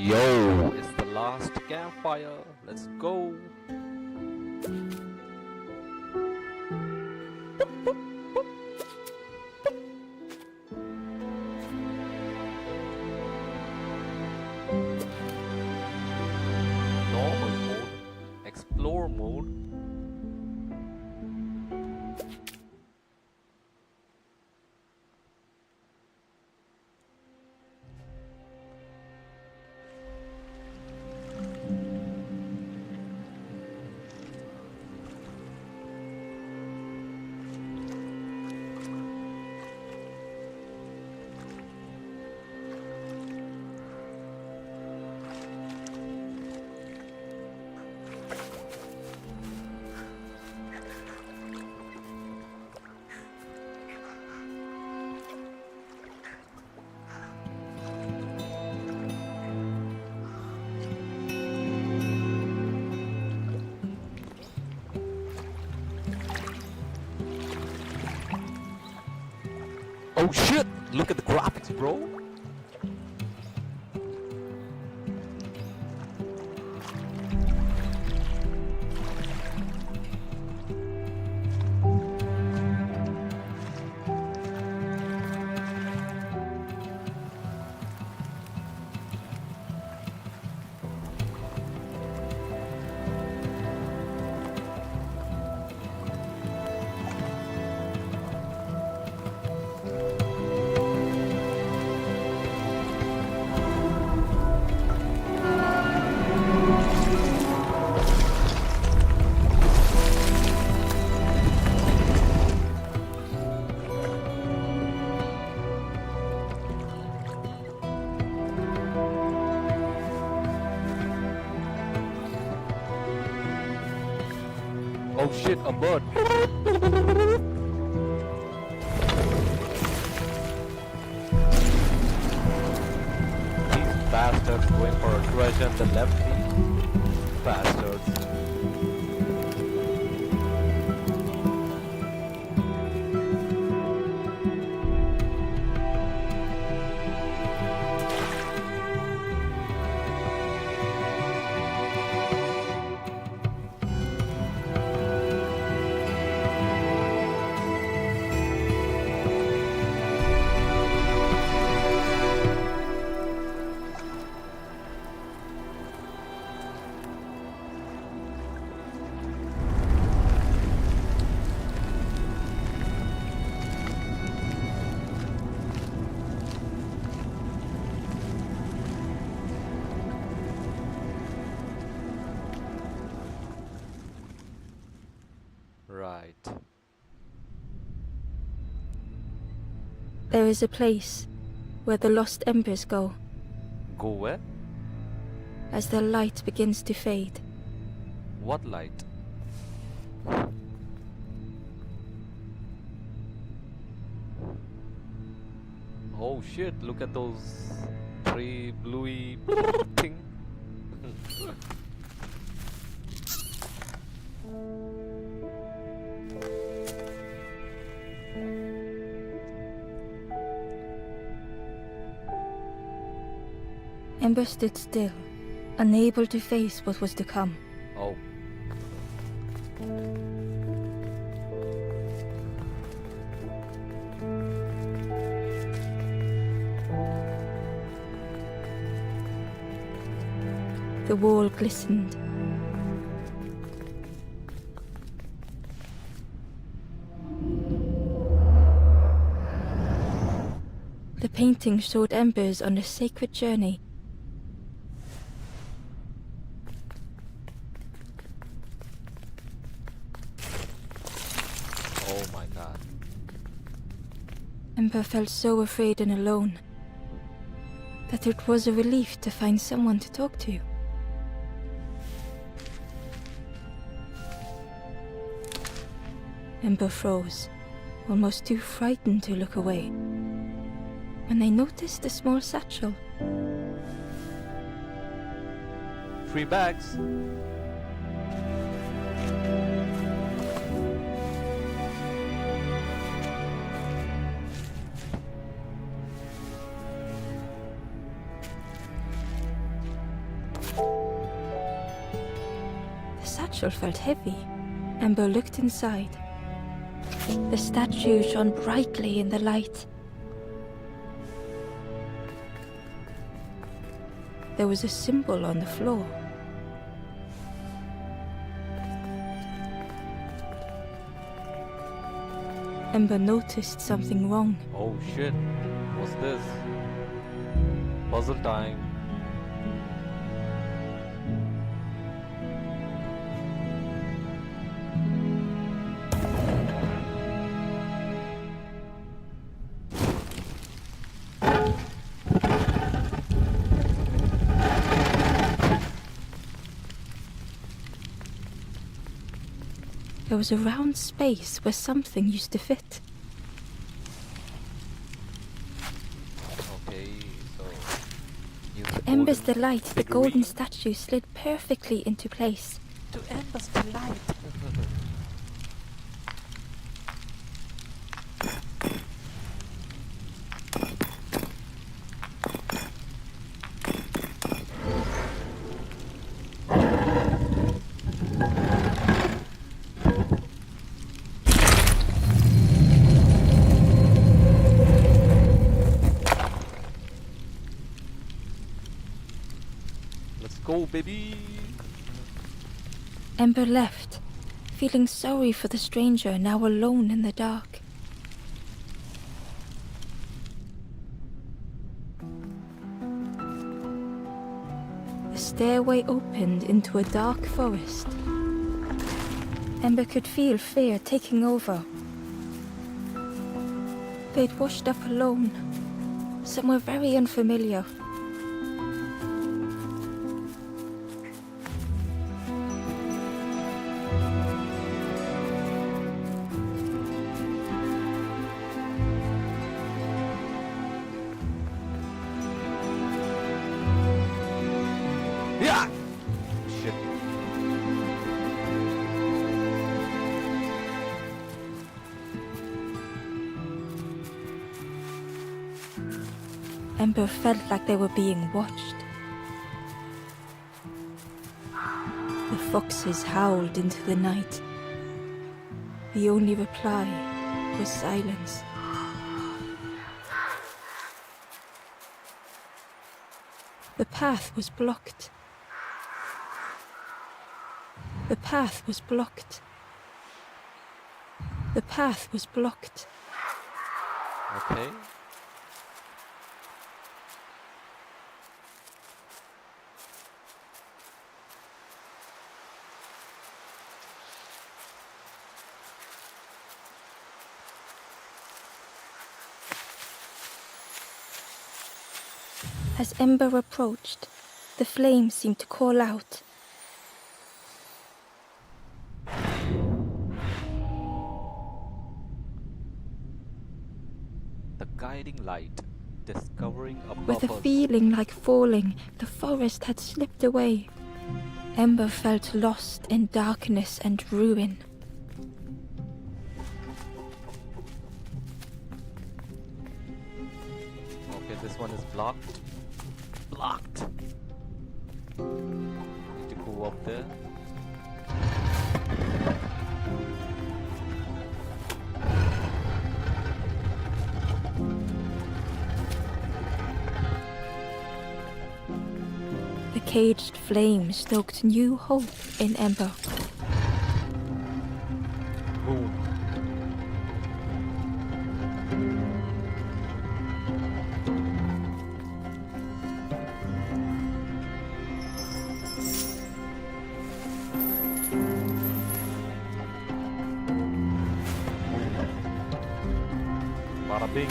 Yo, it's the last campfire. Let's go. Normal mode, explore mode. Oh shit! Look at the graphics, bro! Oh shit, a bird! These bastards going for a treasure on the left. Bastards. Right. There is a place where the lost embers go Go where? as their light begins to fade. What light? Oh shit, look at those three bluey thing. Ember stood still, unable to face what was to come. Oh. The wall glistened. The painting showed embers on a sacred journey. Oh my god. Ember felt so afraid and alone that it was a relief to find someone to talk to. Ember froze, almost too frightened to look away, when they noticed a small satchel. 3 bags. satchel felt heavy. Ember looked inside. The statue shone brightly in the light. There was a symbol on the floor. Ember noticed something wrong. Oh shit, what's this? Puzzle time. There was a round space where something used to fit. Okay, so use To the Ember's golden delight, the figurine. golden statue slid perfectly into place. To Ember's delight. Let's go, baby. Ember left, feeling sorry for the stranger now alone in the dark. The stairway opened into a dark forest. Ember could feel fear taking over. They'd washed up alone, somewhere very unfamiliar. Yeah. Shit. Ember felt like they were being watched. The foxes howled into the night. The only reply was silence. The path was blocked. The path was blocked. The path was blocked. Okay. As Ember approached, the flames seemed to call out. The guiding light, discovering a With a purpose. feeling like falling, the forest had slipped away. Ember felt lost in darkness and ruin. Okay, this one is blocked. Blocked. Need to go up there. The caged flame stoked new hope in Ember. Boom. Bada bing.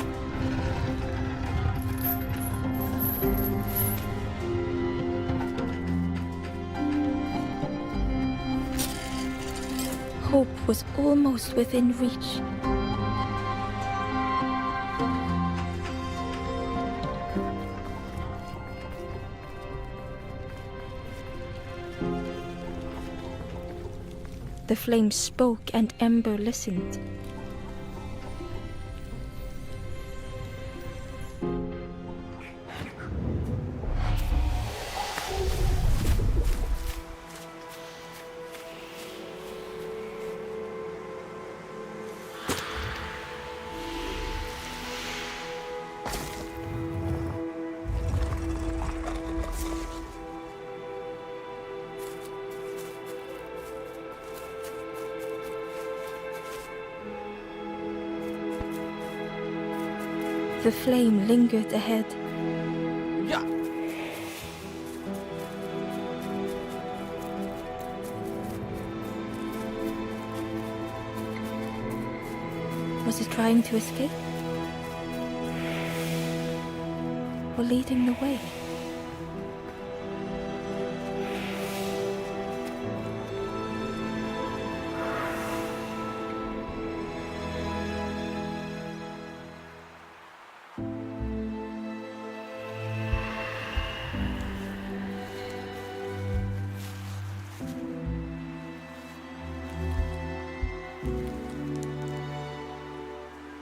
Hope was almost within reach. The flame spoke and Ember listened. The flame lingered ahead. Yeah. Was it trying to escape? Or leading the way?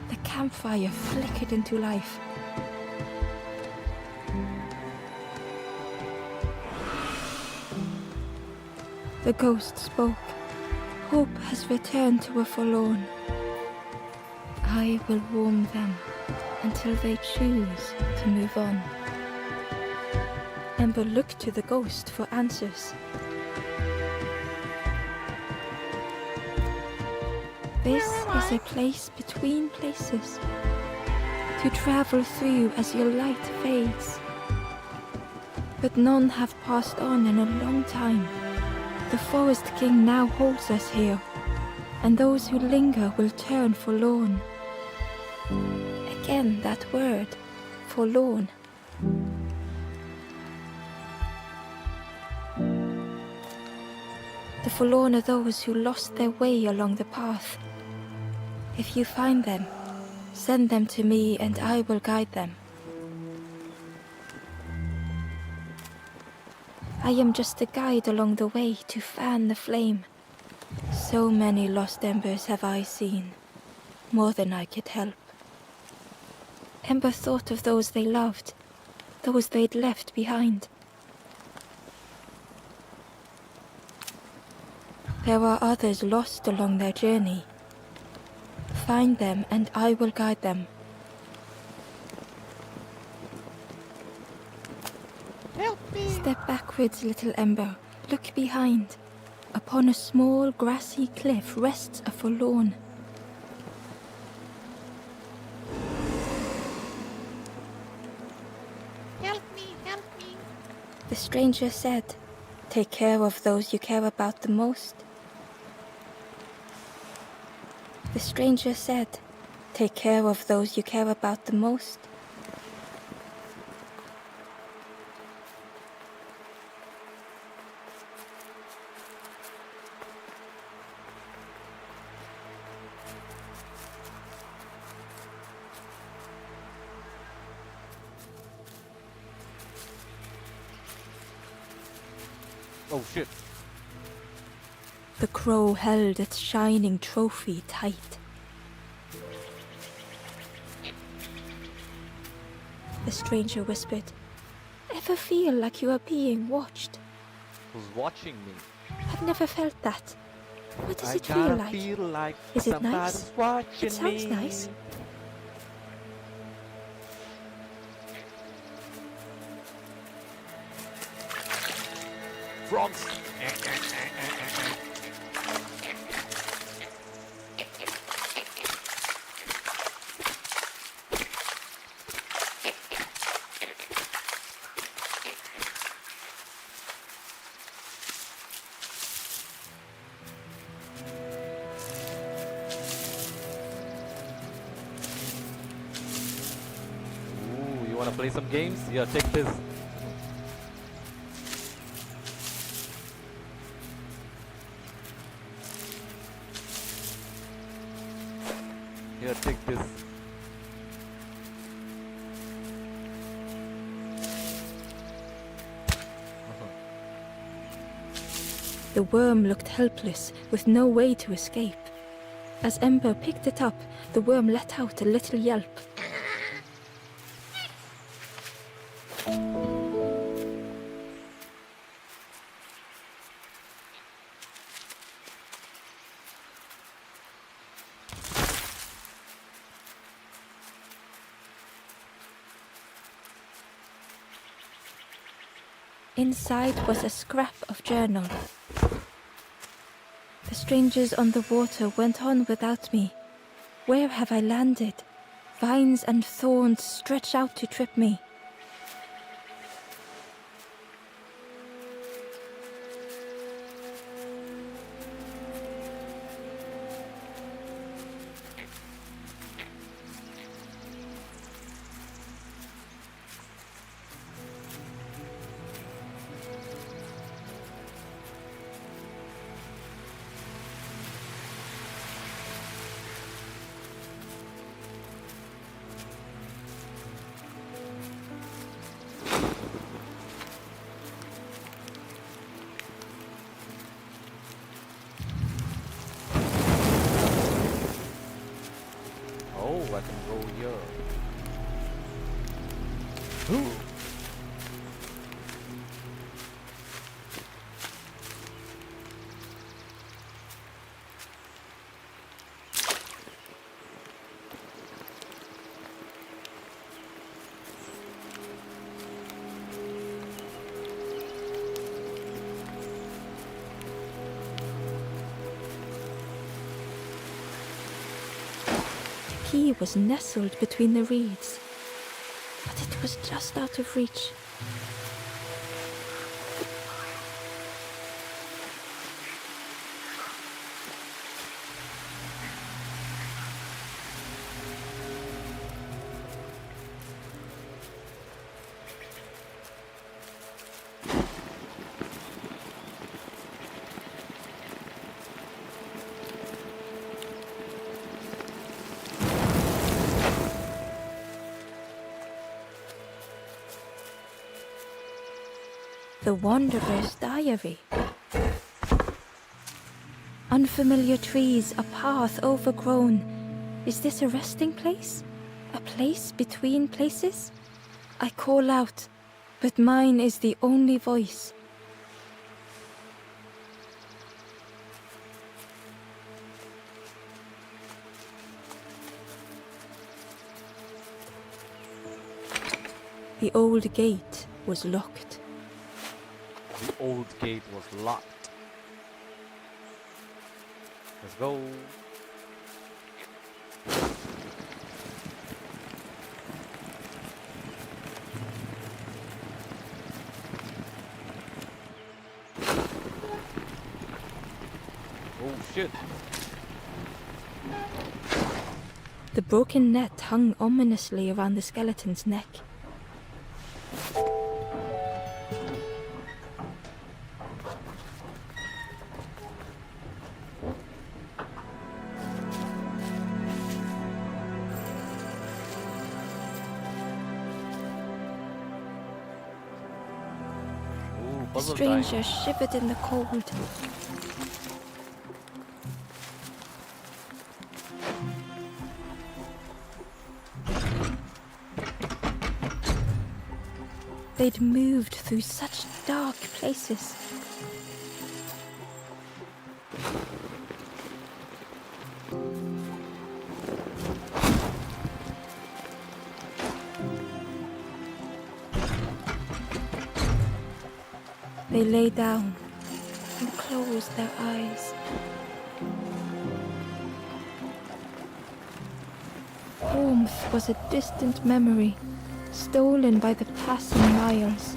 The campfire flickered into life. The ghost spoke. Hope has returned to a forlorn. I will warm them until they choose to move on. Ember looked to the ghost for answers. This is a place between places, to travel through as your light fades. But none have passed on in a long time. The Forest King now holds us here, and those who linger will turn forlorn. Again that word, forlorn. The forlorn are those who lost their way along the path. If you find them, send them to me and I will guide them. I am just a guide along the way to fan the flame. So many lost embers have I seen, more than I could help. Ember thought of those they loved, those they'd left behind. There are others lost along their journey. Find them and I will guide them. Help me! Step backwards, little Ember. Look behind. Upon a small grassy cliff rests a forlorn. Help me, help me. The stranger said, "Take care of those you care about the most." The stranger said, "Take care of those you care about the most." Oh shit. The crow held its shining trophy tight. The stranger whispered, "Ever feel like you are being watched? Who's watching me? I've never felt that. What does I it gotta feel like? feel like Is it somebody's nice? watching It sounds me. nice." Frogs. Ooh, you wanna play some games? Yeah, take this. Here, take this. The worm looked helpless, with no way to escape. As Ember picked it up, the worm let out a little yelp. Inside was a scrap of journal. The strangers on the water went on without me. Where have I landed? Vines and thorns stretch out to trip me. Oh, I can go here. Ooh. The key was nestled between the reeds, but it was just out of reach. The Wanderer's Diary. Unfamiliar trees, a path overgrown. Is this a resting place? A place between places? I call out, but mine is the only voice. The old gate was locked. The old gate was locked. Let's go. Oh shit. The broken net hung ominously around the skeleton's neck. Ooh, The puzzle time. stranger shivered in the cold. They'd moved through such dark places. They lay down and closed their eyes. Warmth was a distant memory, stolen by the passing miles.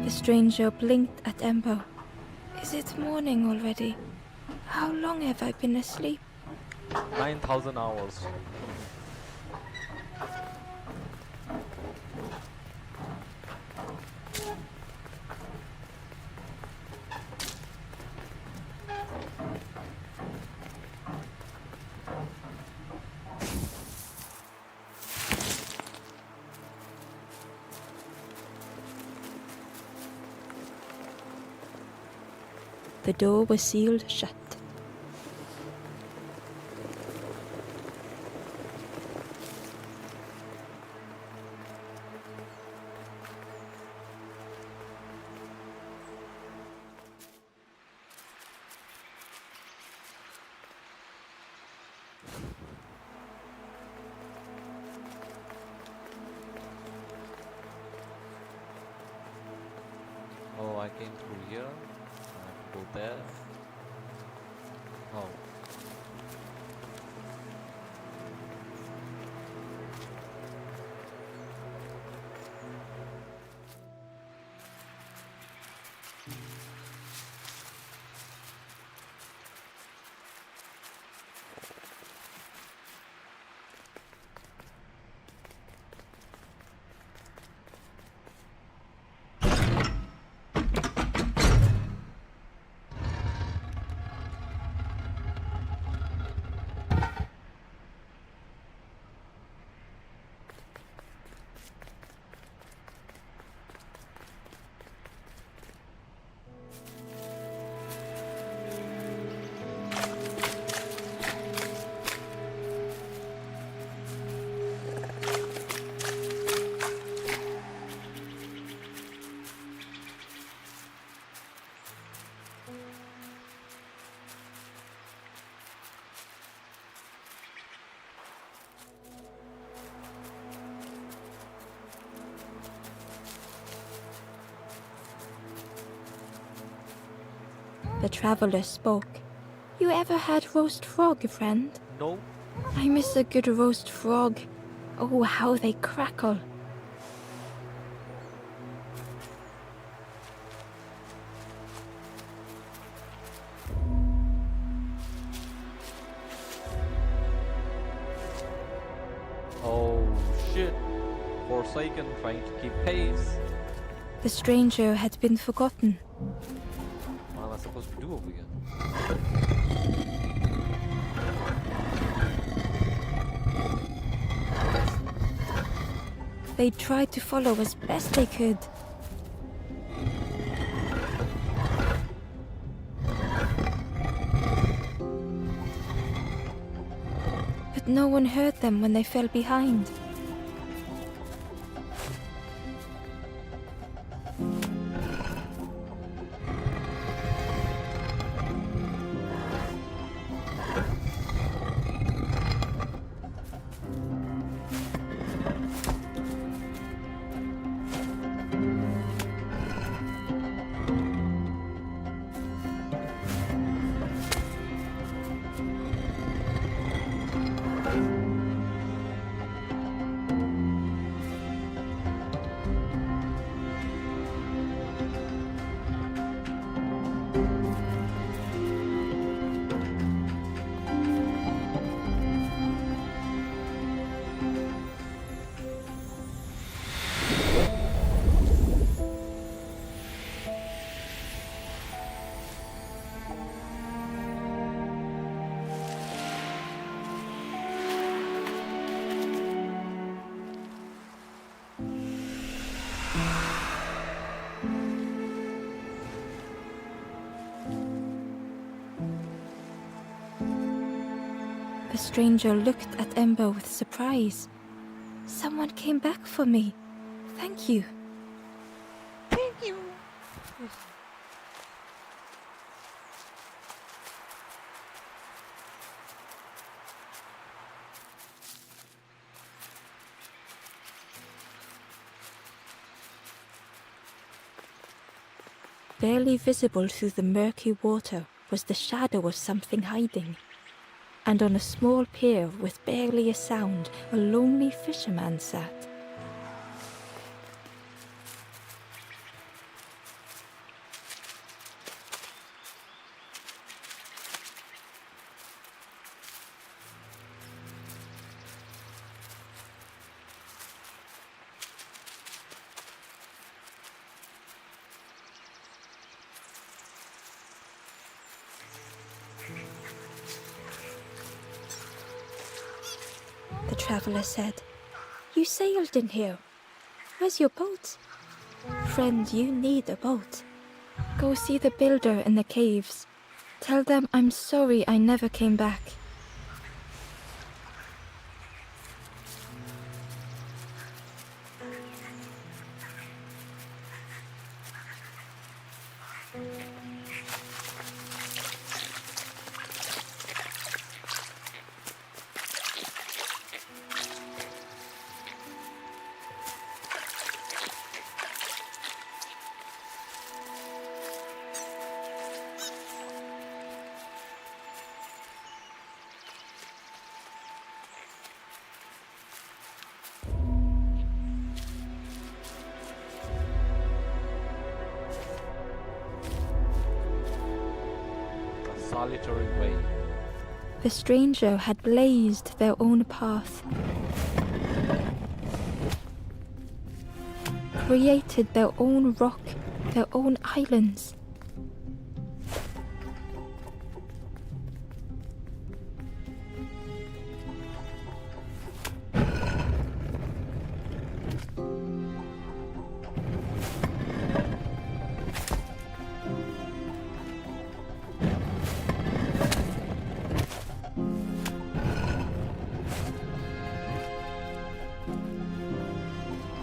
The stranger blinked at Ember. Is it morning already? How long have I been asleep? 9,000 hours. The door was sealed shut. here. I have to go there. Oh. The traveler spoke. You ever had roast frog, friend? No. I miss a good roast frog. Oh, how they crackle. Oh shit. Forsaken trying to keep pace. The stranger had been forgotten. What am I supposed to do over here? They tried to follow as best they could. But no one heard them when they fell behind. The stranger looked at Ember with surprise. Someone came back for me. Thank you. Thank you. Barely visible through the murky water was the shadow of something hiding. And on a small pier with barely a sound, a lonely fisherman sat. The traveler said, "You sailed in here. Where's your boat?" "Friend, you need a boat. Go see the builder in the caves. Tell them I'm sorry I never came back." solitary way. The stranger had blazed their own path, created their own rock, their own islands.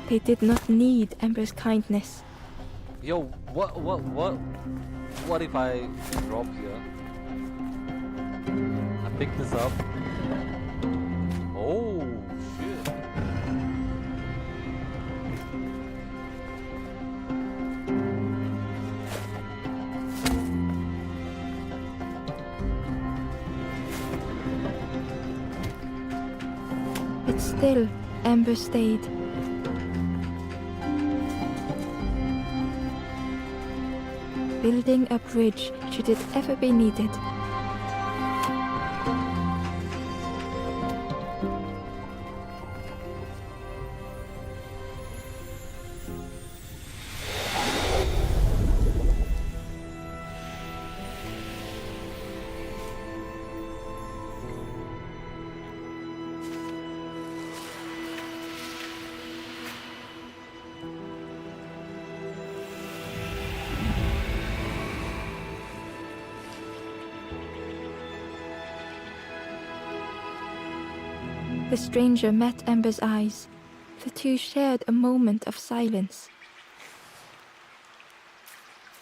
They did not need Ember's kindness. Yo, what if I drop here? I pick this up. Oh shit. But still, Ember stayed. Building a bridge should it ever be needed. The stranger met Ember's eyes. The two shared a moment of silence.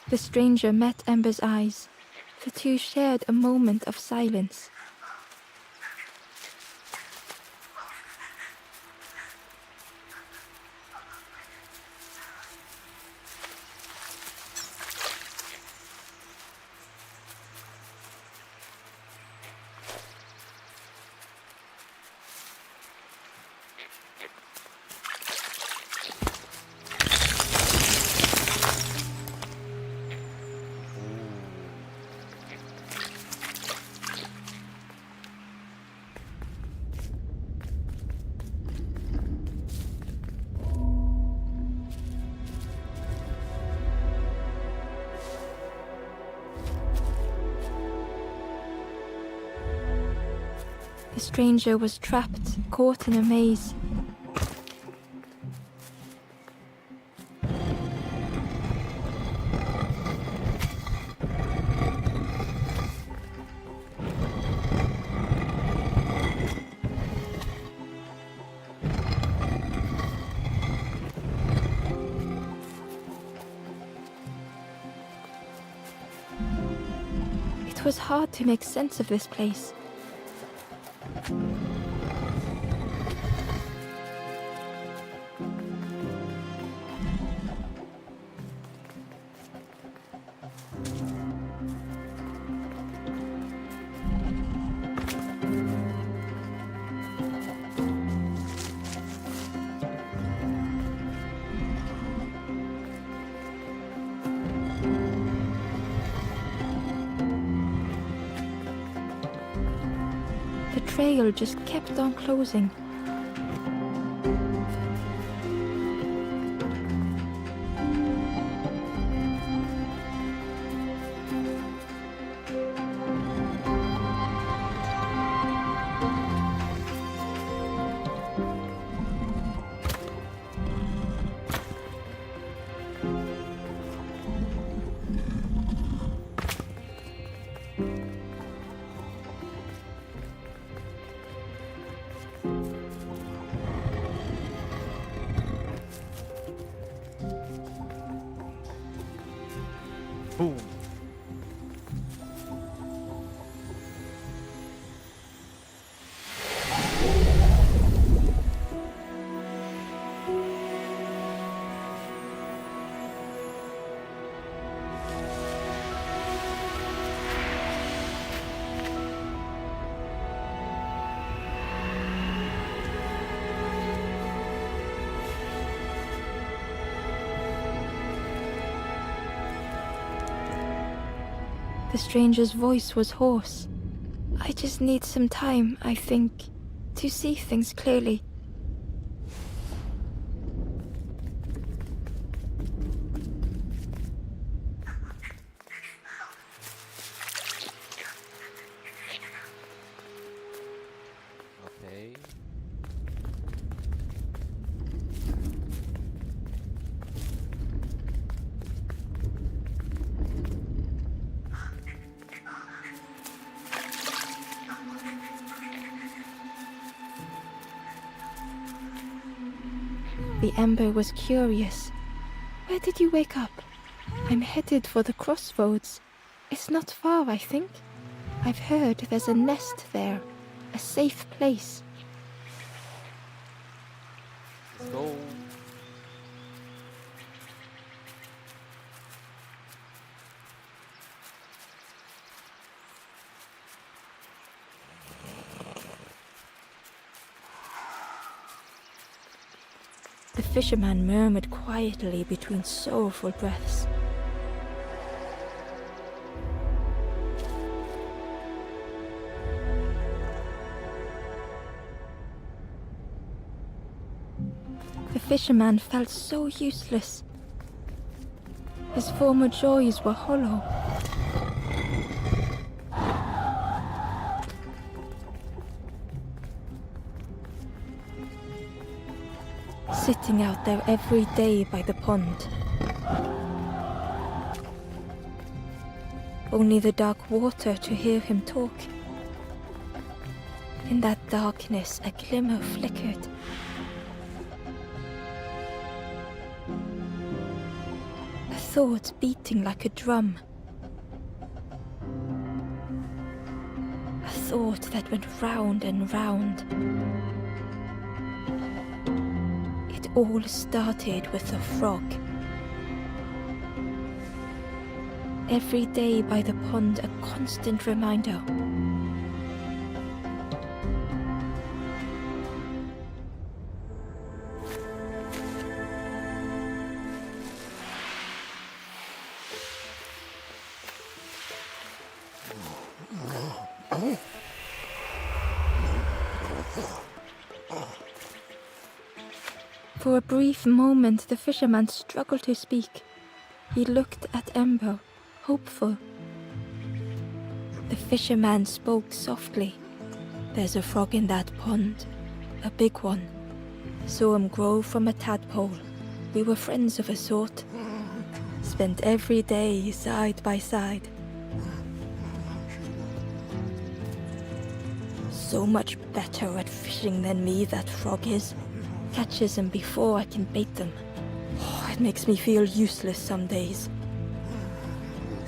The stranger met Ember's eyes. The two shared a moment of silence. The stranger was trapped, caught in a maze. It was hard to make sense of this place. The trail just kept on closing. The stranger's voice was hoarse. I just need some time, I think, to see things clearly. Okay. The Ember was curious. Where did you wake up? I'm headed for the crossroads. It's not far, I think. I've heard there's a nest there. A safe place. Let's go. The fisherman murmured quietly between sorrowful breaths. The fisherman felt so useless. His former joys were hollow. Sitting out there every day by the pond. Only the dark water to hear him talk. In that darkness, a glimmer flickered. A thought beating like a drum. A thought that went round and round. It all started with a frog. Every day by the pond, a constant reminder. For a brief moment, the fisherman struggled to speak. He looked at Ember, hopeful. The fisherman spoke softly. There's a frog in that pond, a big one. Saw him grow from a tadpole. We were friends of a sort. Spent every day side by side. So much better at fishing than me, that frog is. Catches them before I can bait them. Oh, it makes me feel useless some days.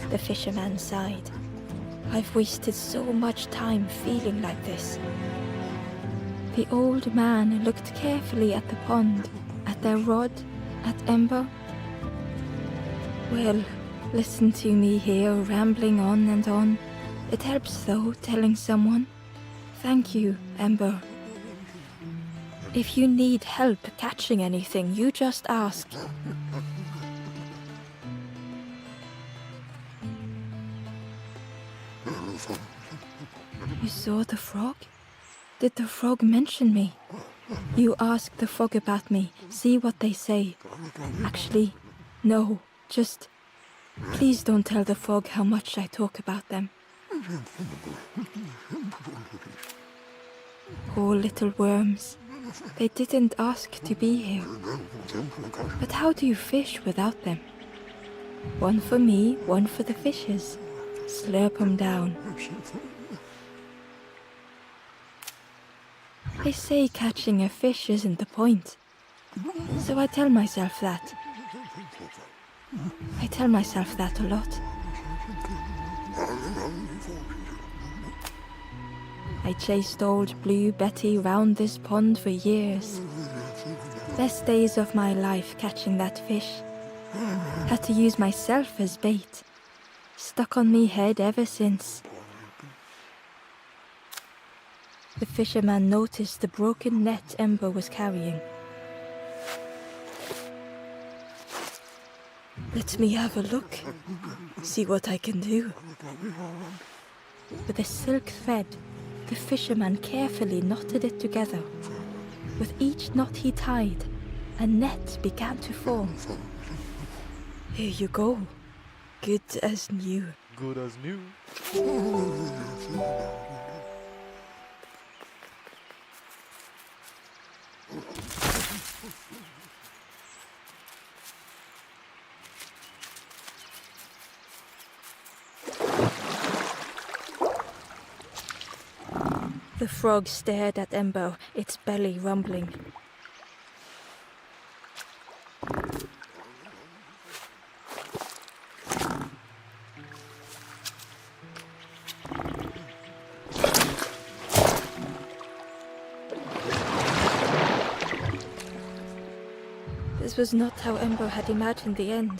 The fisherman sighed. I've wasted so much time feeling like this. The old man looked carefully at the pond, at their rod, at Ember. Well, listen to me here, rambling on and on. It helps though, telling someone. Thank you, Ember. If you need help catching anything, you just ask. You saw the frog? Did the frog mention me? You ask the frog about me, see what they say. Actually, no, just... Please don't tell the frog how much I talk about them. Poor little worms. They didn't ask to be here. But how do you fish without them? One for me, one for the fishes. Slurp 'em down. They say catching a fish isn't the point. So I tell myself that. I tell myself that a lot. I chased old Blue Betty round this pond for years. Best days of my life catching that fish. Had to use myself as bait. Stuck on me head ever since. The fisherman noticed the broken net Ember was carrying. Let me have a look. See what I can do. With a silk thread, the fisherman carefully knotted it together. With each knot he tied, a net began to form. Here you go. Good as new. Good as new. The frog stared at Ember, its belly rumbling. This was not how Ember had imagined the end.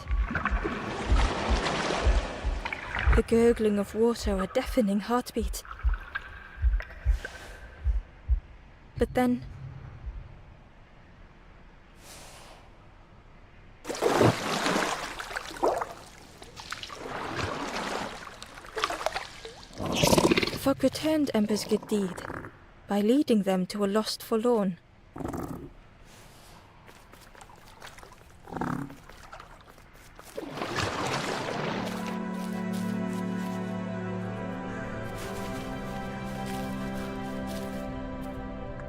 The gurgling of water, a deafening heartbeat. But then... the frog returned Ember's good deed by leading them to a lost forlorn.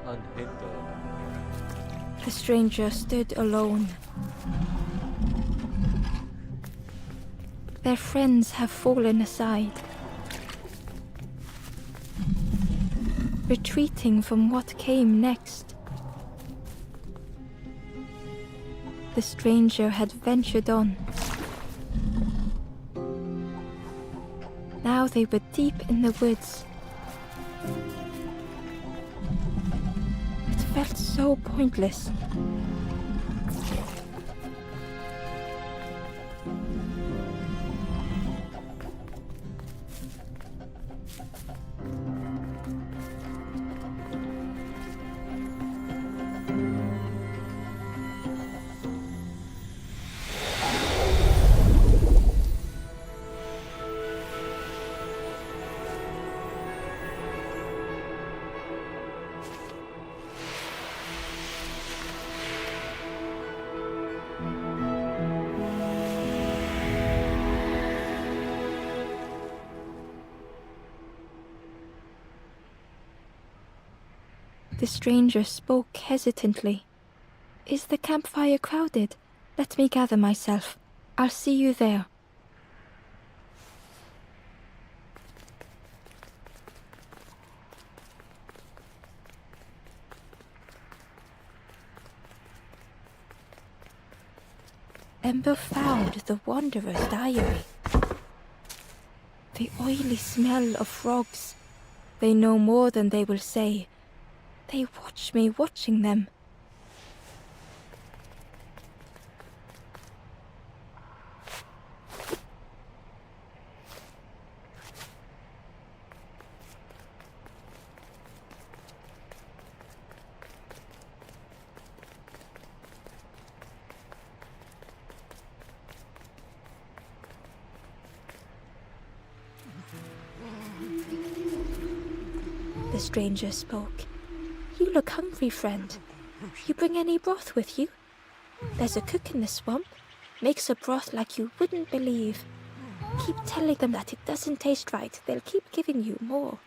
Unhindered. The stranger stood alone. Their friends have fallen aside, retreating from what came next. The stranger had ventured on. Now they were deep in the woods. It felt so pointless. The stranger spoke hesitantly. "Is the campfire crowded? Let me gather myself. I'll see you there." Ember found the Wanderer's diary. The oily smell of frogs. They know more than they will say. They watch me watching them. The stranger spoke. "You look hungry, friend. You bring any broth with you? There's a cook in the swamp. Makes a broth like you wouldn't believe. Keep telling them that it doesn't taste right. They'll keep giving you more."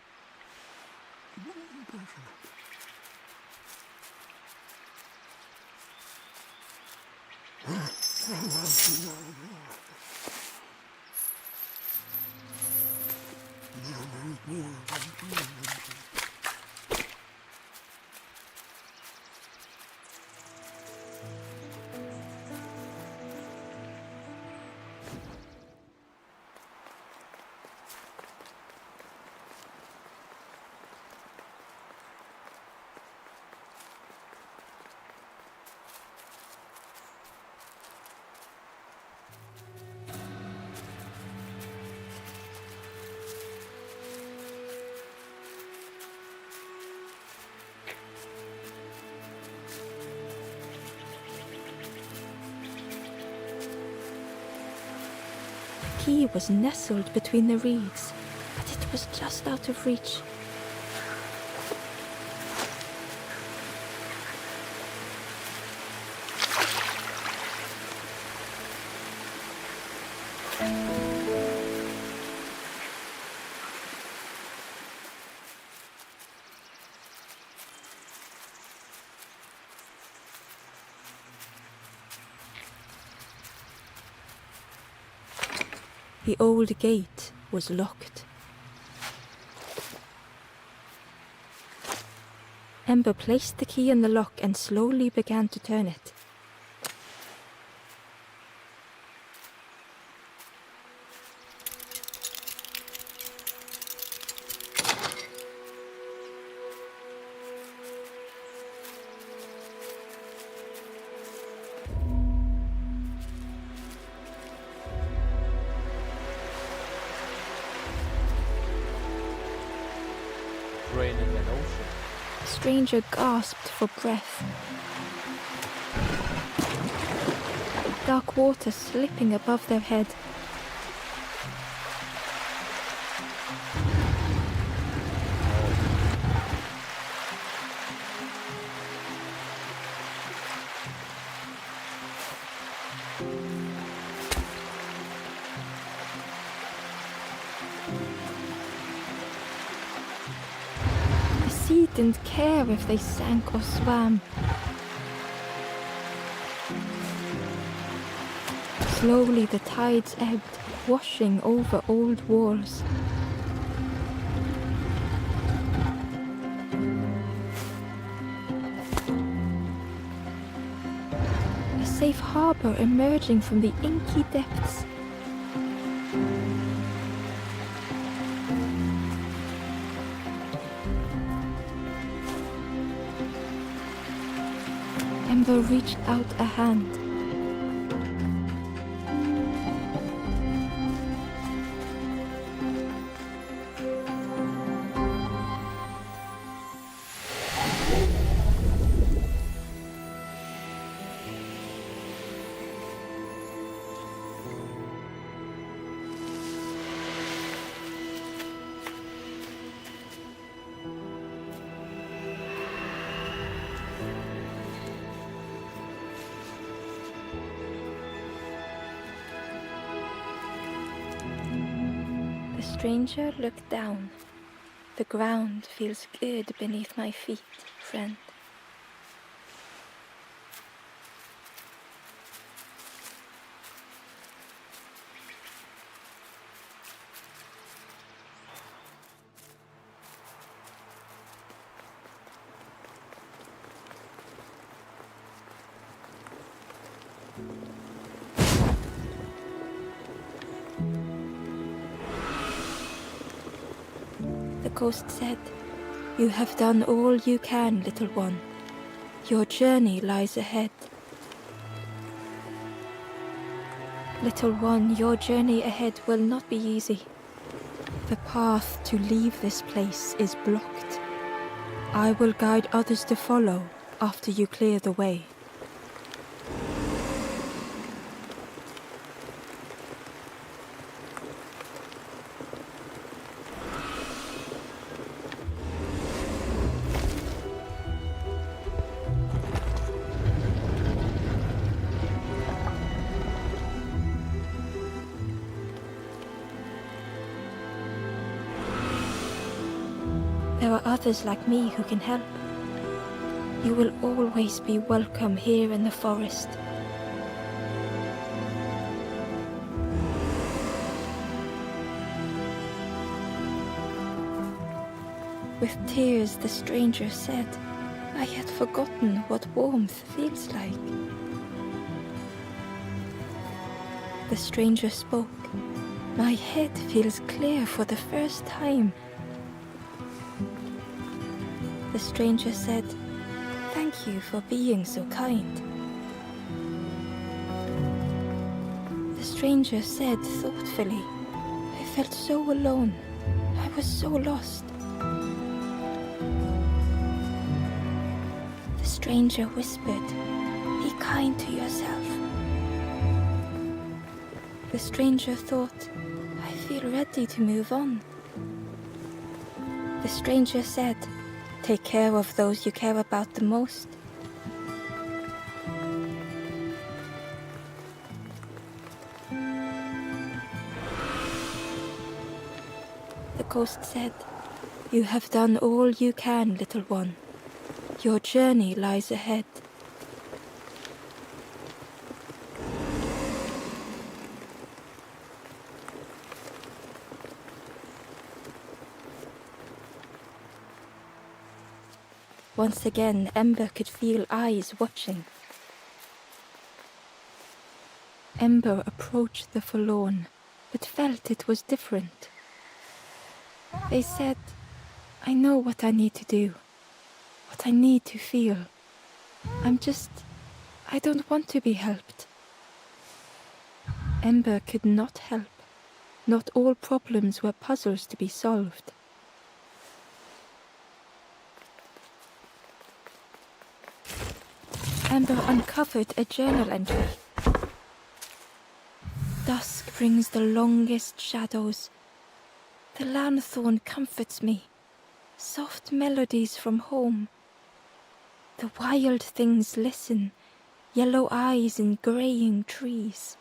key was nestled between the reeds, but it was just out of reach. The old gate was locked. Ember placed the key in the lock and slowly began to turn it. Draining an ocean. The stranger gasped for breath. Dark water slipping above their head. The sea didn't care if they sank or swam. Slowly the tides ebbed, washing over old walls. A safe harbor emerging from the inky depths. Ember reached out a hand. The stranger looked down. The ground feels good beneath my feet, friend. The ghost said, "You have done all you can, little one. Your journey lies ahead." Little one, your journey ahead will not be easy. The path to leave this place is blocked. I will guide others to follow after you clear the way. There are others like me who can help. You will always be welcome here in the forest. With tears, the stranger said, "I had forgotten what warmth feels like." The stranger spoke. "My head feels clear for the first time." The stranger said, "Thank you for being so kind." The stranger said thoughtfully, "I felt so alone. I was so lost." The stranger whispered, "Be kind to yourself." The stranger thought, I feel ready to move on. The stranger said, take care of those you care about the most. The ghost said, you have done all you can, little one. Your journey lies ahead. Once again, Ember could feel eyes watching. Ember approached the forlorn, but felt it was different. They said, I know what I need to do, what I need to feel. I don't want to be helped. Ember could not help. Not all problems were puzzles to be solved. Ember uncovered a journal entry. Dusk brings the longest shadows. The lanthorn comforts me. Soft melodies from home. The wild things listen, yellow eyes in graying trees.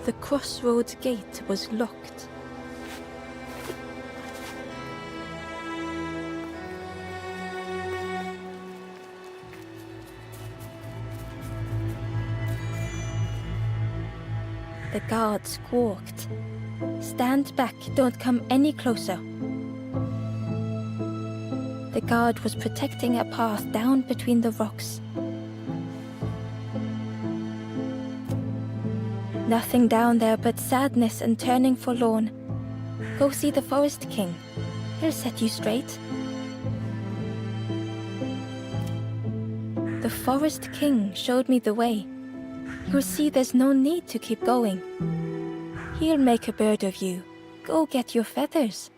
The crossroads gate was locked. The guard squawked. Stand back, don't come any closer. The guard was protecting a path down between the rocks. Nothing down there but sadness and turning forlorn. Go see the Forest King. He'll set you straight. The Forest King showed me the way. You'll see there's no need to keep going. He'll make a bird of you. Go get your feathers.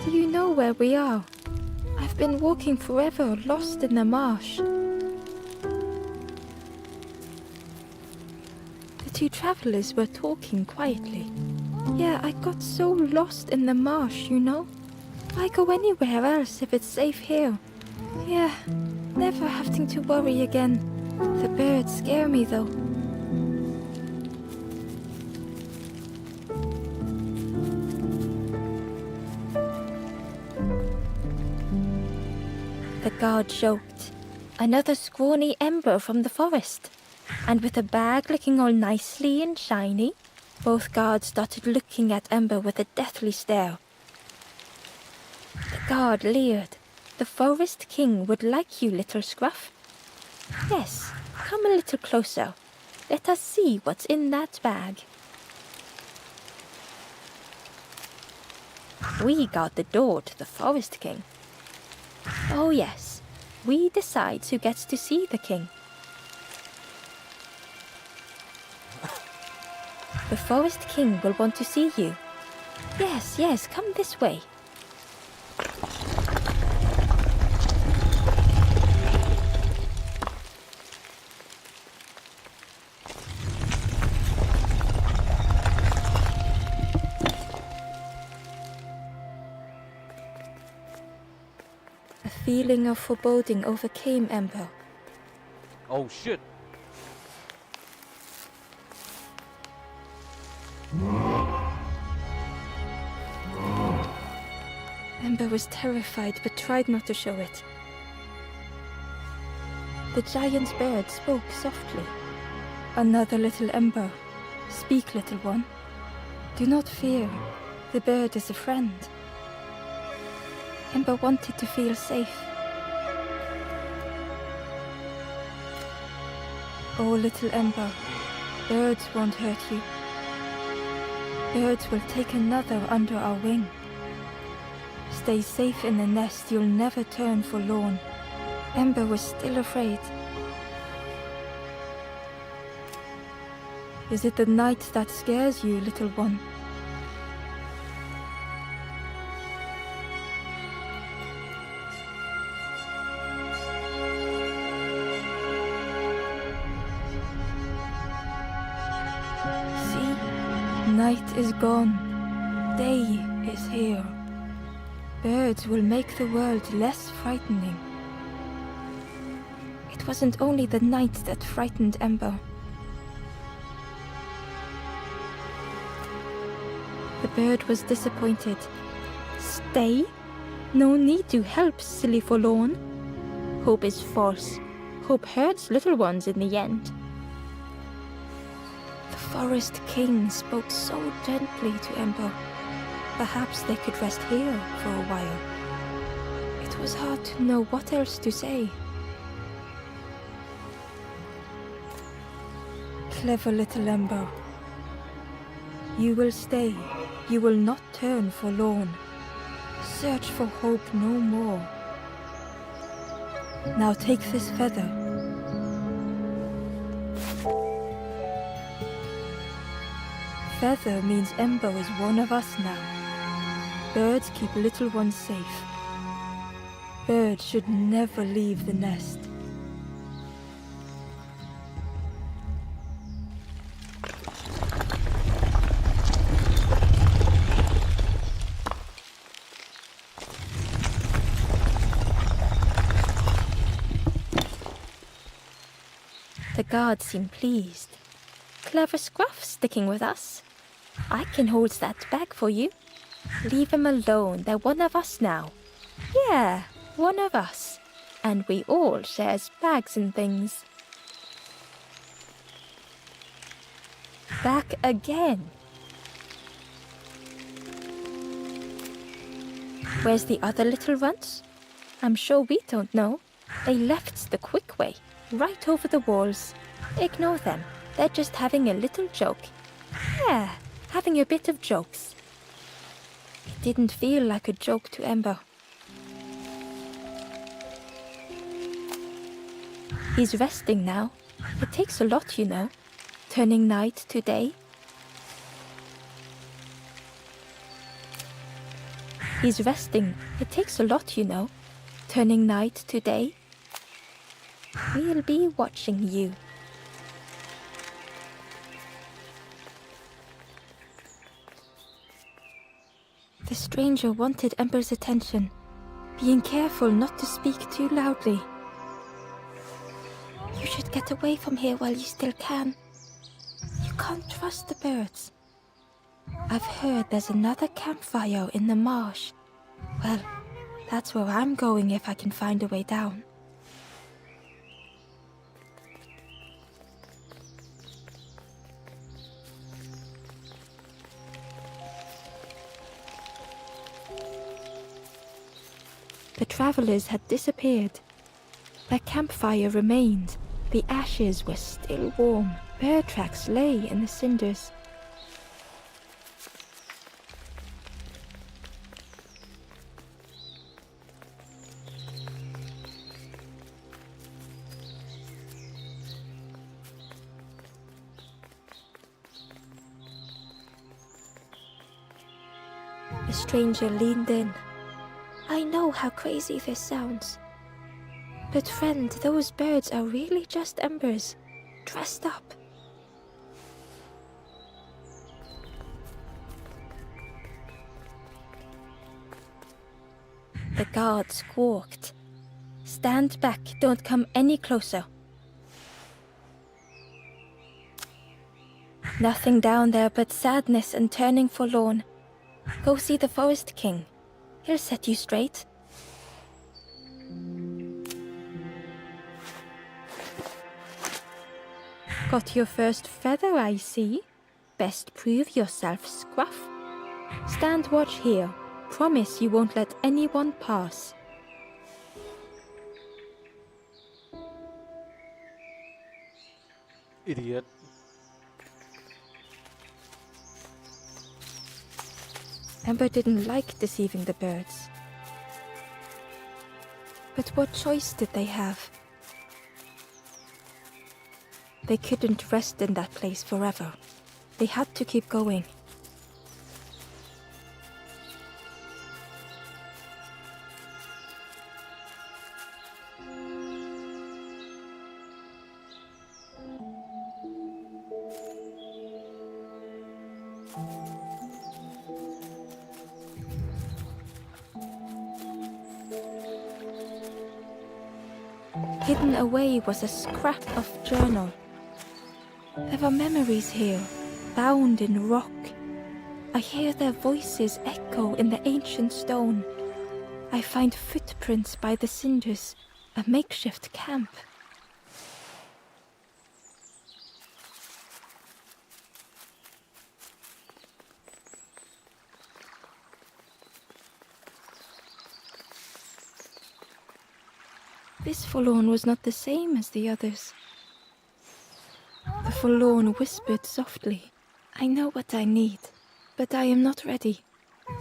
Do you know where we are? I've been walking forever, lost in the marsh. The two travelers were talking quietly. Yeah, I got so lost in the marsh, you know? Why go anywhere else if it's safe here? Yeah, never having to worry again. The birds scare me though. The guard joked. Another scrawny Ember from the forest. And with a bag looking all nicely and shiny, both guards started looking at Ember with a deathly stare. The guard leered. The Forest King would like you, little scruff. Yes, come a little closer. Let us see what's in that bag. We guard the door to the Forest King. Oh yes, we decide who gets to see the king. The Forest King will want to see you. Yes, come this way. A feeling of foreboding overcame Ember. Oh shit! Ember was terrified but tried not to show it. The giant bird spoke softly. Another little Ember. Speak, little one. Do not fear. The bird is a friend. Ember wanted to feel safe. Oh, little Ember, birds won't hurt you. Birds will take another under our wing. Stay safe in the nest, you'll never turn forlorn. Ember was still afraid. Is it the night that scares you, little one? See, night is gone. Day is here. Birds will make the world less frightening. It wasn't only the night that frightened Ember. The bird was disappointed. Stay? No need to help, silly forlorn. Hope is false. Hope hurts little ones in the end. The Forest King spoke so gently to Ember. Perhaps they could rest here for a while. It was hard to know what else to say. Clever little Ember. You will stay. You will not turn forlorn. Search for hope no more. Now take this feather. Feather means Ember is one of us now. Birds keep little ones safe. Birds should never leave the nest. The guards seem pleased. Clever Scruff sticking with us. I can hold that bag for you. Leave him alone, they're one of us now. Yeah, one of us. And we all shares bags and things. Back again. Where's the other little runs? I'm sure we don't know. They left the quick way. Right over the walls. Ignore them. They're just having a little joke. Yeah, having a bit of jokes. It didn't feel like a joke to Ember. He's resting now. It takes a lot, you know. Turning night to day. He's resting. It takes a lot, you know. Turning night to day. We'll be watching you. The stranger wanted Ember's attention, being careful not to speak too loudly. You should get away from here while you still can. You can't trust the birds. I've heard there's another campfire in the marsh. Well, that's where I'm going if I can find a way down. The travelers had disappeared. Their campfire remained. The ashes were still warm. Bear tracks lay in the cinders. The stranger leaned in. I know how crazy this sounds. But friend, those birds are really just embers, dressed up. The guard squawked. Stand back, don't come any closer. Nothing down there but sadness and turning forlorn. Go see the Forest King. He'll set you straight. Got your first feather, I see. Best prove yourself, Scruff. Stand watch here. Promise you won't let anyone pass. Idiot. Ember didn't like deceiving the birds. But what choice did they have? They couldn't rest in that place forever. They had to keep going. Hidden away was a scrap of journal. There were memories here, bound in rock. I hear their voices echo in the ancient stone. I find footprints by the cinders, a makeshift camp. This forlorn was not the same as the others. The forlorn whispered softly, I know what I need, but I am not ready.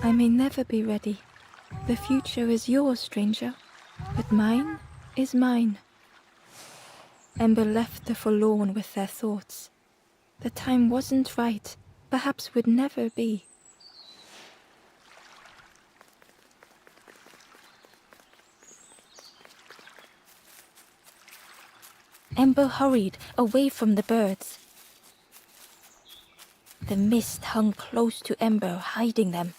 I may never be ready. The future is yours, stranger, but mine is mine. Ember left the forlorn with their thoughts. The time wasn't right, perhaps would never be. Ember hurried away from the birds. The mist hung close to Ember, hiding them.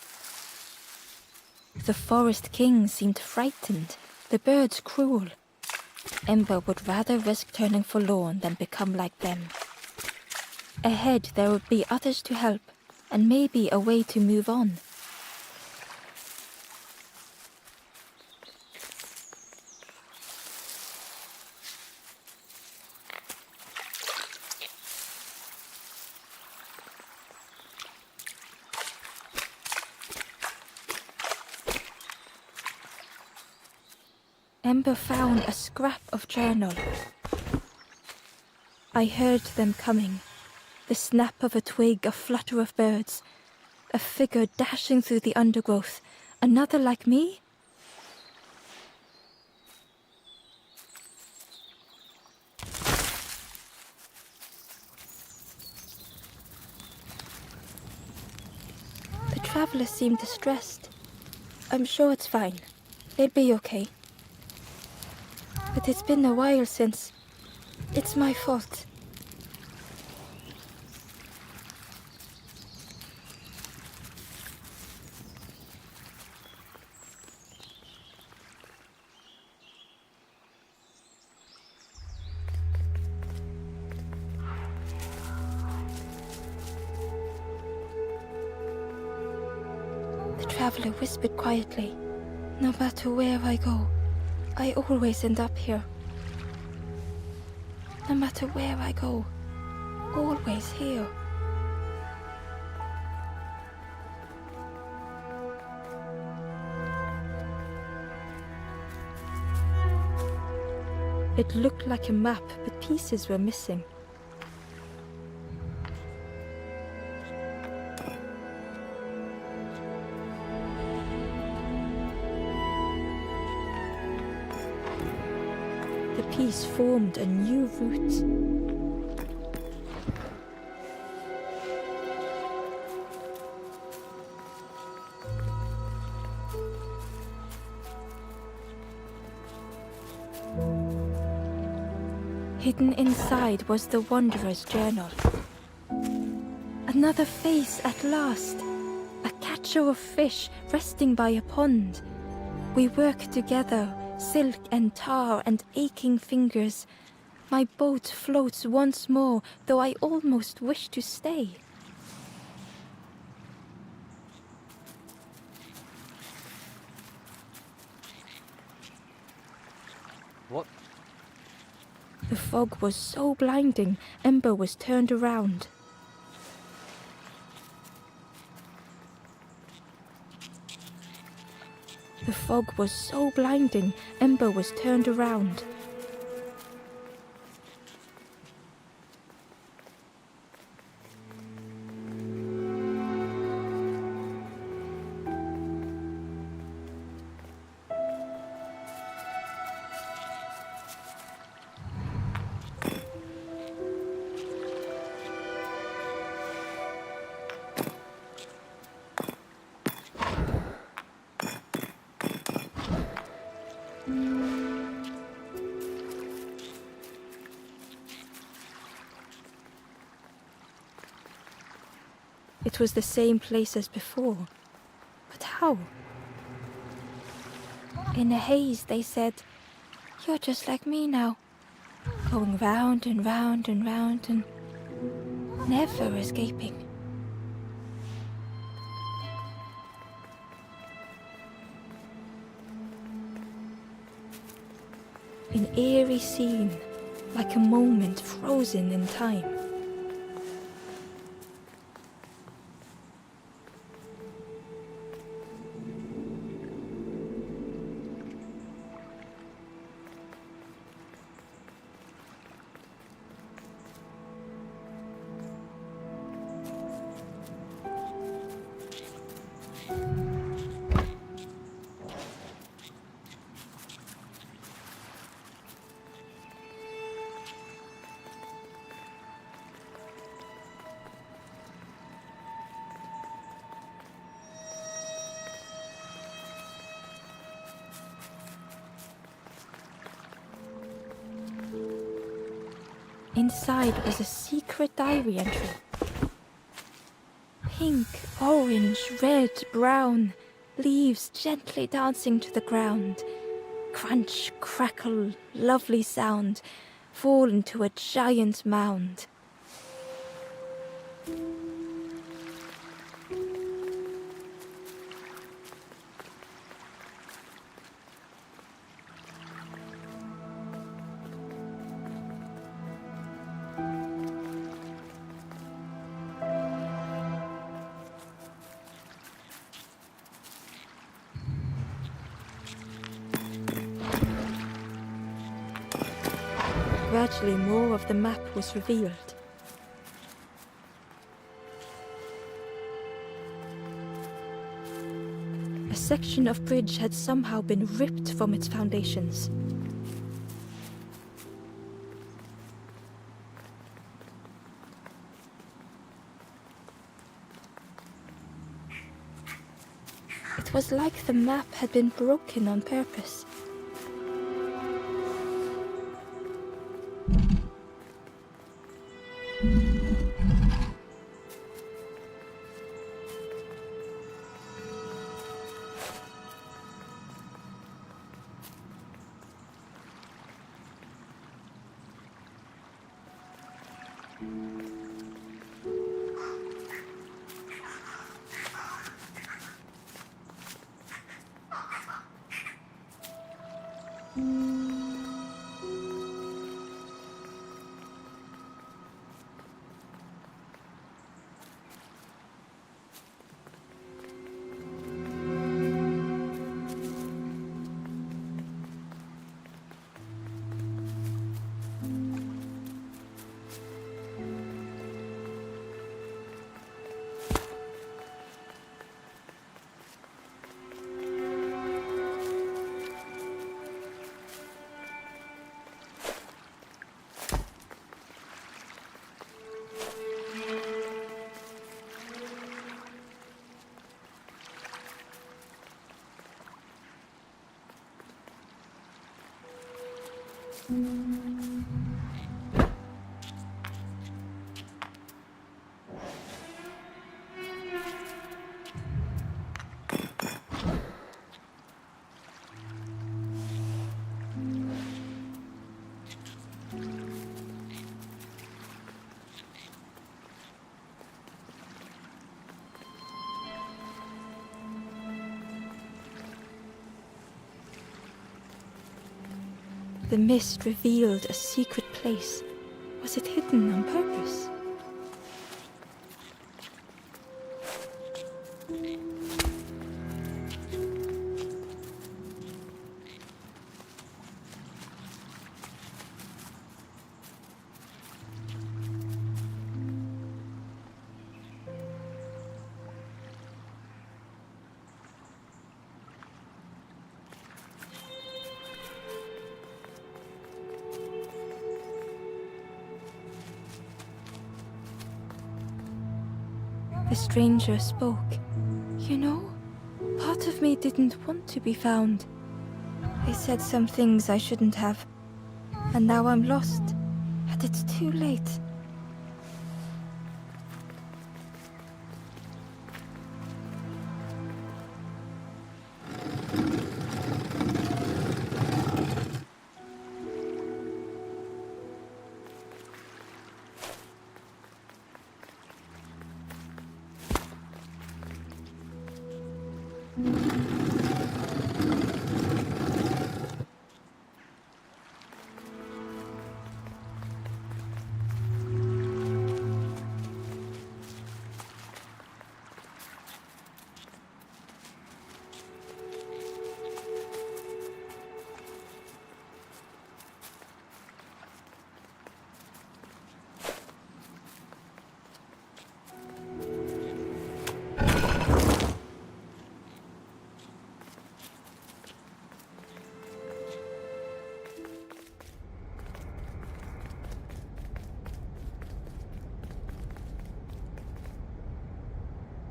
The forest king seemed frightened, the birds cruel. Ember would rather risk turning forlorn than become like them. Ahead there would be others to help, and maybe a way to move on. Ember found a scrap of journal. I heard them coming. The snap of a twig, a flutter of birds. A figure dashing through the undergrowth. Another like me? The traveler seemed distressed. I'm sure it's fine. They'll be okay. But it's been a while since. It's my fault. The traveler whispered quietly, no matter where I go, I always end up here. No matter where I go, always here. It looked like a map, but pieces were missing. The piece formed a new route. Hidden inside was the Wanderer's journal. Another face at last. A catcher of fish resting by a pond. We work together, silk and tar and aching fingers. My boat floats once more, though I almost wish to stay. What? The fog was so blinding, Ember was turned around. The fog was so blinding, Ember was turned around. It was the same place as before. But how? In a haze, they said, "You're just like me now, going round and round and round and never escaping." An eerie scene, like a moment frozen in time. Inside was a secret diary entry. Pink, orange, red, brown, leaves gently dancing to the ground. Crunch, crackle, lovely sound, fall into a giant mound. Gradually more of the map was revealed. A section of bridge had somehow been ripped from its foundations. It was like the map had been broken on purpose. The mist revealed a secret place. Was it hidden on purpose? The stranger spoke. You know, part of me didn't want to be found. I said some things I shouldn't have. And now I'm lost. And it's too late.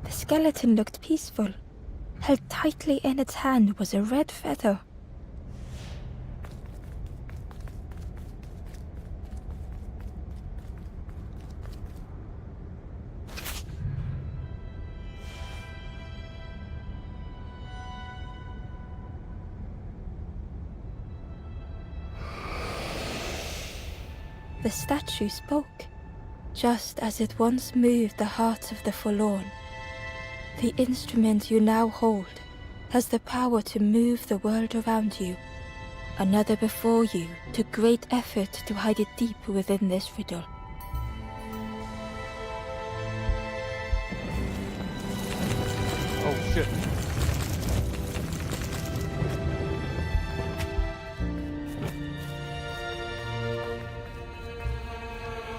The skeleton looked peaceful. Held tightly in its hand was a red feather. The statue spoke, just as it once moved the hearts of the forlorn. The instrument you now hold has the power to move the world around you. Another before you took great effort to hide it deep within this riddle. Oh shit.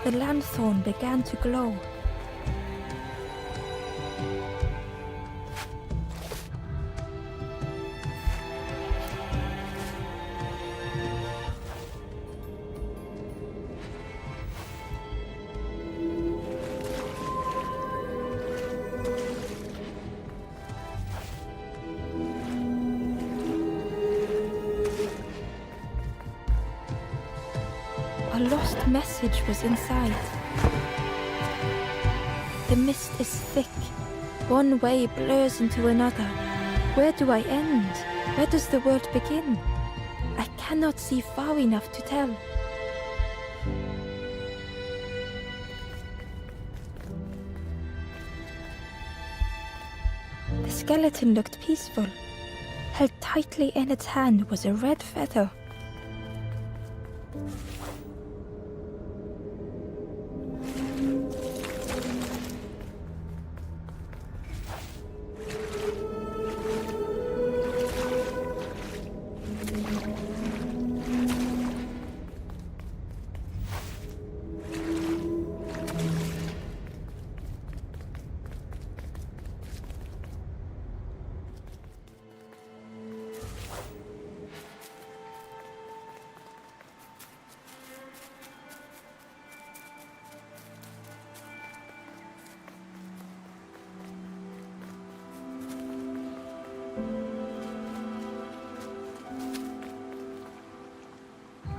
The lanthorn began to glow. A lost message was inside. The mist is thick. One way blurs into another. Where do I end? Where does the world begin? I cannot see far enough to tell. The skeleton looked peaceful. Held tightly in its hand was a red feather.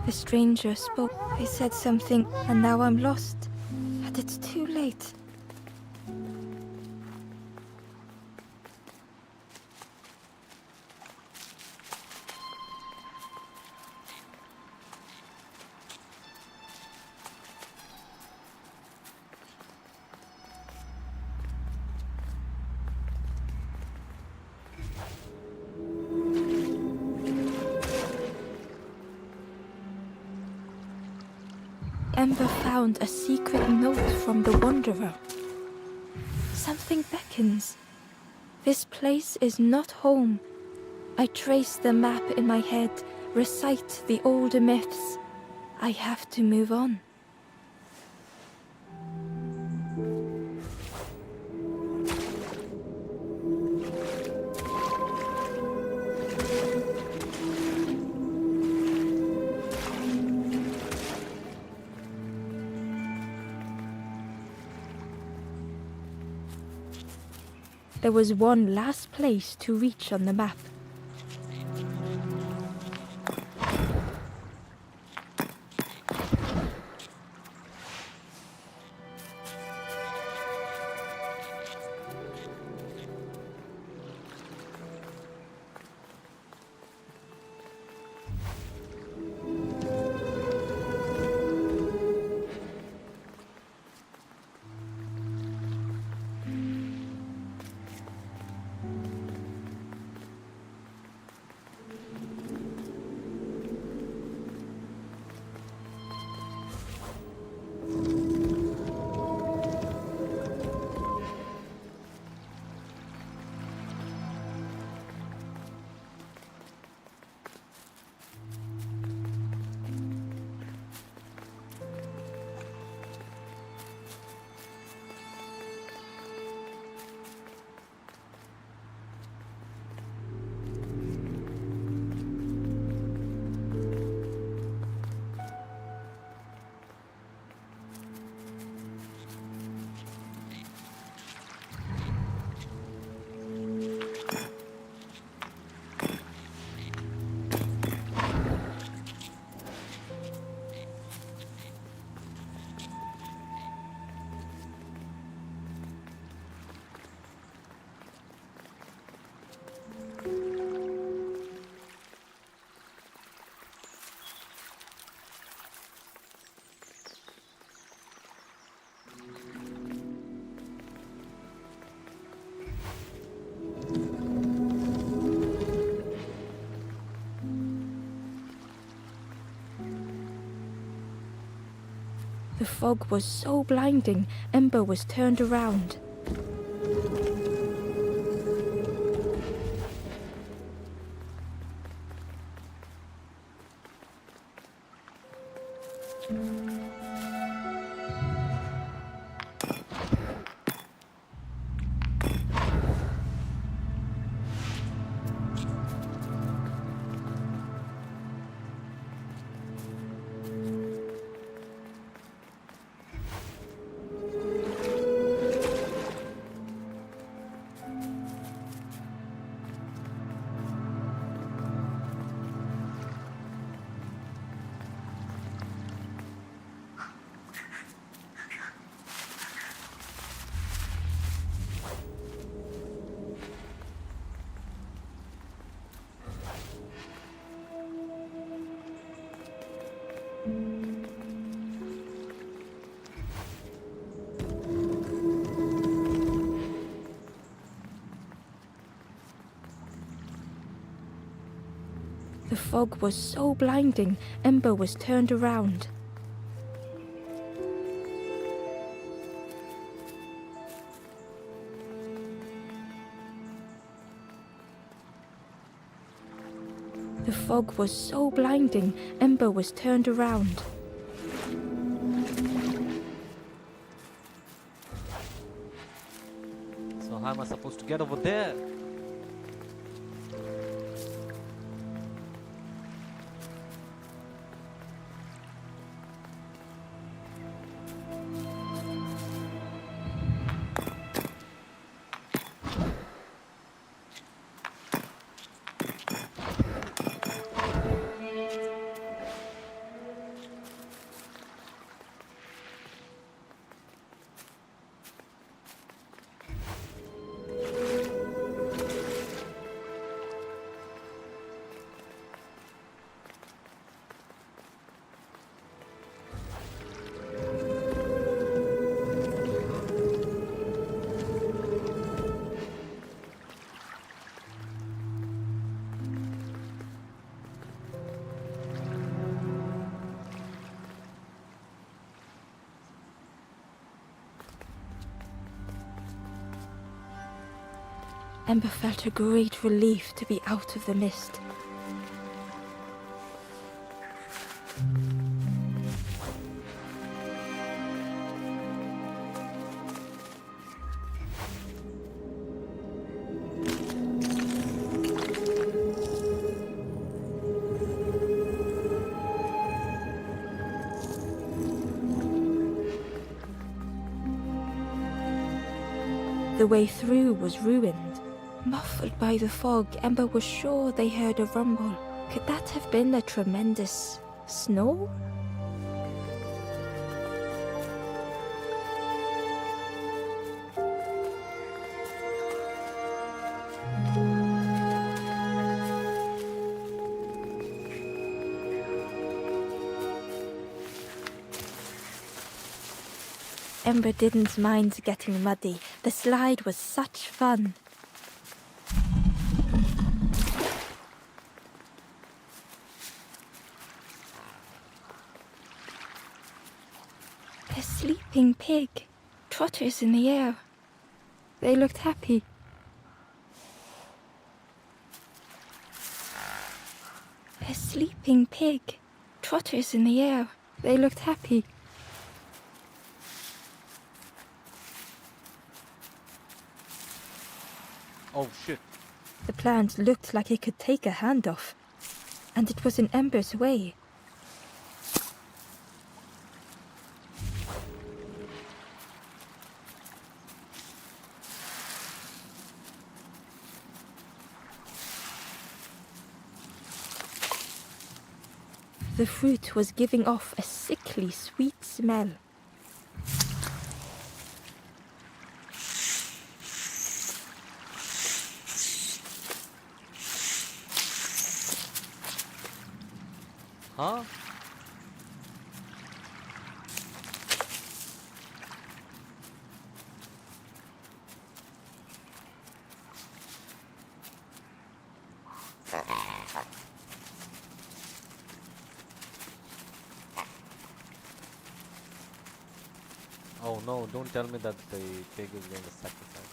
The stranger spoke. I said something, and now I'm lost. And it's too late. Ember found a secret note from the Wanderer. Something beckons. This place is not home. I trace the map in my head, recite the older myths. I have to move on. There was one last place to reach on the map. The fog was so blinding, Ember was turned around. The fog was so blinding, Ember was turned around. The fog was so blinding, Ember was turned around. So how am I supposed to get over there? Ember felt a great relief to be out of the mist. The way through was ruined. Muffled by the fog, Ember was sure they heard a rumble. Could that have been a tremendous snow? Ember didn't mind getting muddy. The slide was such fun. A sleeping pig, trotters in the air. They looked happy. A sleeping pig, trotters in the air. They looked happy. Oh shit. The plant looked like it could take a hand off, and it was in Ember's way. The fruit was giving off a sickly sweet smell. Huh? Oh no, don't tell me that the pig is going to sacrifice.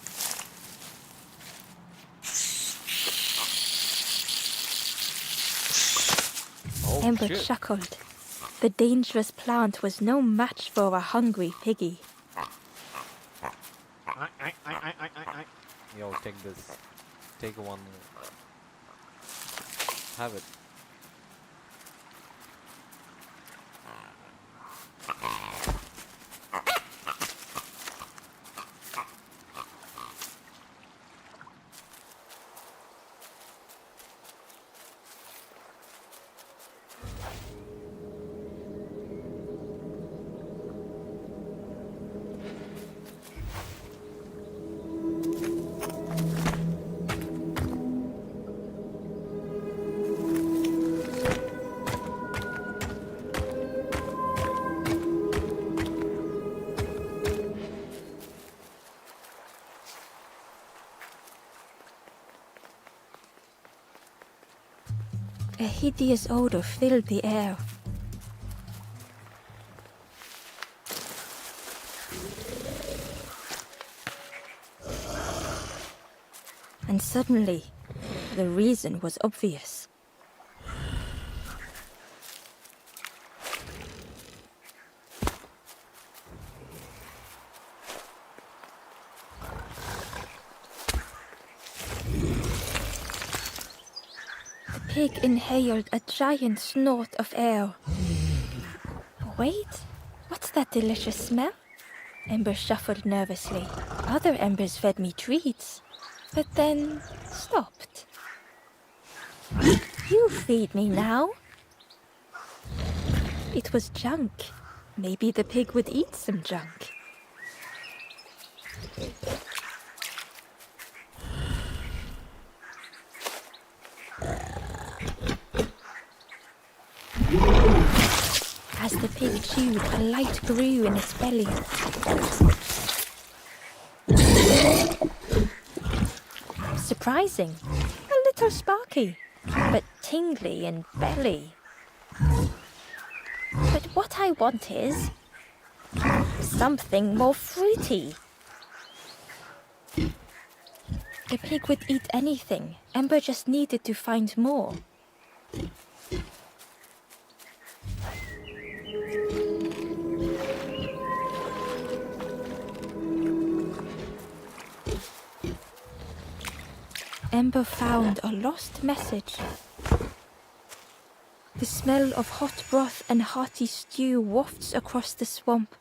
Oh Ember shit. chuckled. The dangerous plant was no match for a hungry piggy. Yo, take this. Take one. Have it. A hideous odor filled the air. And suddenly, the reason was obvious. The pig inhaled a giant snort of air. Wait, what's that delicious smell? Ember shuffled nervously. Other embers fed me treats, but then stopped. You feed me now. It was junk. Maybe the pig would eat some junk. As the pig chewed, a light grew in its belly. Surprising. A little sparky, but tingly in belly. But what I want is something more fruity. The pig would eat anything. Ember just needed to find more. Ember found a lost message. The smell of hot broth and hearty stew wafts across the swamp.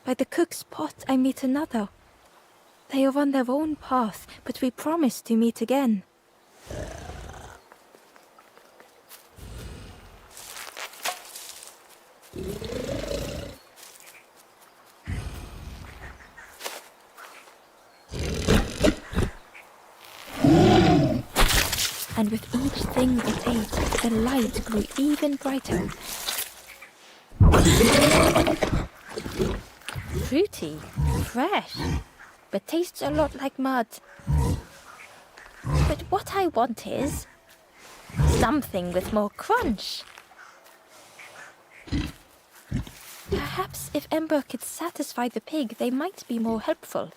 By the cook's pot I meet another. They are on their own path, but we promise to meet again. And with each thing it ate, the light grew even brighter. Fruity, fresh, but tastes a lot like mud. But what I want is something with more crunch. Perhaps if Ember could satisfy the pig, they might be more helpful.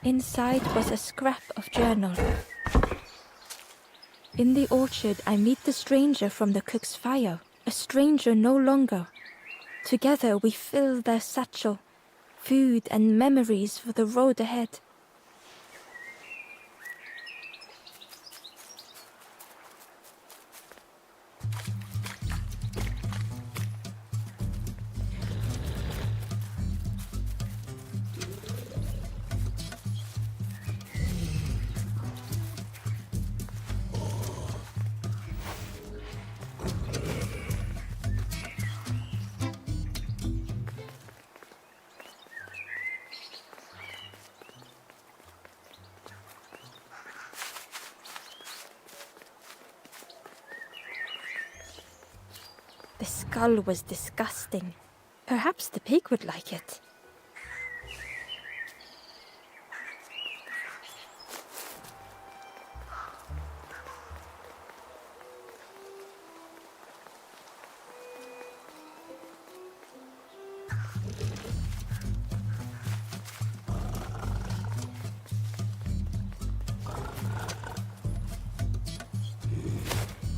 Inside was a scrap of journal. In the orchard, I meet the stranger from the cook's fire. A stranger no longer. Together we fill their satchel, food and memories for the road ahead. The skull was disgusting. Perhaps the pig would like it.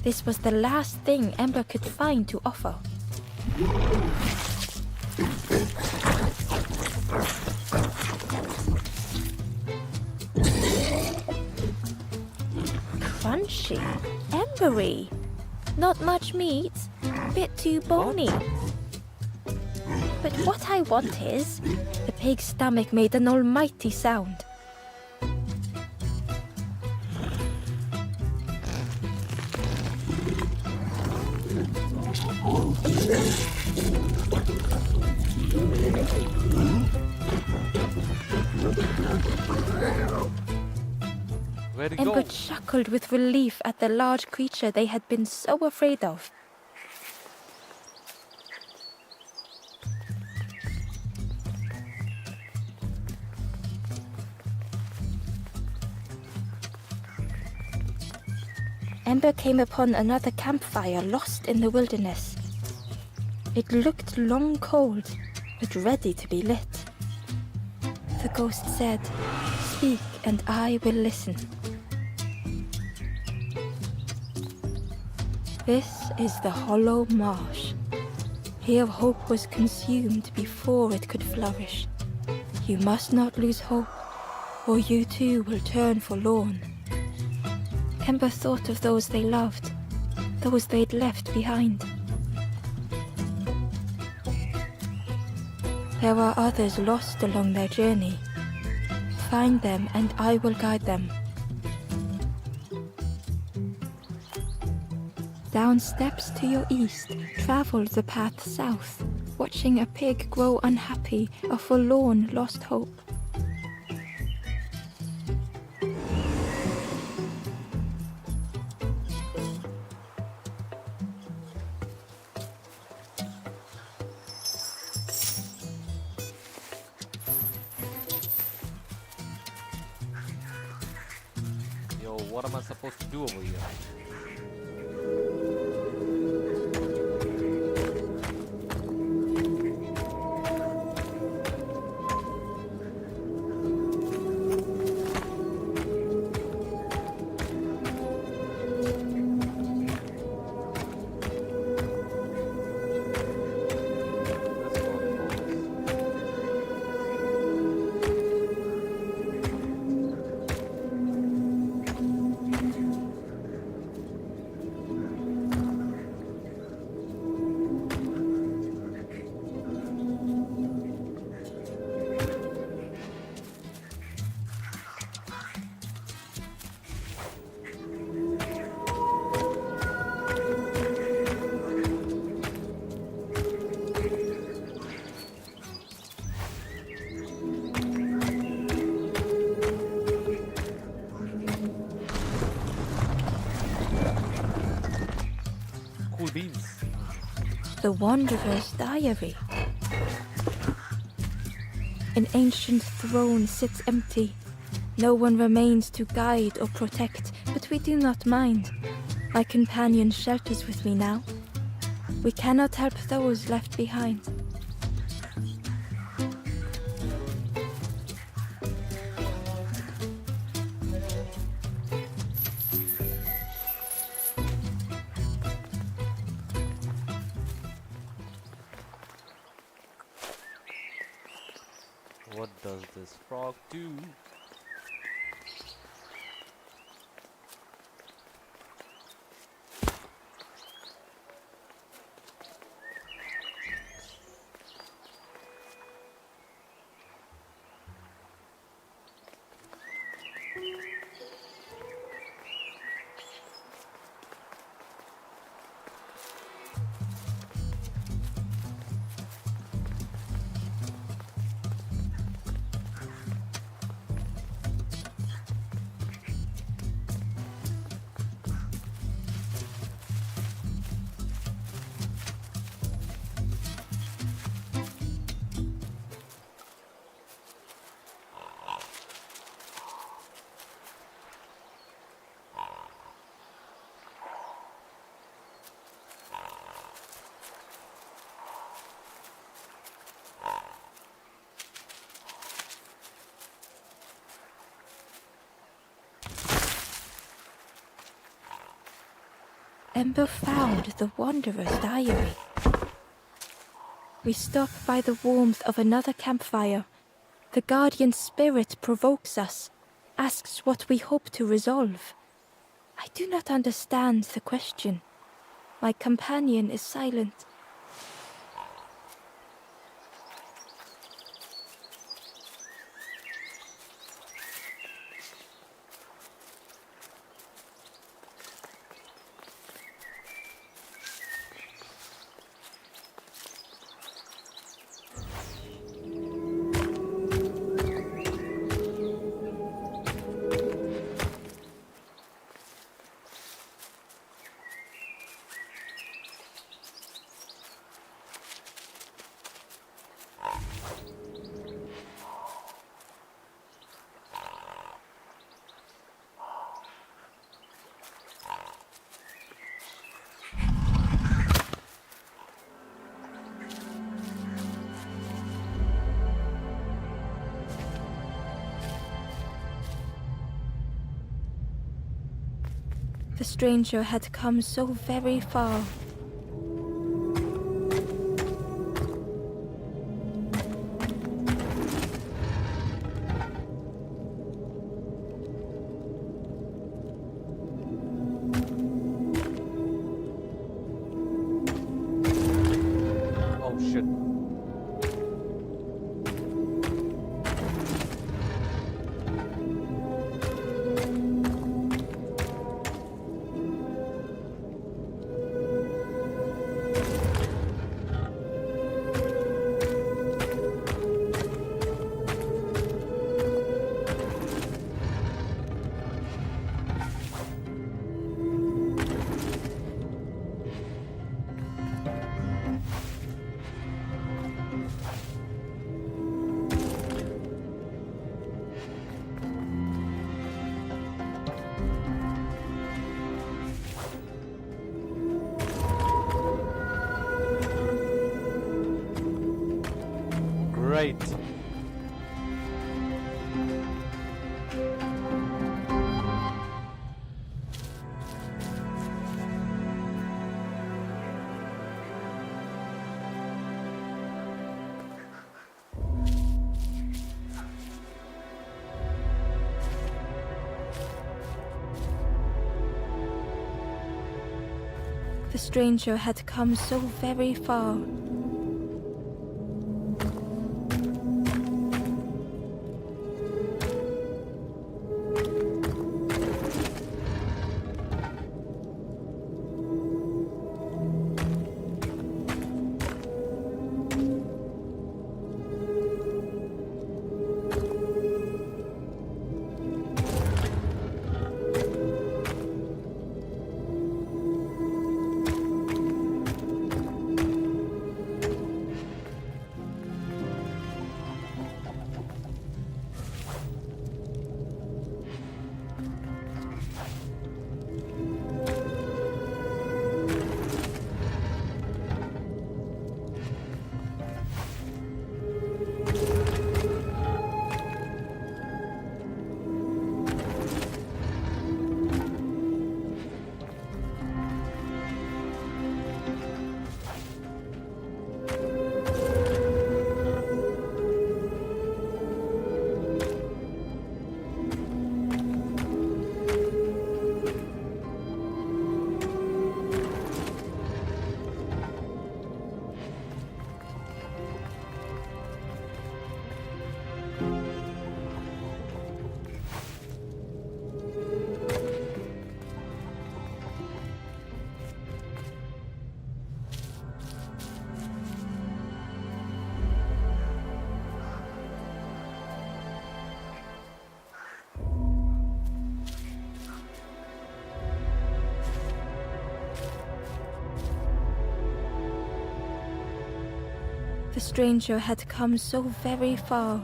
This was the last thing Ember could find to offer. Crunchy, embery, not much meat, bit too bony. But what I want is, the pig's stomach made an almighty sound. Where'd he Ember go? chuckled with relief at the large creature they had been so afraid of. Ember came upon another campfire lost in the wilderness. It looked long cold, but ready to be lit. The ghost said, "Speak and I will listen." This is the hollow marsh. Here hope was consumed before it could flourish. You must not lose hope, or you too will turn forlorn. Ember thought of those they loved, those they'd left behind. There are others lost along their journey. Find them and I will guide them. Down steps to your east, travel the path south, watching a pig grow unhappy, a forlorn lost hope. Yo, So what am I supposed to do over here? Let's go, boys. Cool beans. The Wanderer's Diary. An ancient throne sits empty. No one remains to guide or protect, but we do not mind. My companion shelters with me now. We cannot help those left behind. What does this frog do? Ember found the Wanderer's Diary. We stop by the warmth of another campfire. The guardian spirit provokes us, asks what we hope to resolve. I do not understand the question. My companion is silent. The stranger had come so very far. Oh shit. Great. The stranger had come so very far. The stranger had come so very far.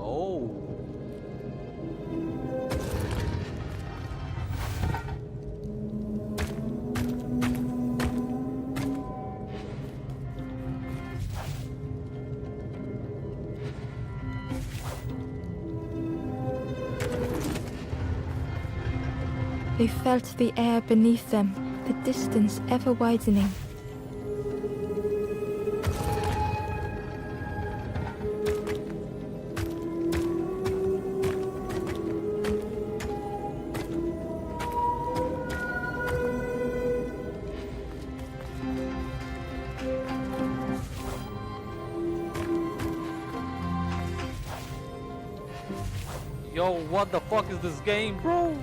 Oh. They felt the air beneath them, the distance ever widening. Yo, what the fuck is this game, bro?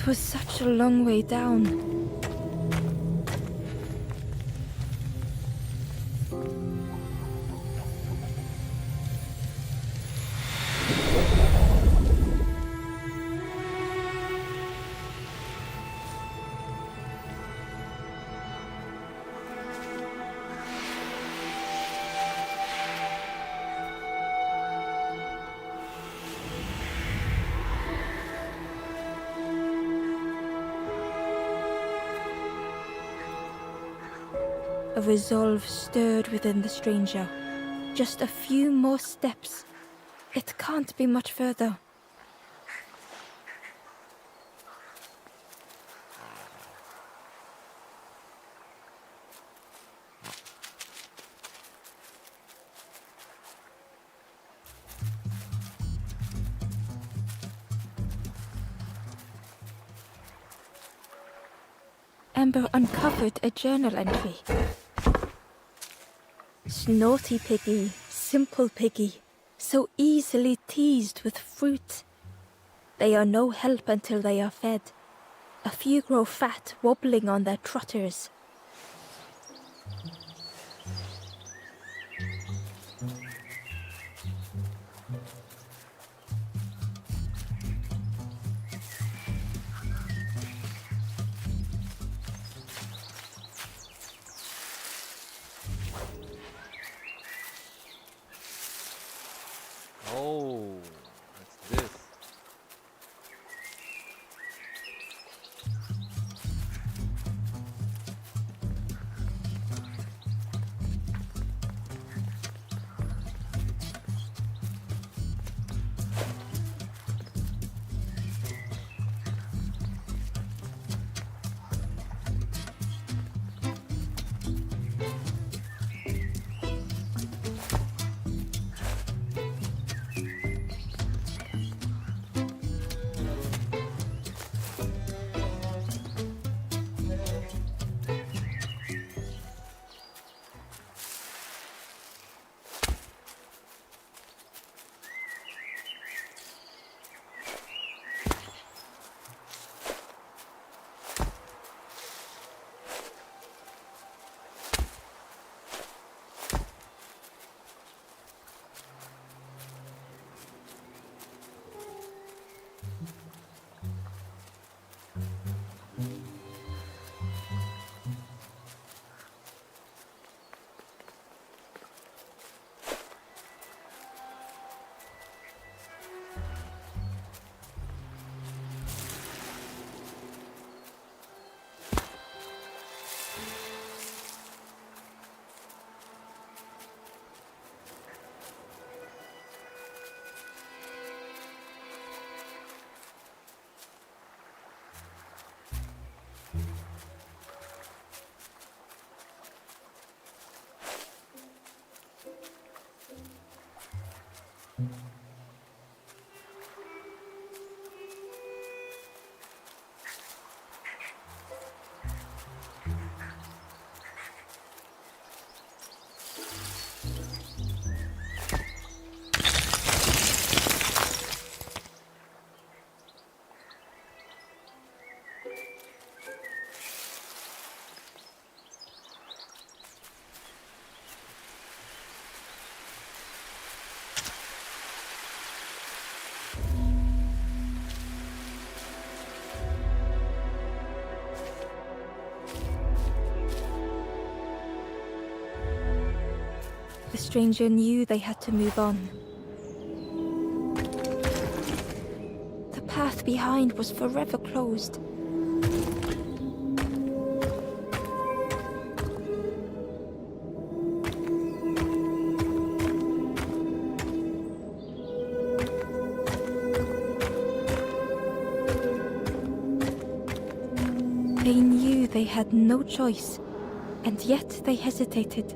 It was such a long way down. A resolve stirred within the stranger. Just a few more steps. It can't be much further. Amber uncovered a journal entry. Snotty piggy, simple piggy, so easily teased with fruit. They are no help until they are fed. A few grow fat, wobbling on their trotters. Oh, what's this? The stranger knew they had to move on. The path behind was forever closed. They knew they had no choice, and yet they hesitated.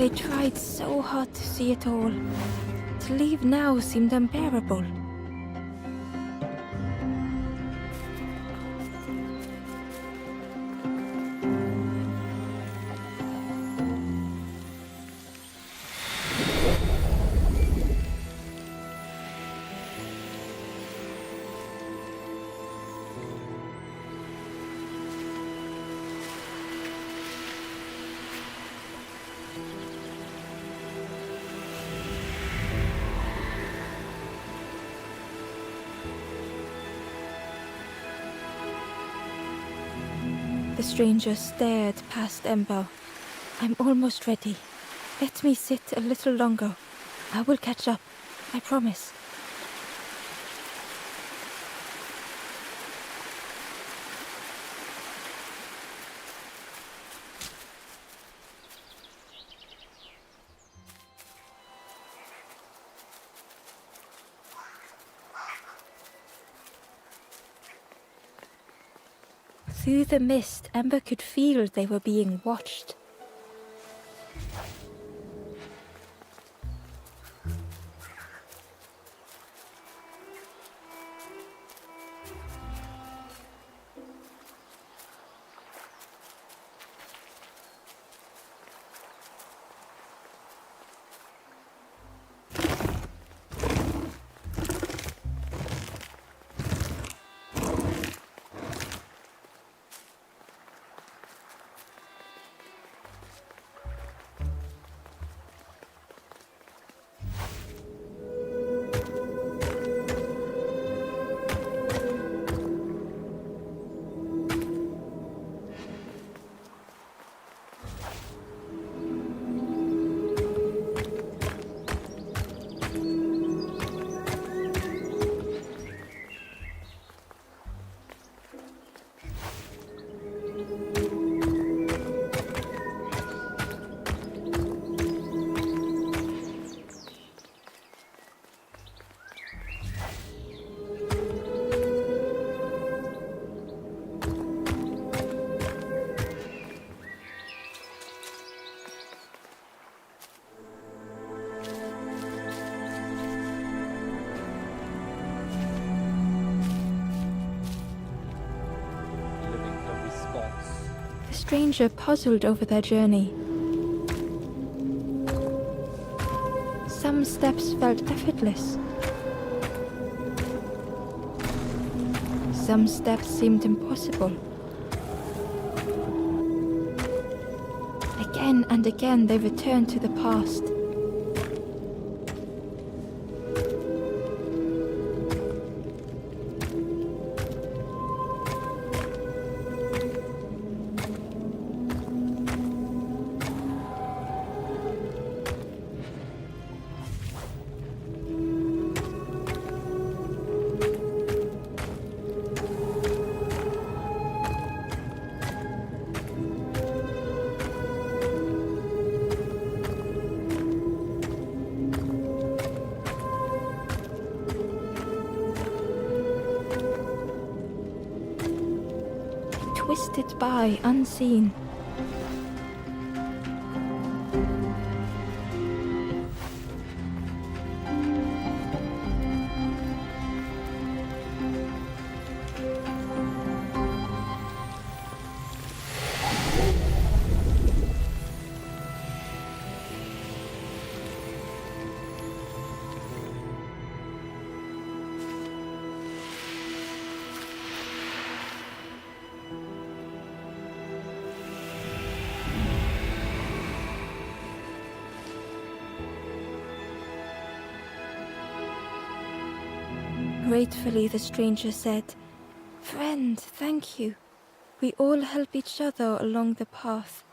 They tried so hard to see it all. To leave now seemed unbearable. The stranger stared past Ember. I'm almost ready. Let me sit a little longer. I will catch up. I promise. Through the mist, Ember could feel they were being watched. The stranger puzzled over their journey. Some steps felt effortless. Some steps seemed impossible. Again and again they returned to the past. Twisted by unseen. Gratefully, the stranger said, "Friend, thank you. We all help each other along the path."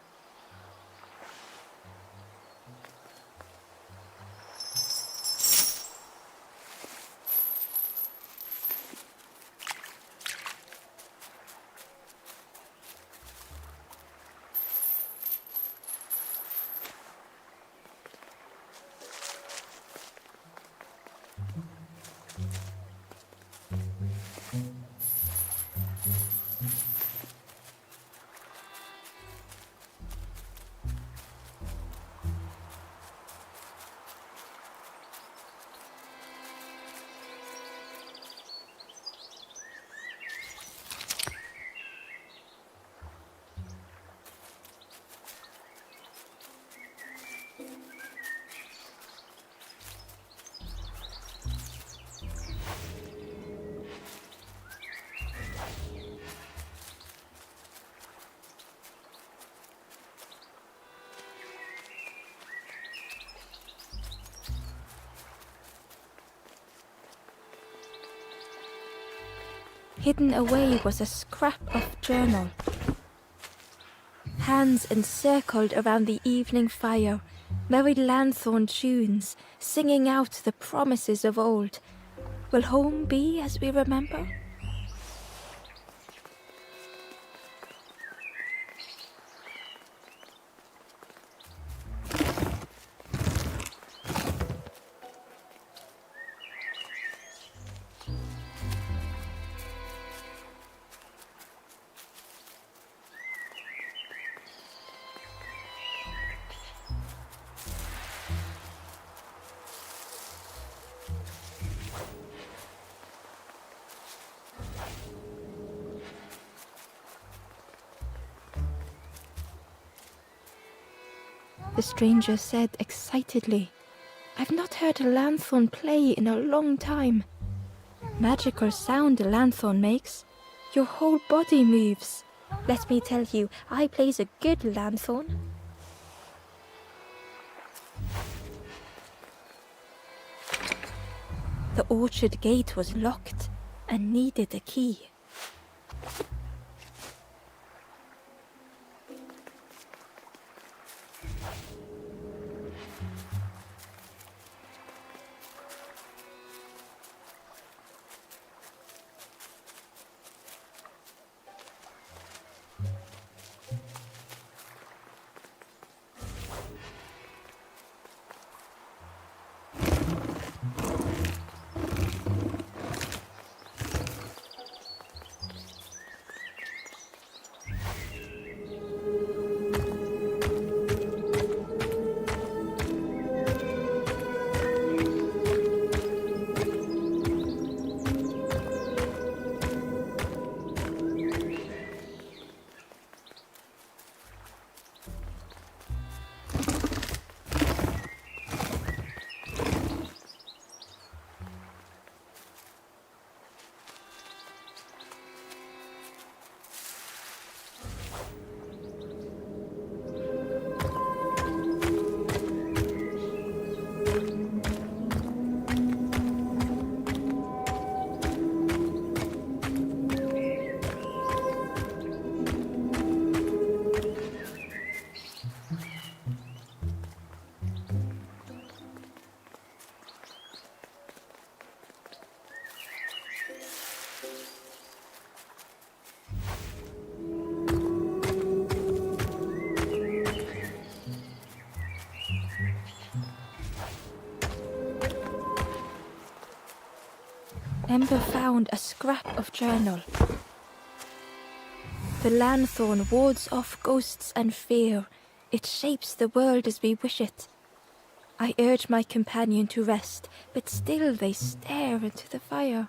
Hidden away was a scrap of journal. Hands encircled around the evening fire, merry lanthorn tunes, singing out the promises of old. Will home be as we remember? The stranger said excitedly, "I've not heard a lanthorn play in a long time. Magical sound a lanthorn makes. Your whole body moves. Let me tell you, I plays a good lanthorn." The orchard gate was locked and needed a key. Ember found a scrap of journal. The lanthorn wards off ghosts and fear. It shapes the world as we wish it. I urge my companion to rest, but still they stare into the fire.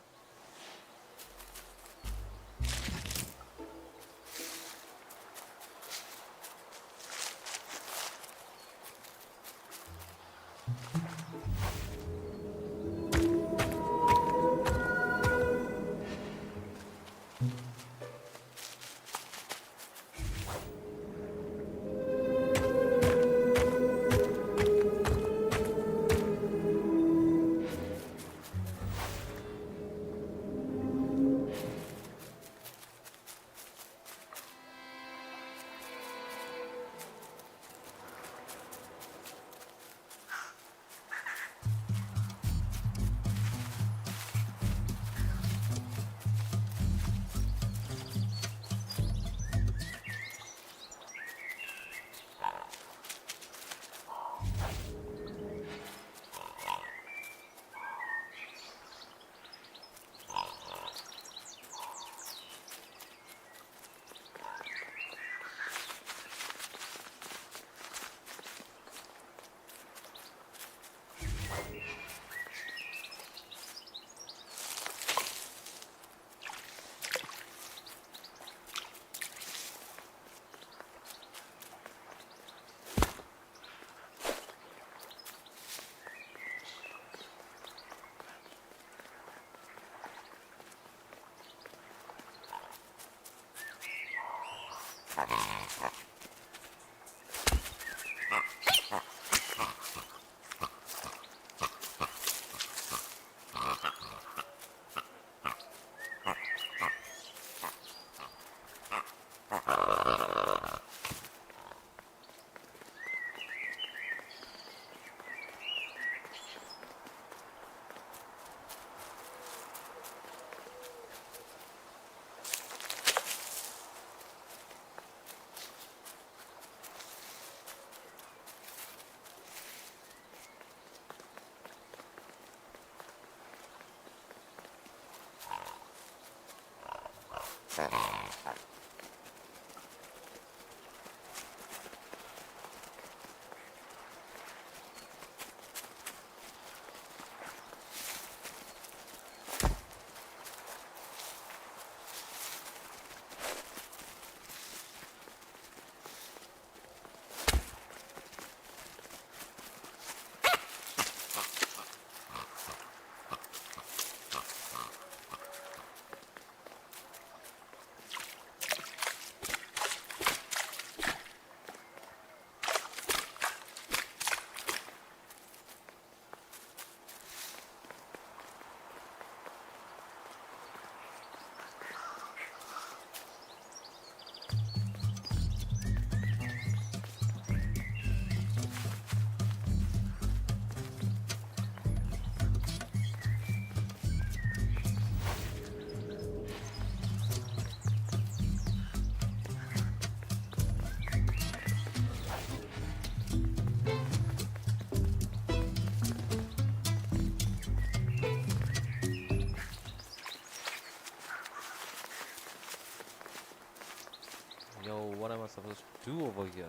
do over here?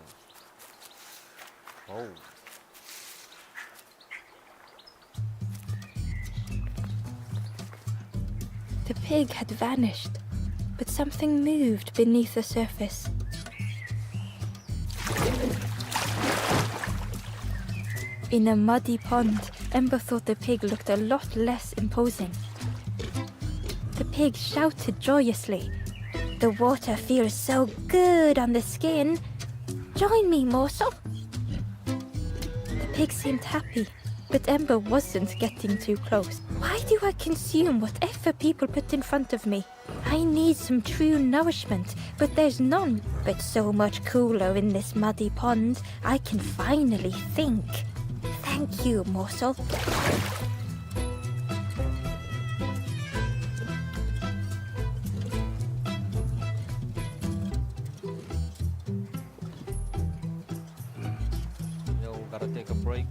Oh. The pig had vanished, but something moved beneath the surface. In a muddy pond, Ember thought the pig looked a lot less imposing. The pig shouted joyously, "The water feels so good on the skin. Join me, morsel." The pig seemed happy, but Ember wasn't getting too close. Why do I consume whatever people put in front of me? I need some true nourishment, but there's none. But so much cooler in this muddy pond, I can finally think. Thank you, morsel. Yo, gotta take a break.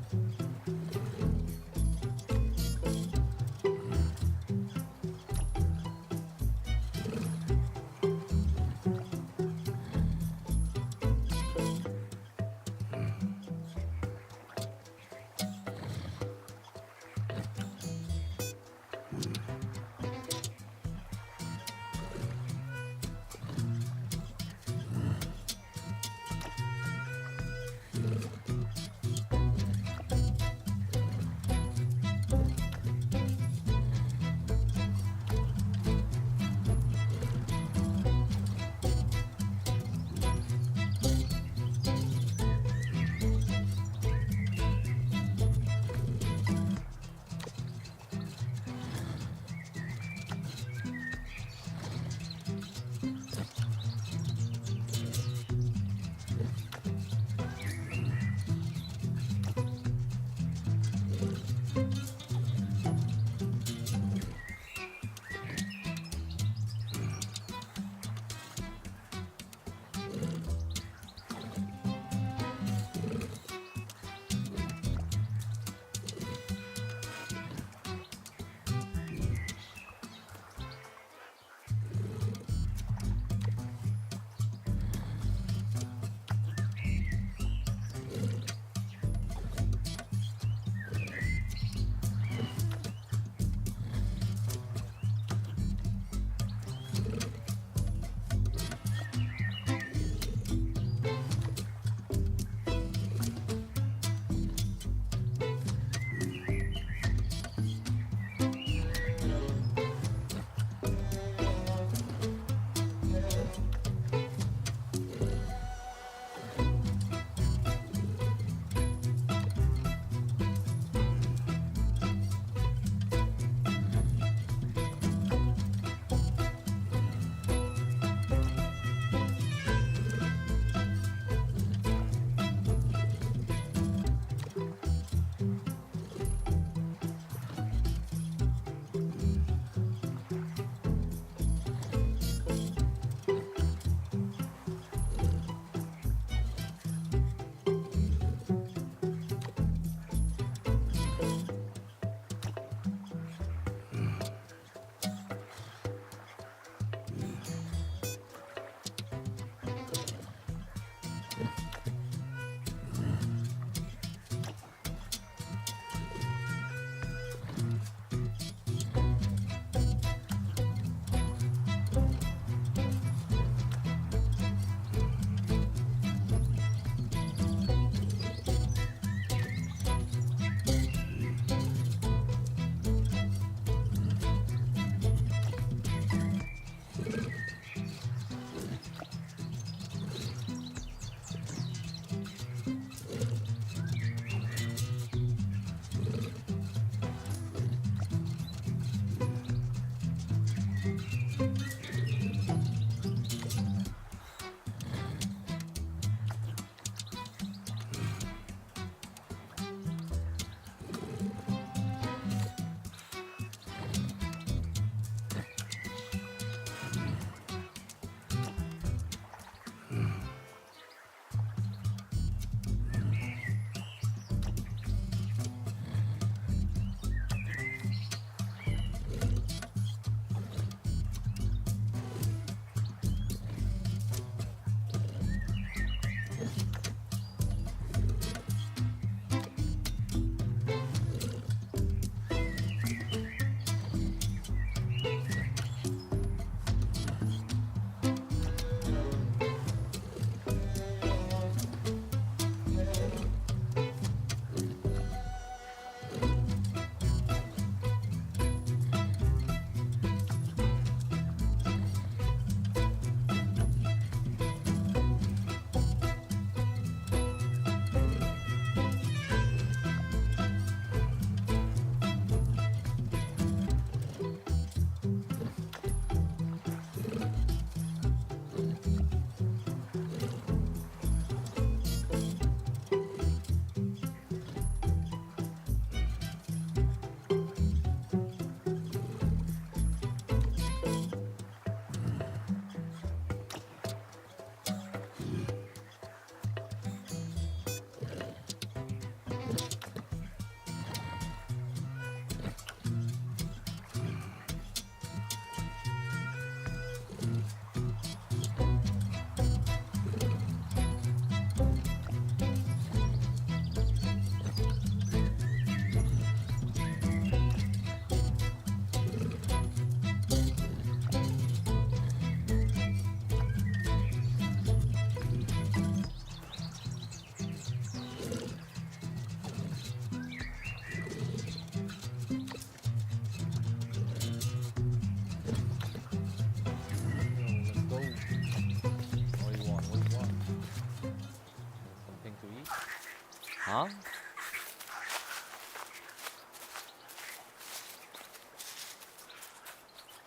Huh?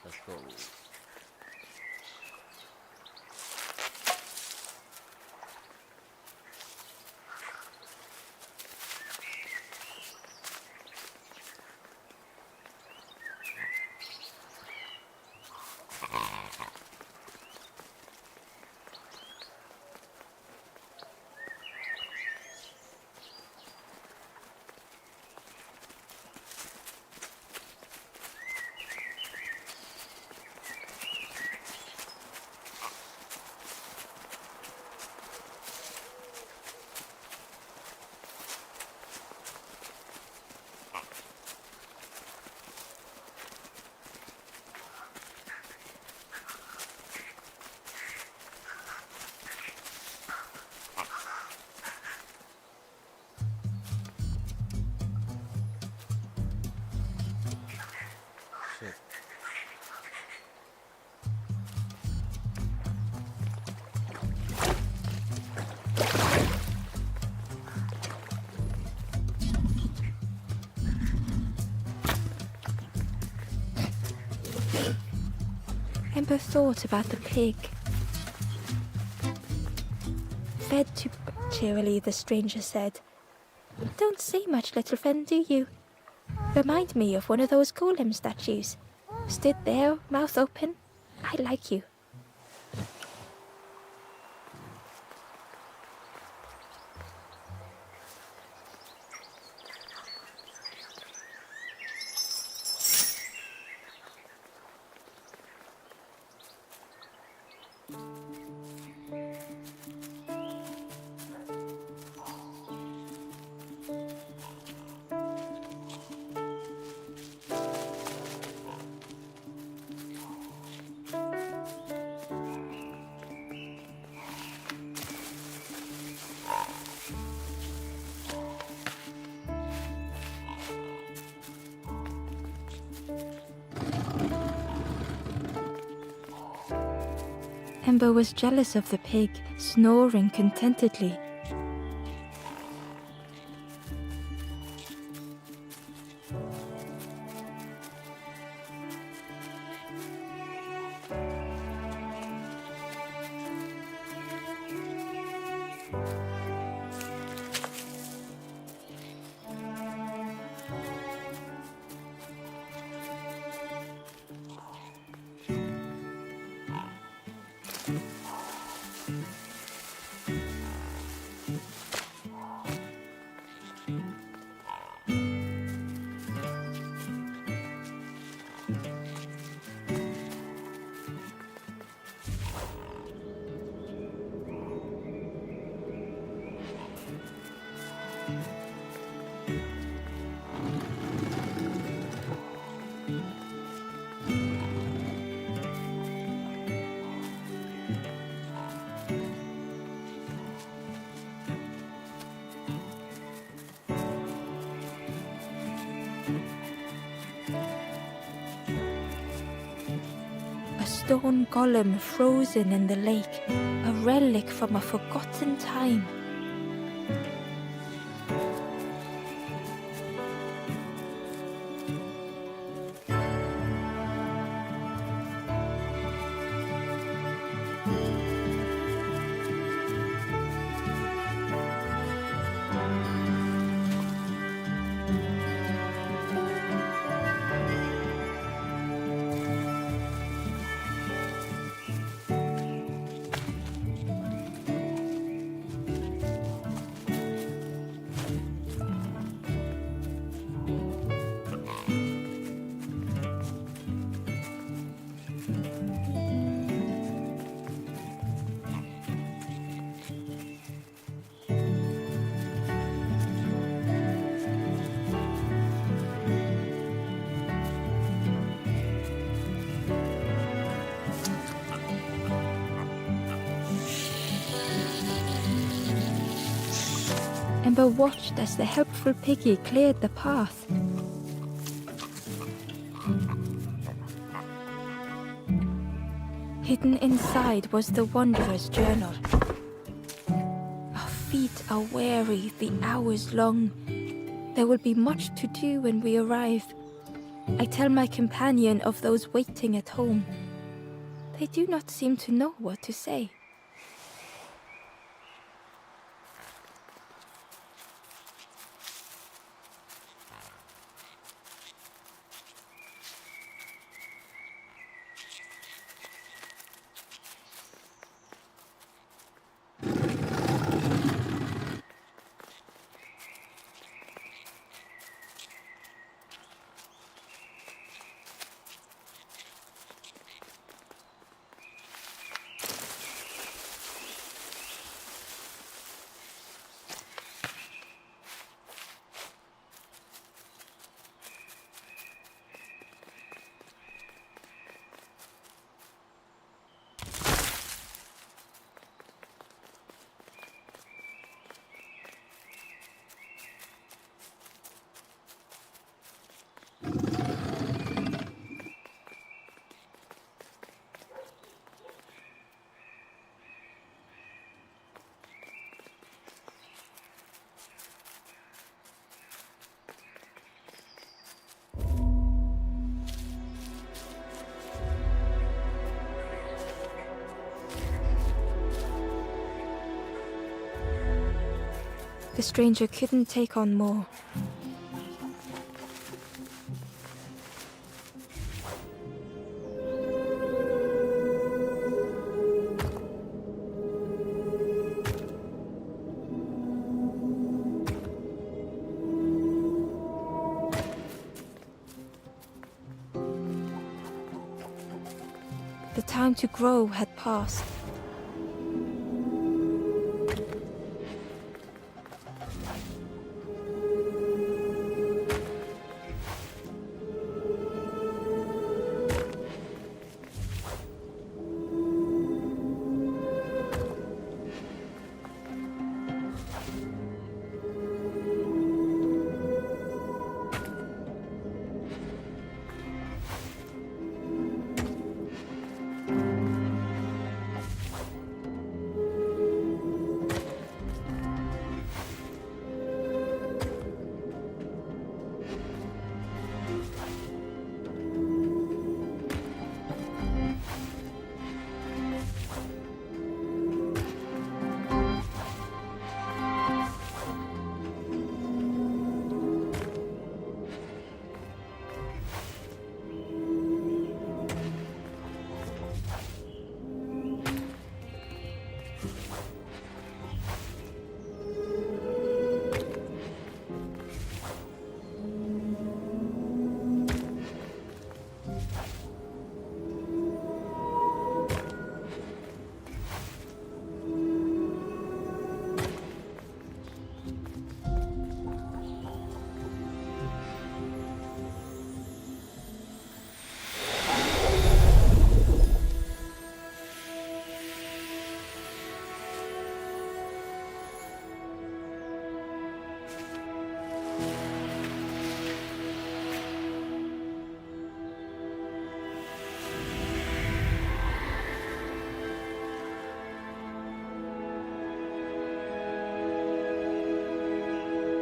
Let's go. Shit. Ember thought about the pig. Fed too cheerily, the stranger said. Don't say much, little friend, do you? Remind me of one of those golem statues. Stood there, mouth open. I like you. Ember was jealous of the pig, snoring contentedly. A stone golem frozen in the lake, a relic from a forgotten time. Ember watched as the helpful piggy cleared the path. Hidden inside was the wanderer's journal. A feat feet are weary, the hours long. There will be much to do when we arrive. I tell my companion of those waiting at home. They do not seem to know what to say. The stranger couldn't take on more. The time to grow had passed.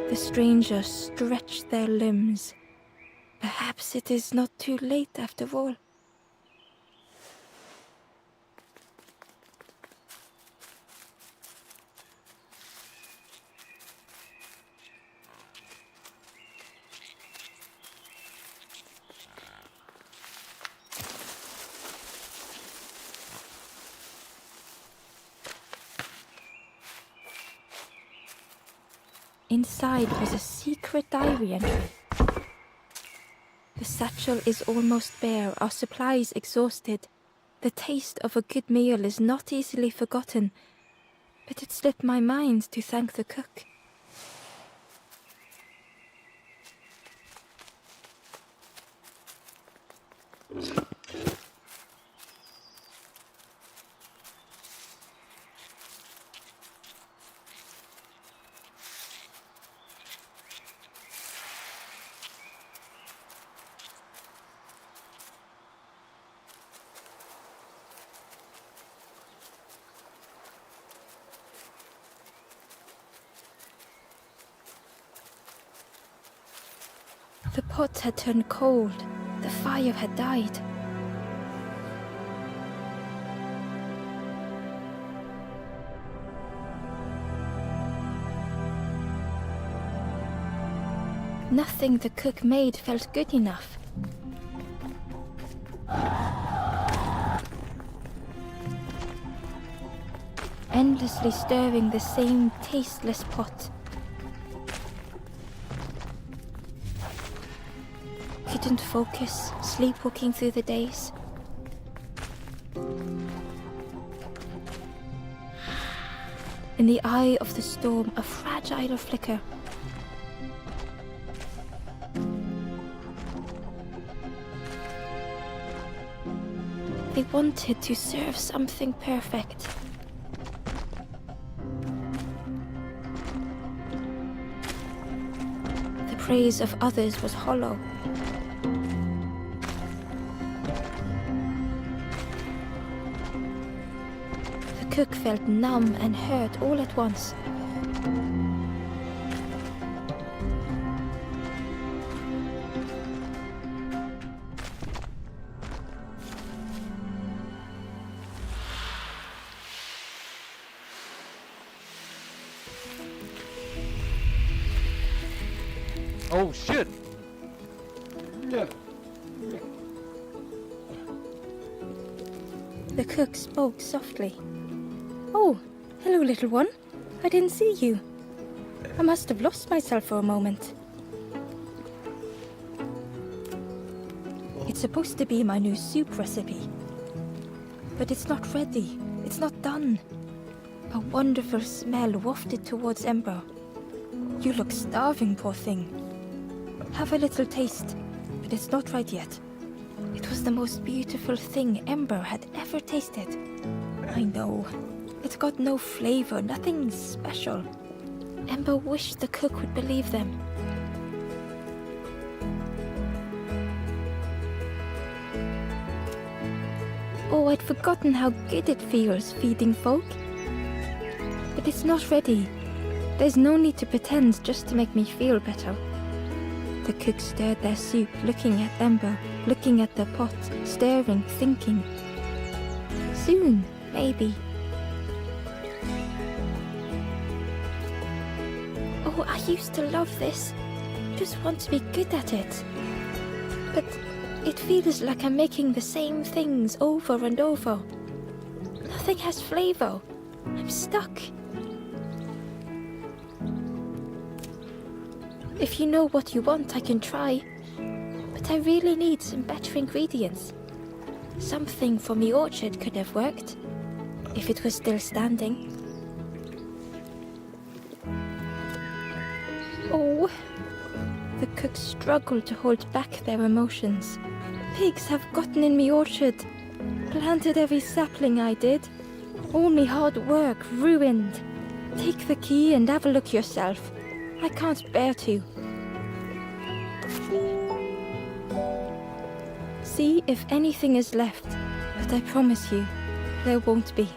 The strangers stretched their limbs. Perhaps it is not too late after all. Inside was a secret diary entry. The satchel is almost bare, our supplies exhausted. The taste of a good meal is not easily forgotten, but it slipped my mind to thank the cook. The pot had turned cold. The fire had died. Nothing the cook made felt good enough. Endlessly stirring the same tasteless pot. Couldn't focus, sleepwalking through the days. In the eye of the storm, a fragile flicker. They wanted to serve something perfect. The praise of others was hollow. The cook felt numb and hurt all at once. Oh shit! The cook spoke softly. "Oh, hello, little one. I didn't see you. I must have lost myself for a moment." It's supposed to be my new soup recipe. But it's not ready. It's not done. A wonderful smell wafted towards Ember. "You look starving, poor thing. Have a little taste, but it's not right yet." It was the most beautiful thing Ember had ever tasted. I know. It's got no flavor, nothing special. Ember wished the cook would believe them. Oh, I'd forgotten how good it feels feeding folk. But it's not ready. There's no need to pretend just to make me feel better. The cook stirred their soup, looking at Ember, looking at the pot, staring, thinking. Soon, maybe. Oh, I used to love this. Just want to be good at it. But it feels like I'm making the same things over and over. Nothing has flavor. I'm stuck. If you know what you want, I can try. But I really need some better ingredients. Something from the orchard could have worked, if it was still standing. Oh, the cook struggled to hold back their emotions. Pigs have gotten in me orchard, planted every sapling I did. All me hard work ruined. Take the key and have a look yourself. I can't bear to. See if anything is left, but I promise you, there won't be.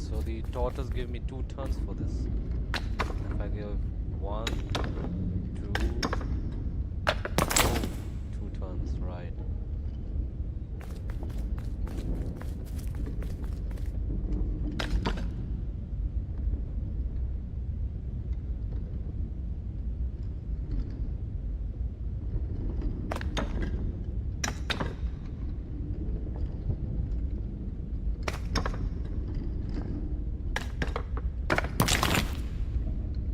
So the tortoise gave me 2 turns for this. If I give 1, 2, oh, 2 turns, right.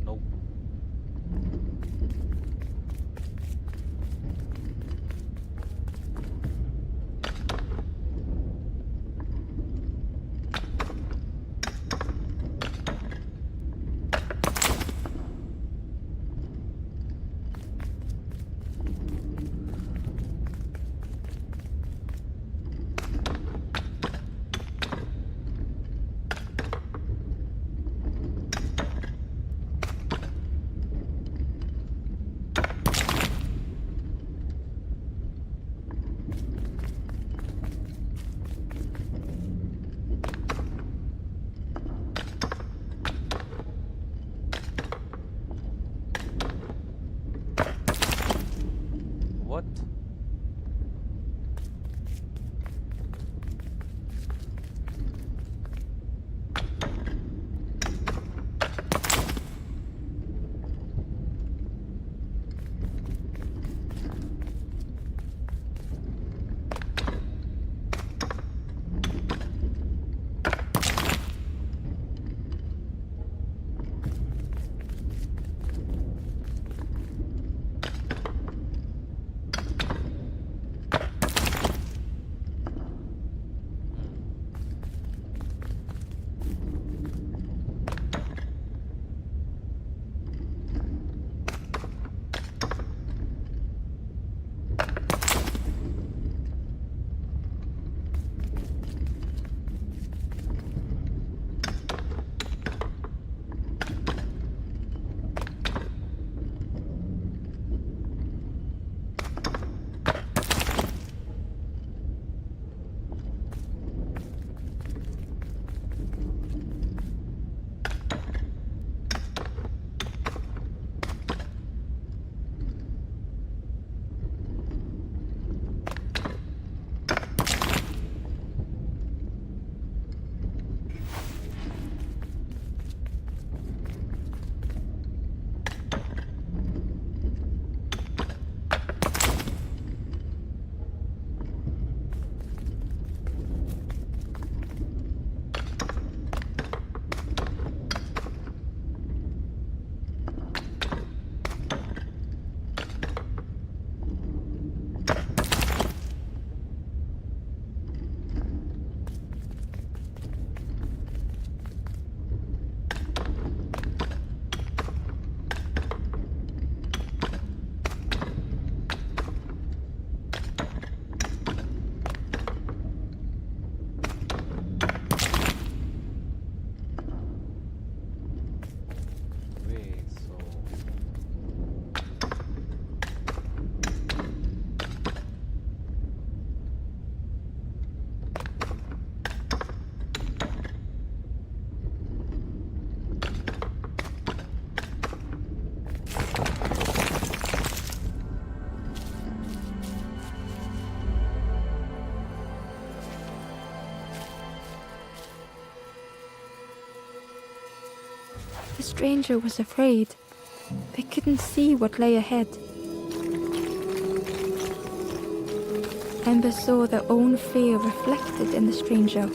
Nope. What? Wait, so The stranger was afraid. They couldn't see what lay ahead. Amber saw their own fear reflected in the stranger.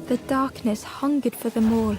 The darkness hungered for them all.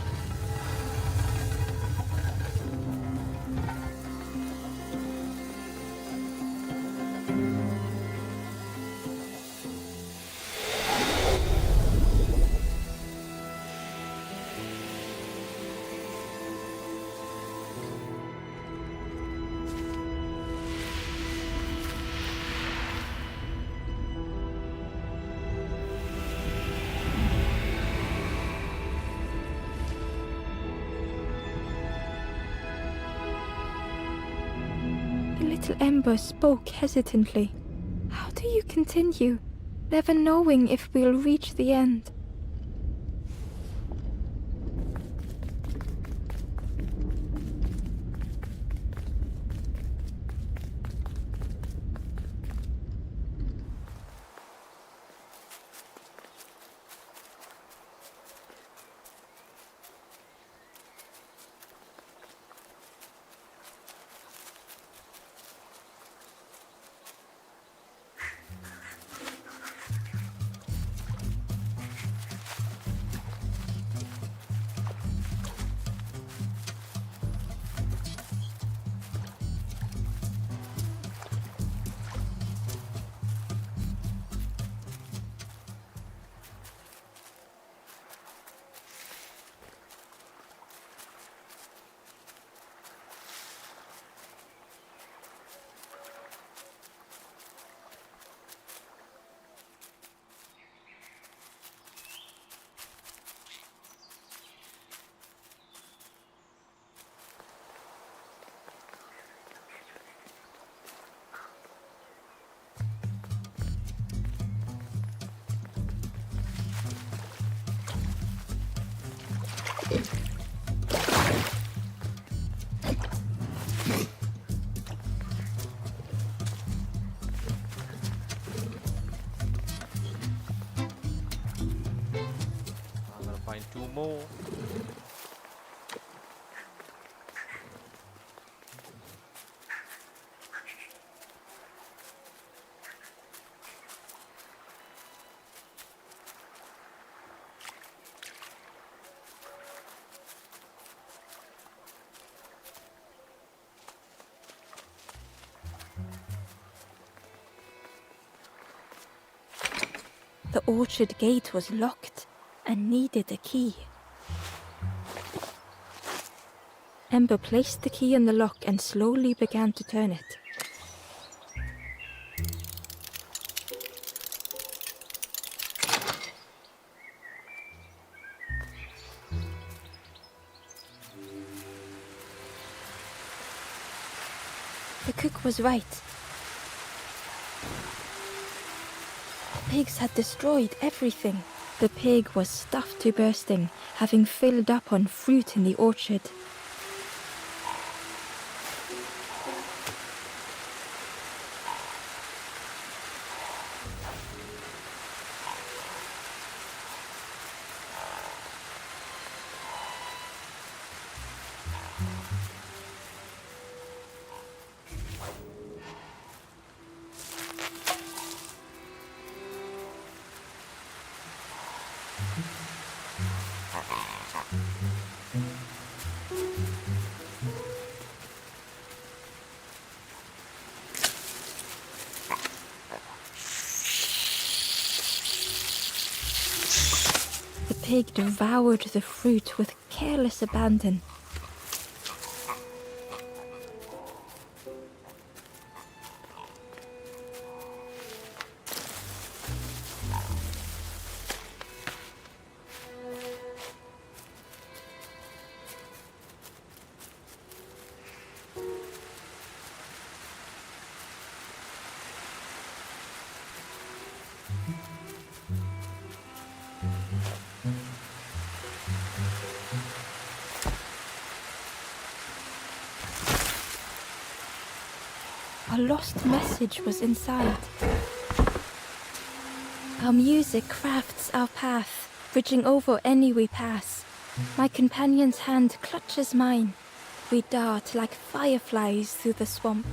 The little ember spoke hesitantly. How do you continue, never knowing if we'll reach the end? I'm gonna find 2 more. The orchard gate was locked and needed a key. Ember placed the key in the lock and slowly began to turn it. The cook was right. The pigs had destroyed everything. The pig was stuffed to bursting, having filled up on fruit in the orchard. The pig devoured the fruit with careless abandon. A lost message was inside. Our music crafts our path, bridging over any we pass. My companion's hand clutches mine. We dart like fireflies through the swamp.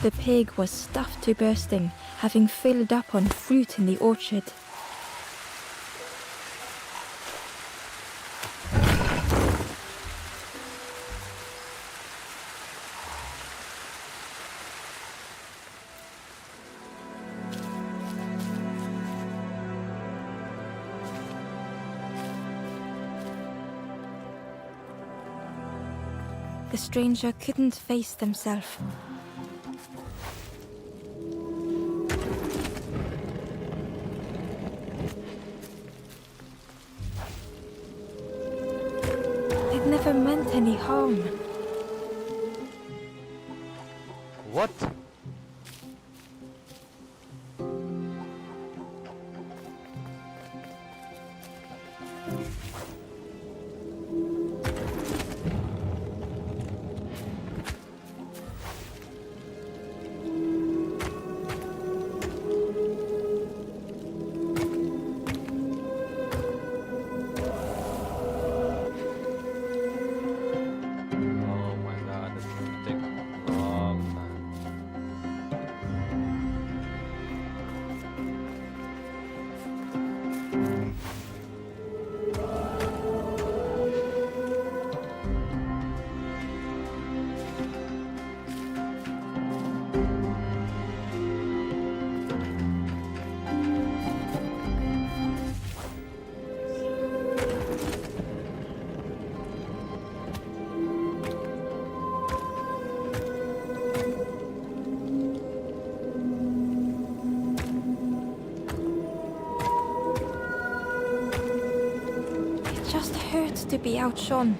The pig was stuffed to bursting, having filled up on fruit in the orchard. The stranger couldn't face themselves. They'd never meant any harm. What? Oh my god, this is gonna take a long time. It just hurts to be outshone.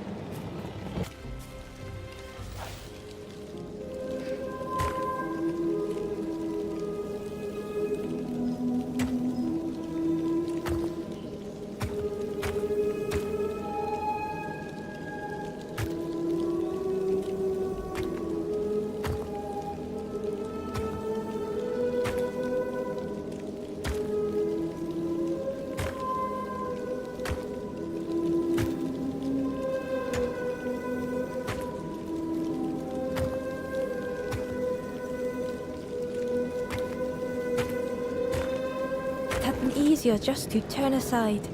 It had been easier just to turn aside.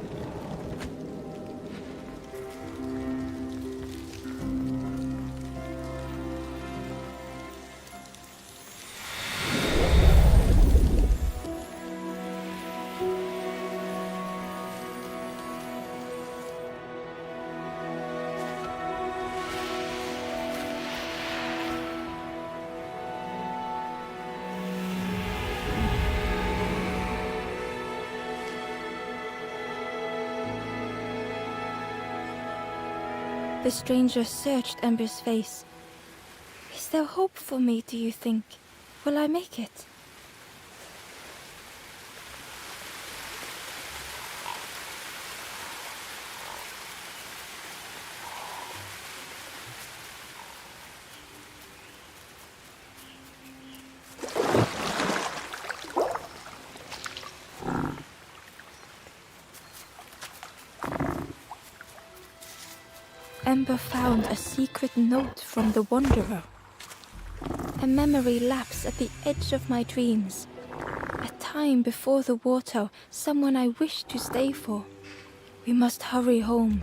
The stranger searched Ember's face. Is there hope for me, do you think? Will I make it? Ember found a secret note from the Wanderer. A memory lapse at the edge of my dreams. A time before the water, someone I wished to stay for. We must hurry home.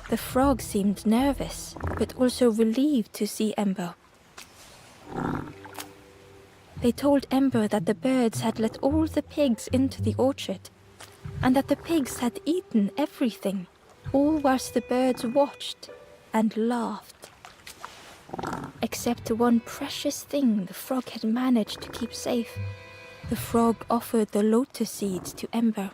The frog seemed nervous, but also relieved to see Ember. They told Ember that the birds had let all the pigs into the orchard, and that the pigs had eaten everything, all whilst the birds watched and laughed. Except one precious thing the frog had managed to keep safe. The frog offered the lotus seeds to Ember.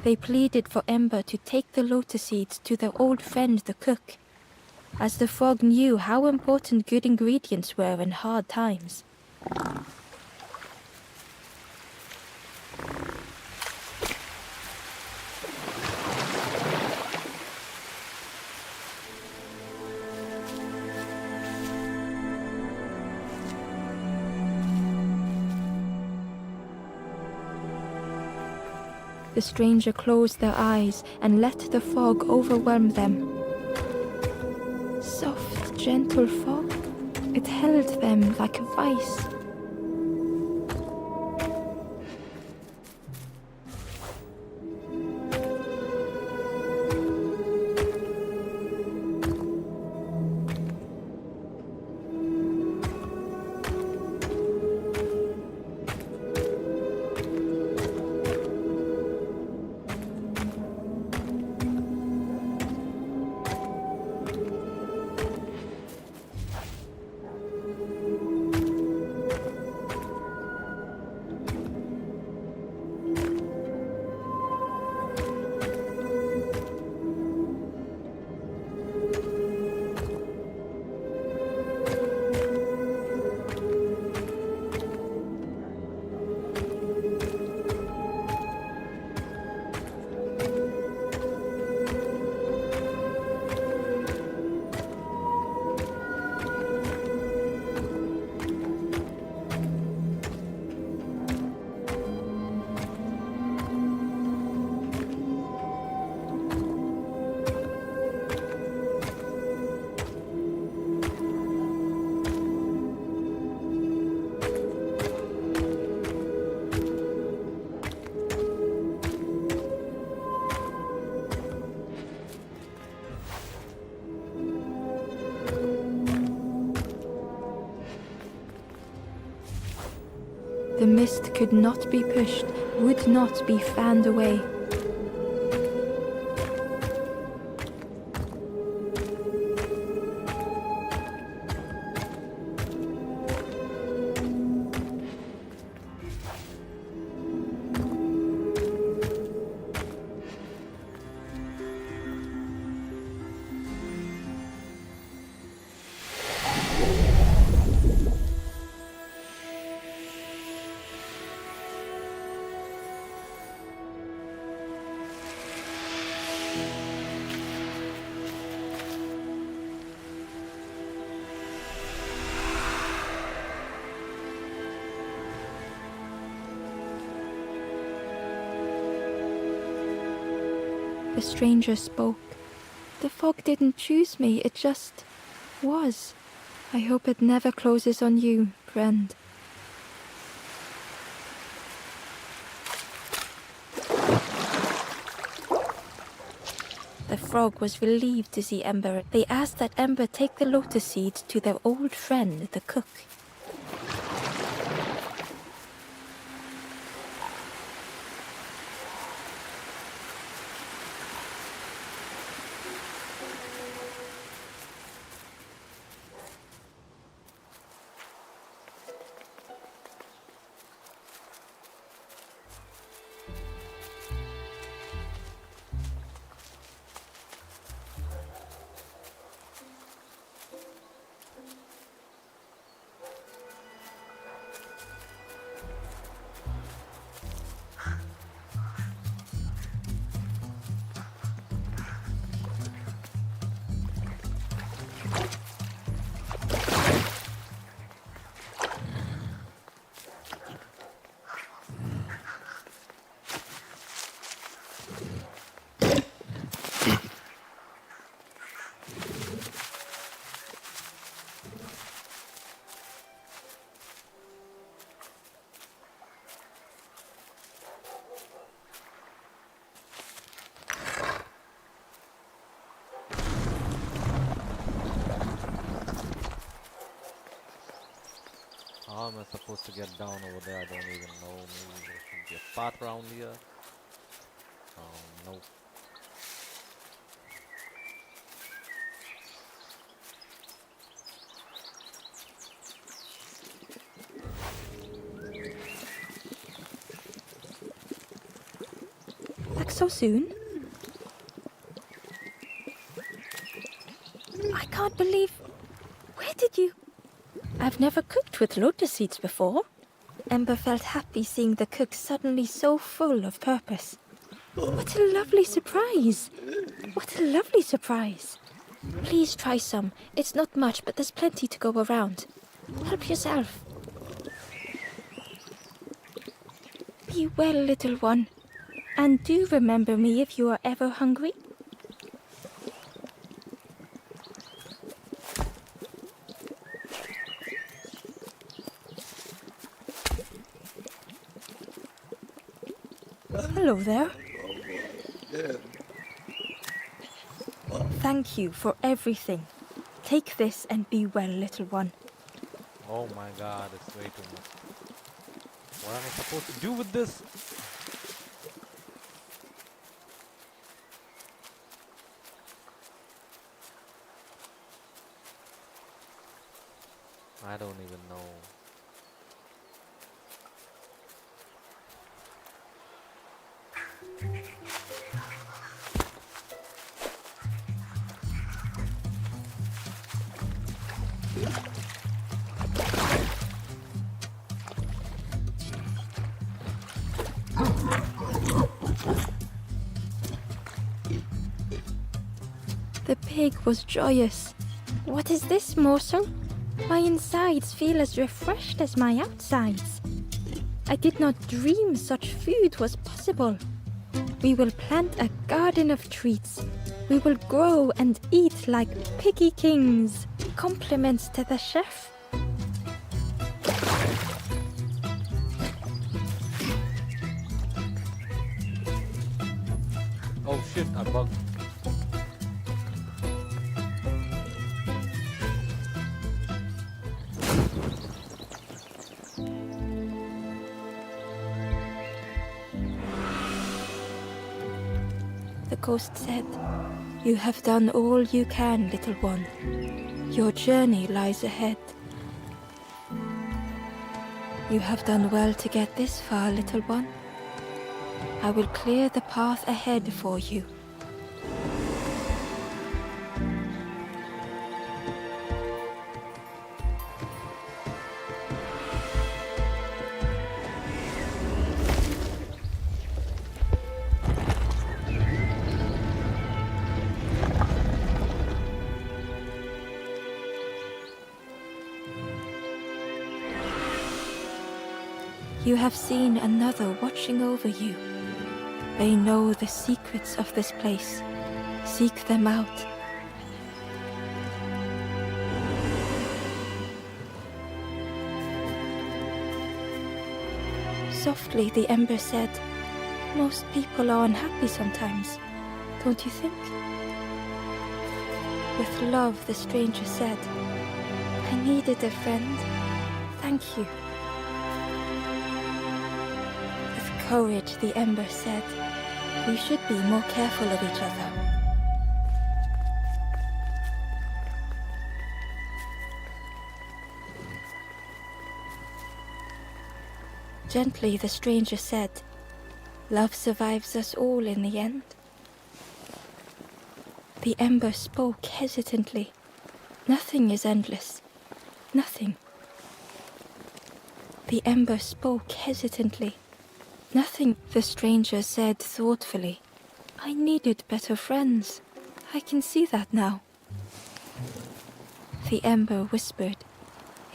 They pleaded for Ember to take the lotus seeds to their old friend the cook, as the frog knew how important good ingredients were in hard times. The stranger closed their eyes and let the fog overwhelm them. Soft, gentle fog, it held them like a vice. The mist could not be pushed, would not be fanned away. The stranger spoke. The fog didn't choose me, it just was. I hope it never closes on you, friend. The frog was relieved to see Ember. They asked that Ember take the lotus seeds to their old friend, the cook. How am I supposed to get down over there? I don't even know. Maybe there should be a path around here. Nope. Like so soon? I can't believe... Where did you... I've never cooked with lotus seeds before. Ember felt happy seeing the cook suddenly so full of purpose. What a lovely surprise! What a lovely surprise! Please try some. It's not much, but there's plenty to go around. Help yourself. Be well, little one. And do remember me if you are ever hungry. Hello there. Thank you for everything. Take this and be well, little one. Oh my god, it's way too much. What am I supposed to do with this? I don't even know. The pig was joyous. What is this, morsel? My insides feel as refreshed as my outsides. I did not dream such food was possible. We will plant a garden of treats. We will grow and eat like piggy kings. Compliments to the chef. Oh shit, I bugged. The ghost said, "You have done all you can, little one. Your journey lies ahead. You have done well to get this far, little one. I will clear the path ahead for you." You have seen another watching over you. They know the secrets of this place. Seek them out. Softly, the ember said, "Most people are unhappy sometimes, don't you think?" With love, the stranger said, "I needed a friend. Thank you." Courage, the ember said, "We should be more careful of each other." Gently, the stranger said, "Love survives us all in the end." The ember spoke hesitantly. "Nothing is endless. Nothing." The ember spoke hesitantly. "Nothing," the stranger said thoughtfully. "I needed better friends. I can see that now." The ember whispered,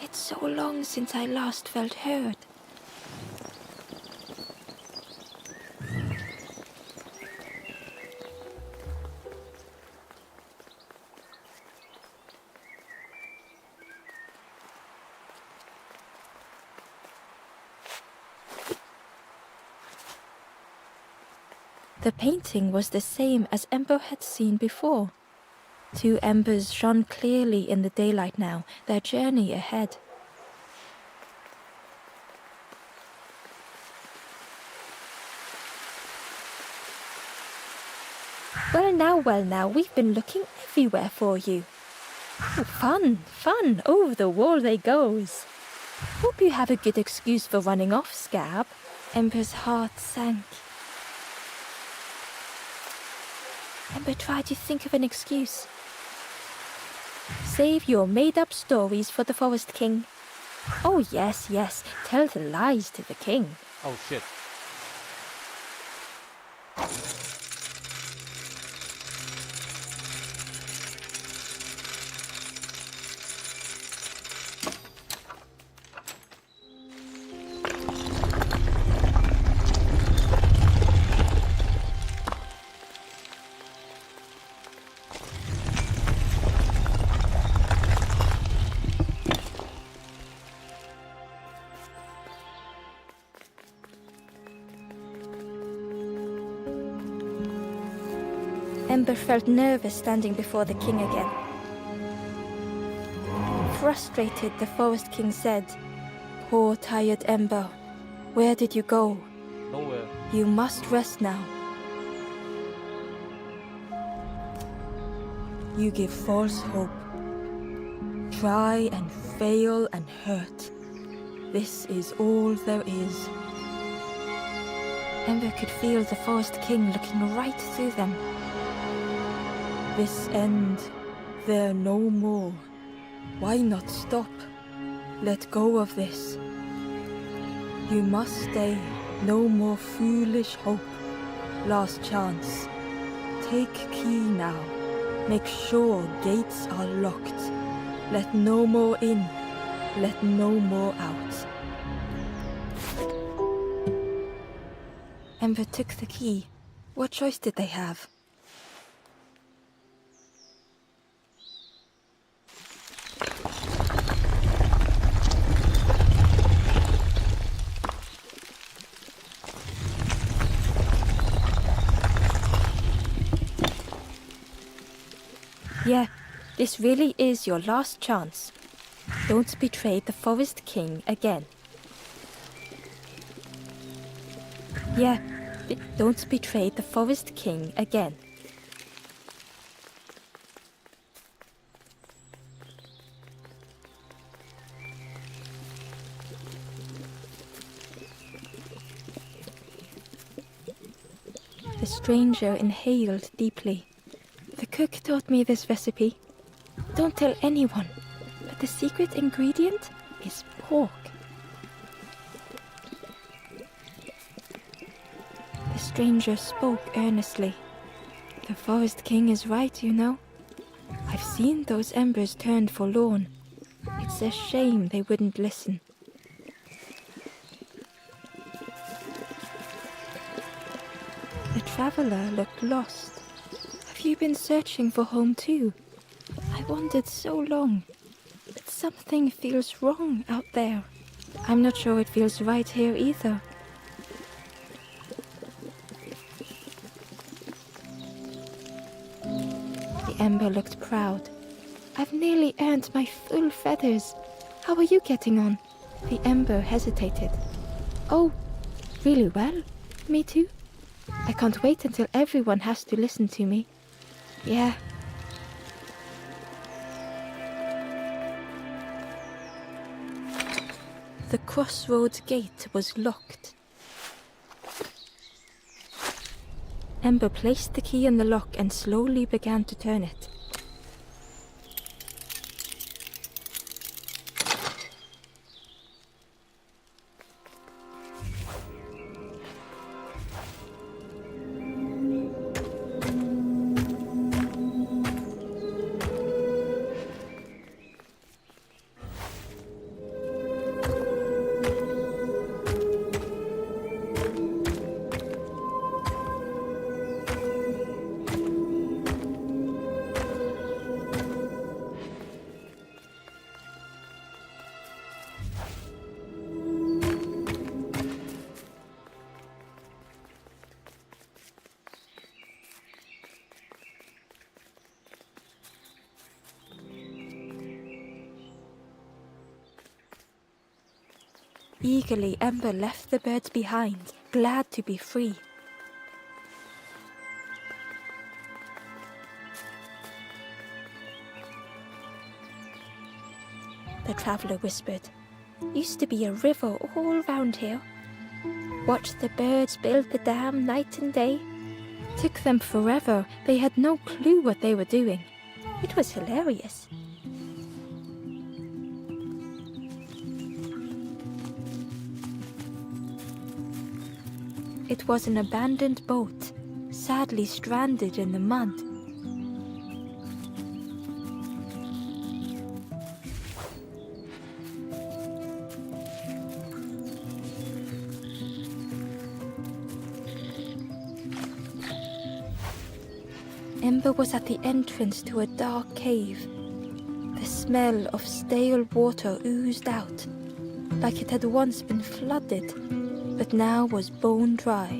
"It's so long since I last felt heard." The painting was the same as Ember had seen before. Two embers shone clearly in the daylight now, their journey ahead. Well now, we've been looking everywhere for you. Oh, fun, over the wall they goes. Hope you have a good excuse for running off, Scab. Ember's heart sank. Ember tried to think of an excuse. Save your made-up stories for the Forest King. Oh, yes, tell the lies to the king. Oh shit. Ember felt nervous standing before the king again. Frustrated, the Forest King said, "Poor tired Ember, where did you go? Nowhere. You must rest now. You give false hope. Try and fail and hurt. This is all there is." Ember could feel the Forest King looking right through them. "This end, there no more. Why not stop? Let go of this. You must stay. No more foolish hope. Last chance. Take key now. Make sure gates are locked. Let no more in. Let no more out." Ember took the key. What choice did they have? Yeah, this really is your last chance. Don't betray the Forest King again. Yeah, don't betray the Forest King again. The stranger inhaled deeply. "The cook taught me this recipe. Don't tell anyone, but the secret ingredient is pork." The stranger spoke earnestly. "The Forest King is right, you know. I've seen those embers turned forlorn. It's a shame they wouldn't listen." The traveler looked lost. "Have you been searching for home too? I wandered so long, but something feels wrong out there. I'm not sure it feels right here either." The Ember looked proud. "I've nearly earned my full feathers. How are you getting on?" The Ember hesitated. "Oh, really well. Me too. I can't wait until everyone has to listen to me. Yeah." The crossroads gate was locked. Ember placed the key in the lock and slowly began to turn it. Eagerly, Ember left the birds behind, glad to be free. The traveler whispered, "Used to be a river all round here. Watched the birds build the dam night and day. Took them forever. They had no clue what they were doing. It was hilarious." It was an abandoned boat, sadly stranded in the mud. Ember was at the entrance to a dark cave. The smell of stale water oozed out, like it had once been flooded, but now was bone dry.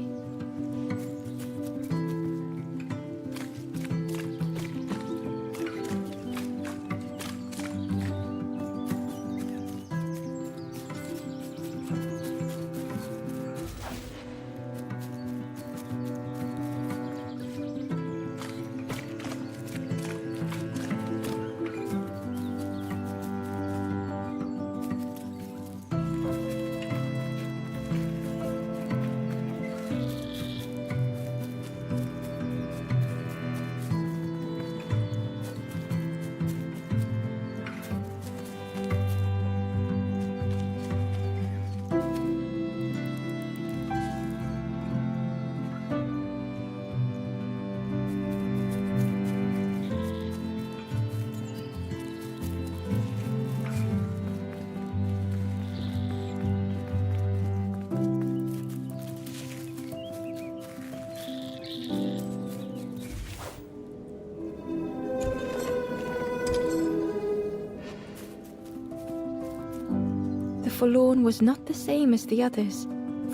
The forlorn was not the same as the others,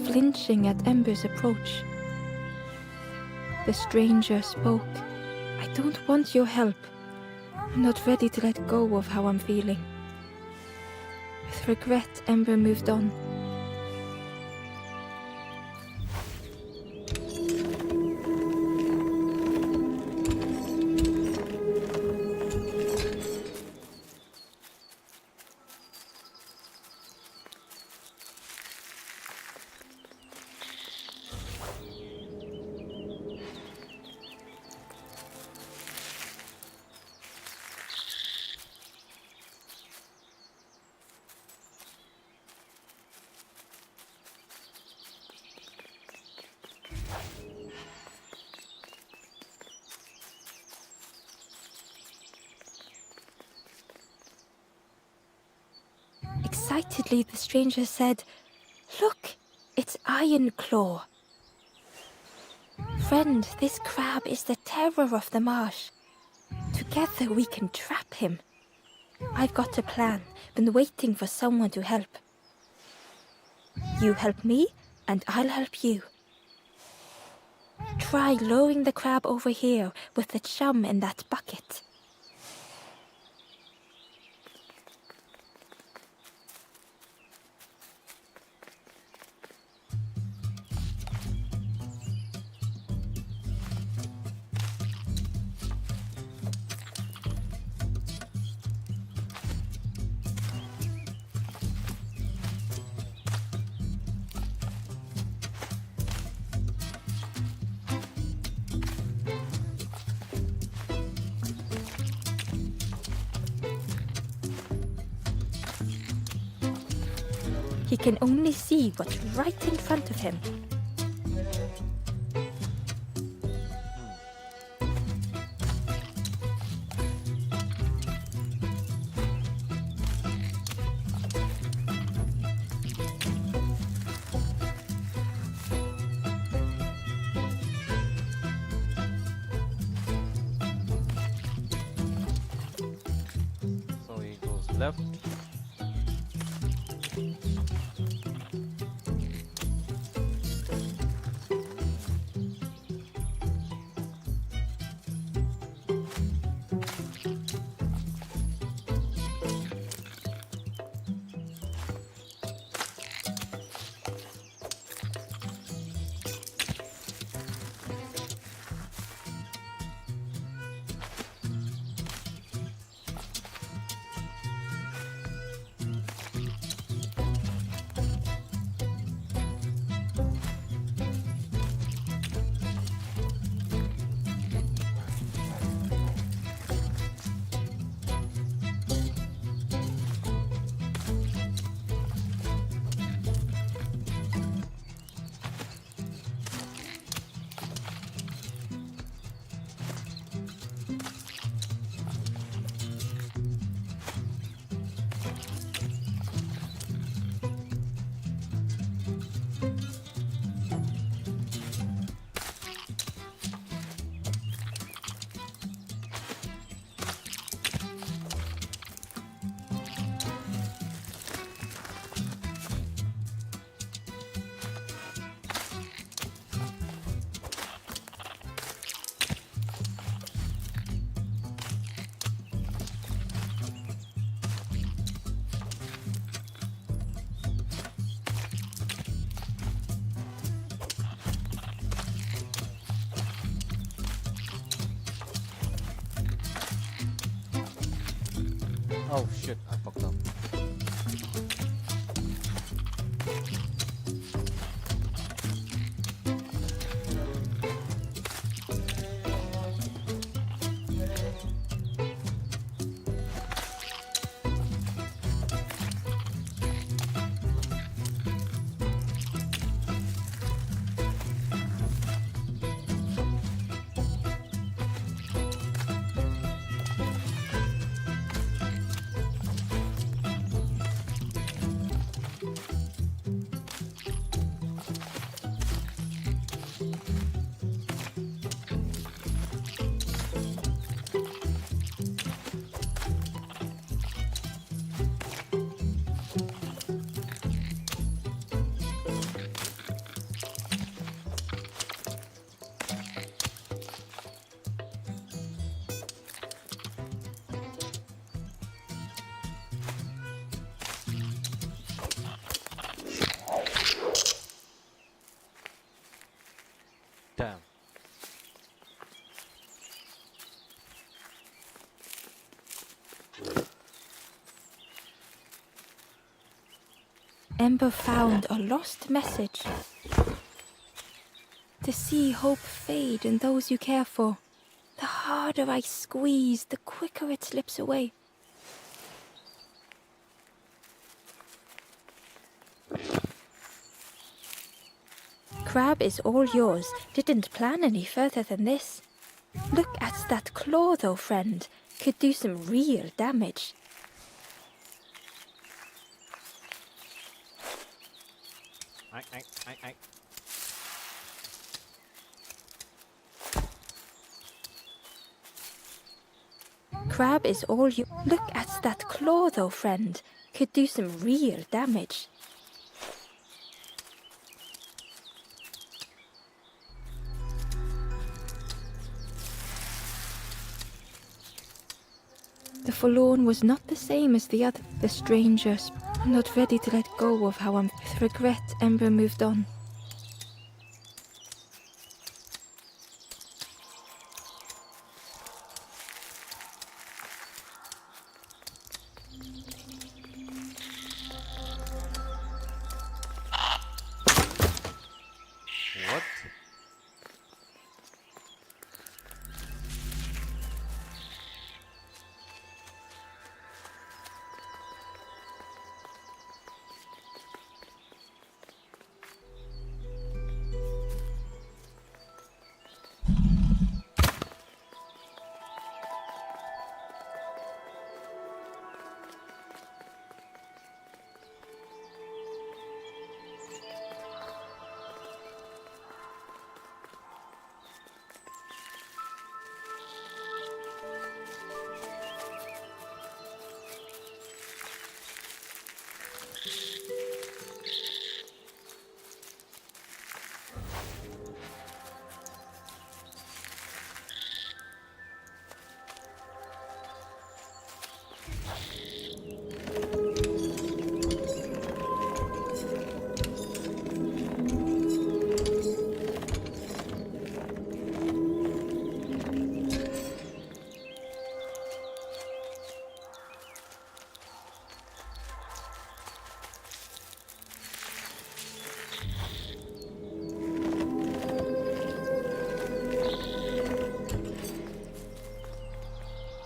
flinching at Ember's approach. The stranger spoke. I don't want your help. I'm not ready to let go of how I'm feeling. With regret, Ember moved on. Excitedly, the stranger said, "Look, it's Iron Claw. Friend, this crab is the terror of the marsh. Together we can trap him. I've got a plan, been waiting for someone to help. You help me, and I'll help you. Try lowering the crab over here with the chum in that bucket." He can only see what's right in front of him. So he goes left. Oh shit, I fucked up. Ember found a lost message. To see hope fade in those you care for, the harder I squeeze, the quicker it slips away. Crab is all yours. Didn't plan any further than this. Look at that claw though, friend. Could do some real damage. Aye. Crab is all you. Look at that claw though, friend. Could do some real damage. The forlorn was not the same as the other. The strangers, not ready to let go of how I'm. With regret, Ember moved on. What?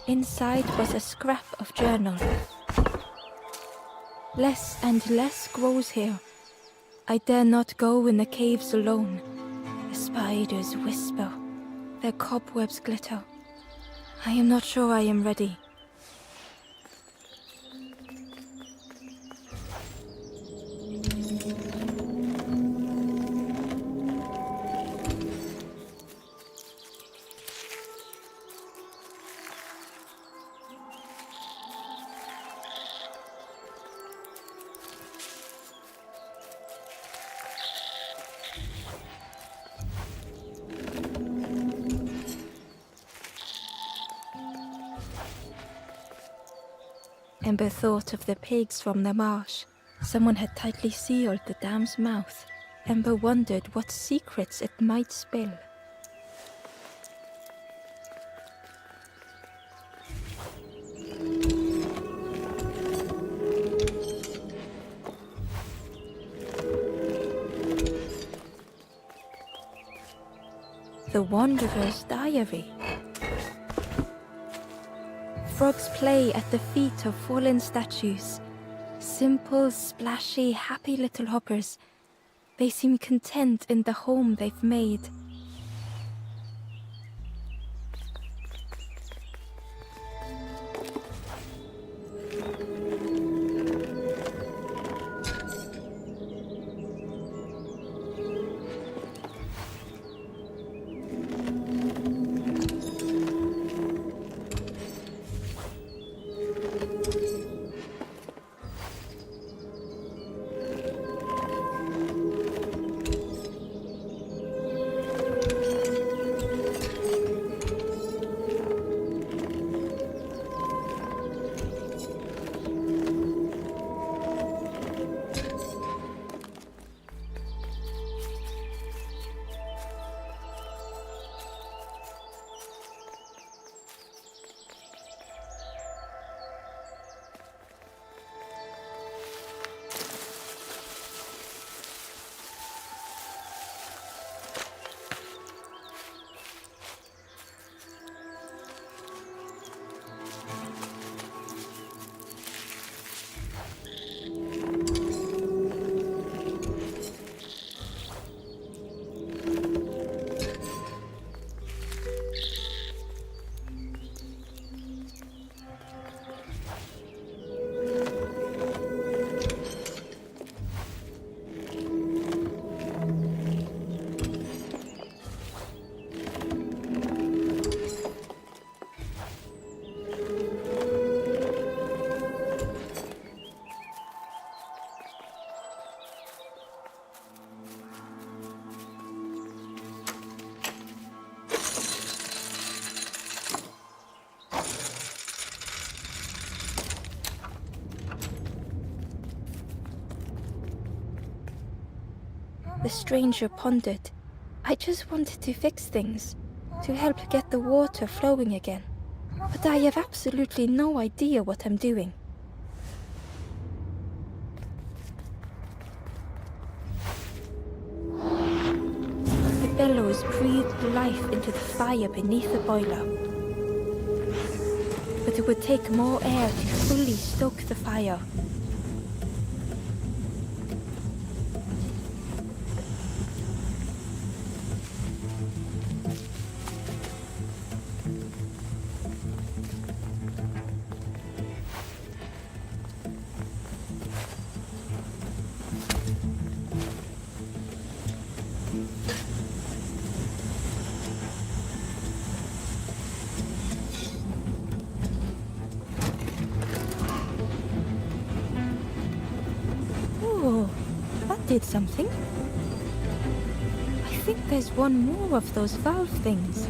Inside was a scrap of journal. Less and less grows here. I dare not go in the caves alone. The spiders whisper. Their cobwebs glitter. I am not sure I am ready. Ember thought of the pigs from the marsh. Someone had tightly sealed the dam's mouth. Ember wondered what secrets it might spill. The Wanderer's Diary. Frogs play at the feet of fallen statues. Simple, splashy, happy little hoppers. They seem content in the home they've made. the stranger pondered. I just wanted to fix things, to help get the water flowing again. But I have absolutely no idea what I'm doing. The bellows breathed life into the fire beneath the boiler. But it would take more air to fully stoke the fire. Oh, that did something. I think there's one more of those valve things.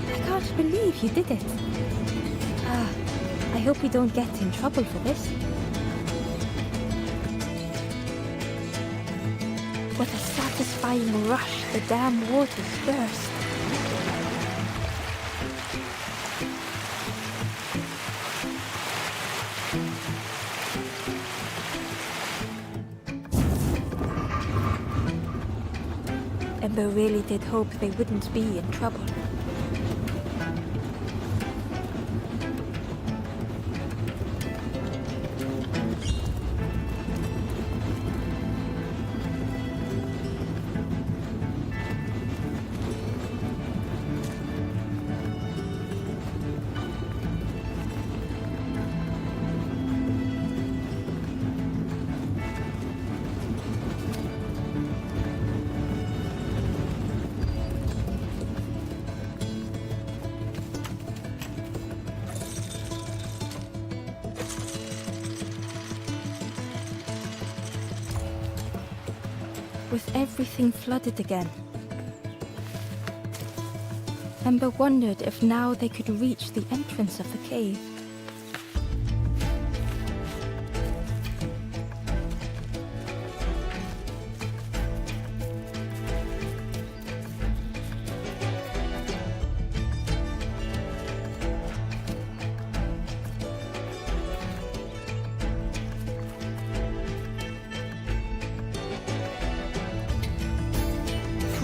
I can't believe you did it. I hope we don't get in trouble for this. What a satisfying rush the dam waters burst. Ember really did hope they wouldn't be in trouble. With everything flooded again, Ember wondered if now they could reach the entrance of the cave.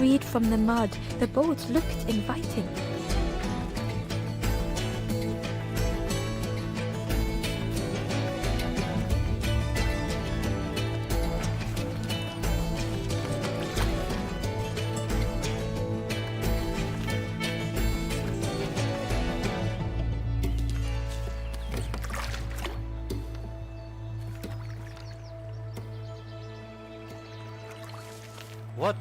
Freed from the mud, the boat looked inviting. What?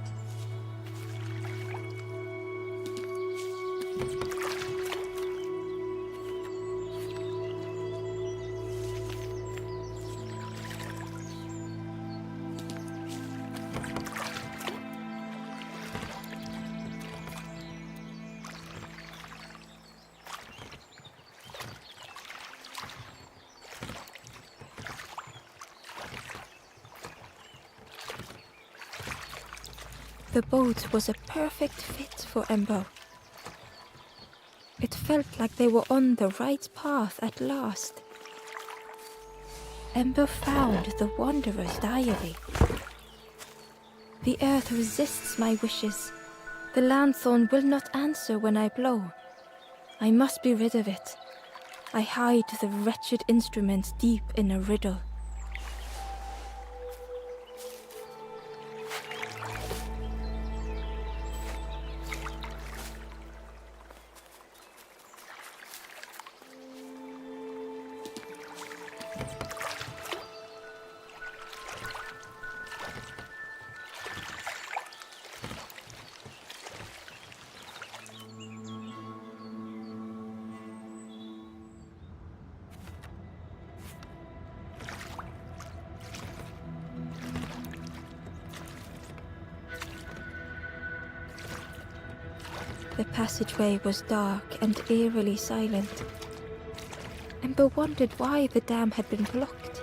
The boat was a perfect fit for Ember. It felt like they were on the right path at last. Ember found the Wanderer's diary. The earth resists my wishes. The lanthorn will not answer when I blow. I must be rid of it. I hide the wretched instrument deep in a riddle. The passageway was dark and eerily silent. Ember wondered why the dam had been blocked.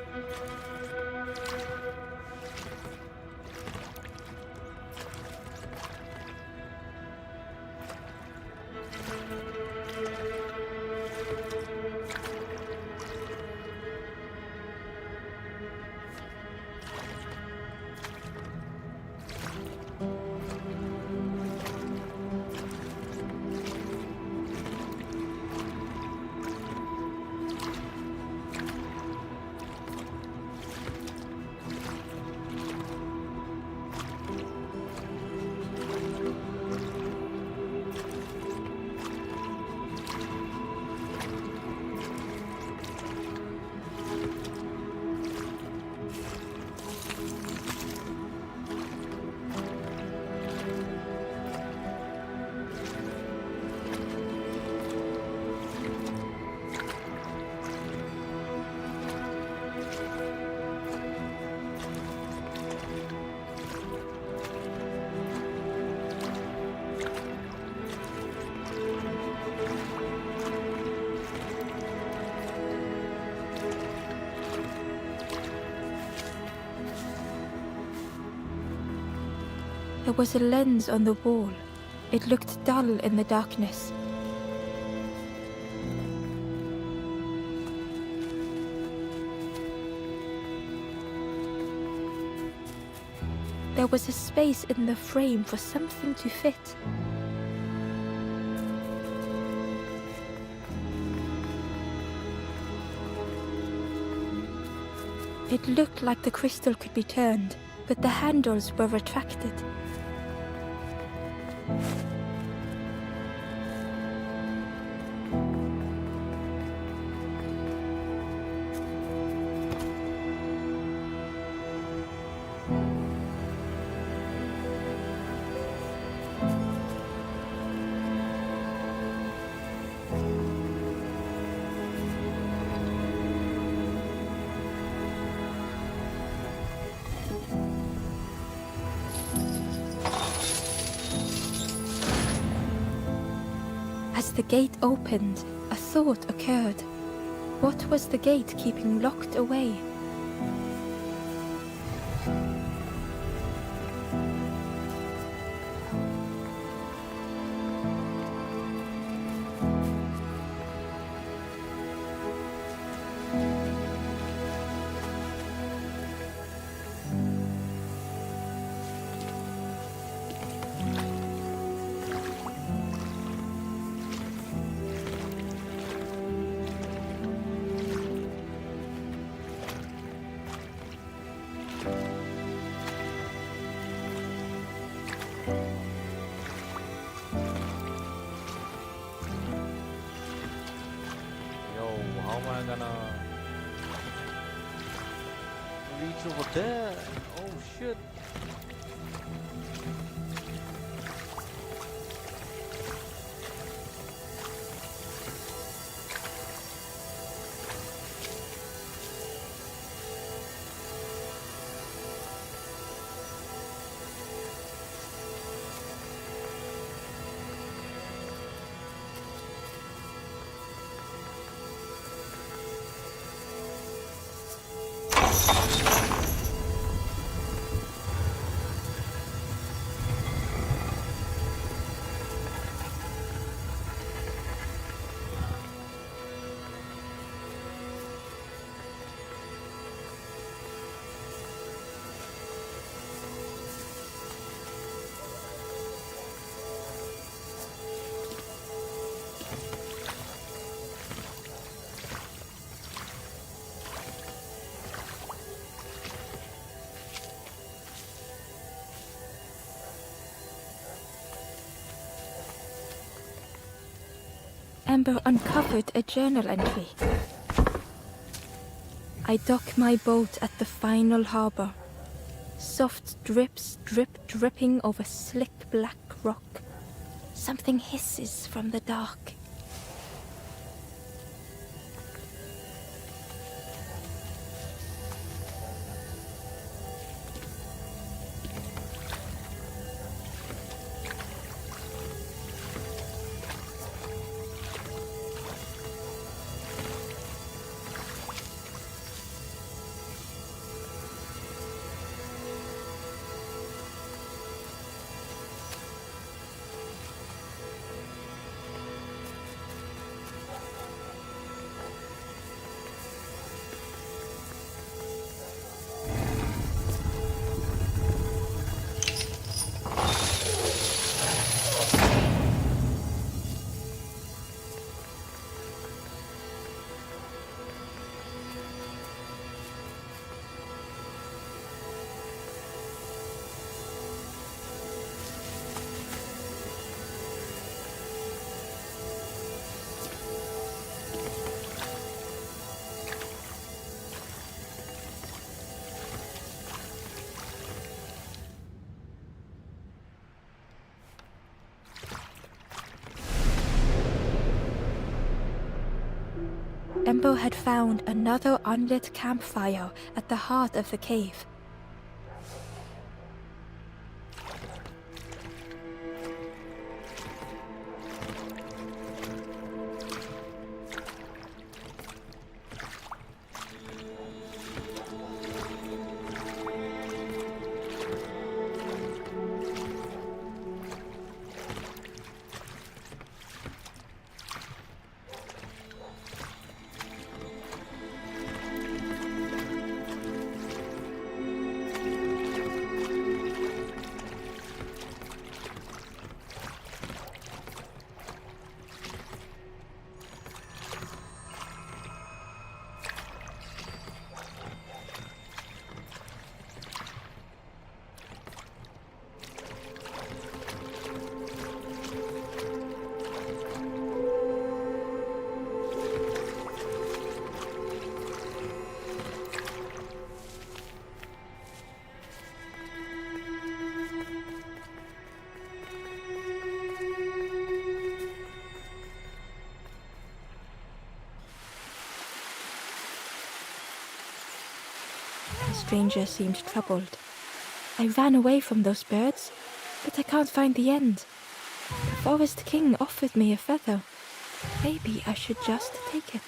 There was a lens on the wall. It looked dull in the darkness. There was a space in the frame for something to fit. It looked like the crystal could be turned, but the handles were retracted. As the gate opened, a thought occurred. What was the gate keeping locked away? How am I gonna reach over there? Oh shit. Amber uncovered a journal entry. I dock my boat at the final harbor. Soft drips drip dripping over slick black rock. Something hisses from the dark. Embo had found another unlit campfire at the heart of the cave. The stranger seemed troubled. I ran away from those birds, but I can't find the end. The Forest King offered me a feather. Maybe I should just take it.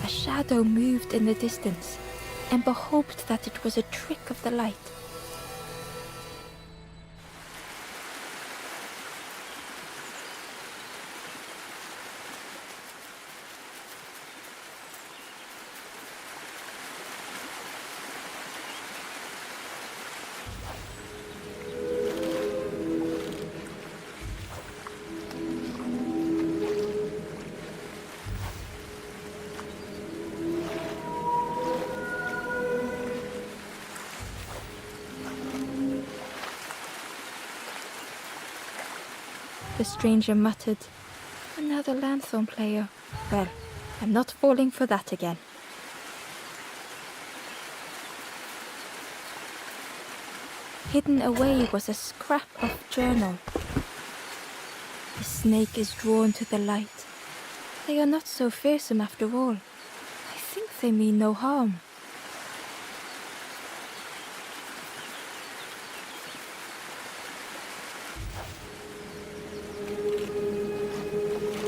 A shadow moved in the distance. Ember hoped that it was a trick of the light. The stranger muttered, "Another lanthorn player. Well, I'm not falling for that again." Hidden away was a scrap of journal. The snake is drawn to the light. They are not so fearsome after all. I think they mean no harm.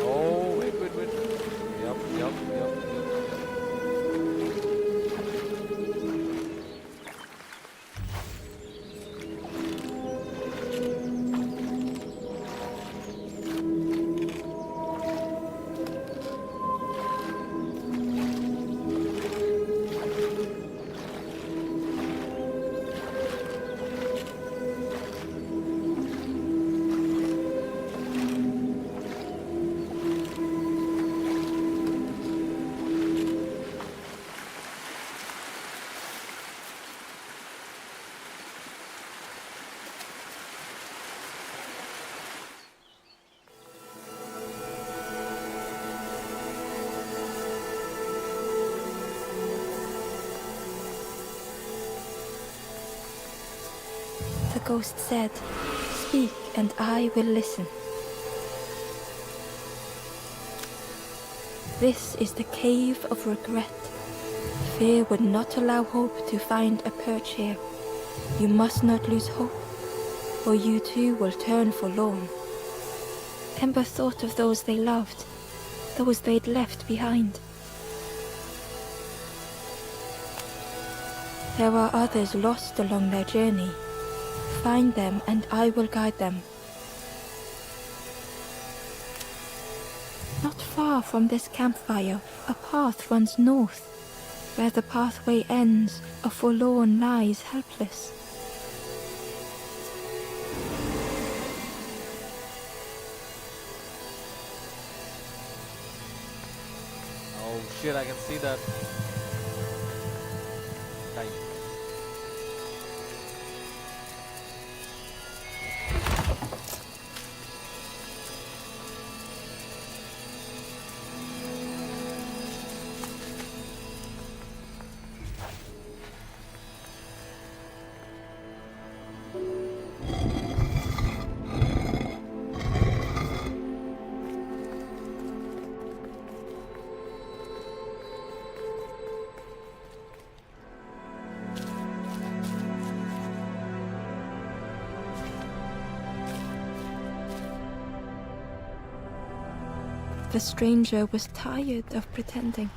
Oh, wait. Yup. ghost said, "Speak and I will listen." This is the cave of regret. Fear would not allow hope to find a perch here. You must not lose hope, or you too will turn forlorn. Ember thought of those they loved, those they'd left behind. There are others lost along their journey. Find them and I will guide them. Not far from this campfire, a path runs north. Where the pathway ends, a forlorn lies helpless. Oh shit, I can see that. Time. The stranger was tired of pretending.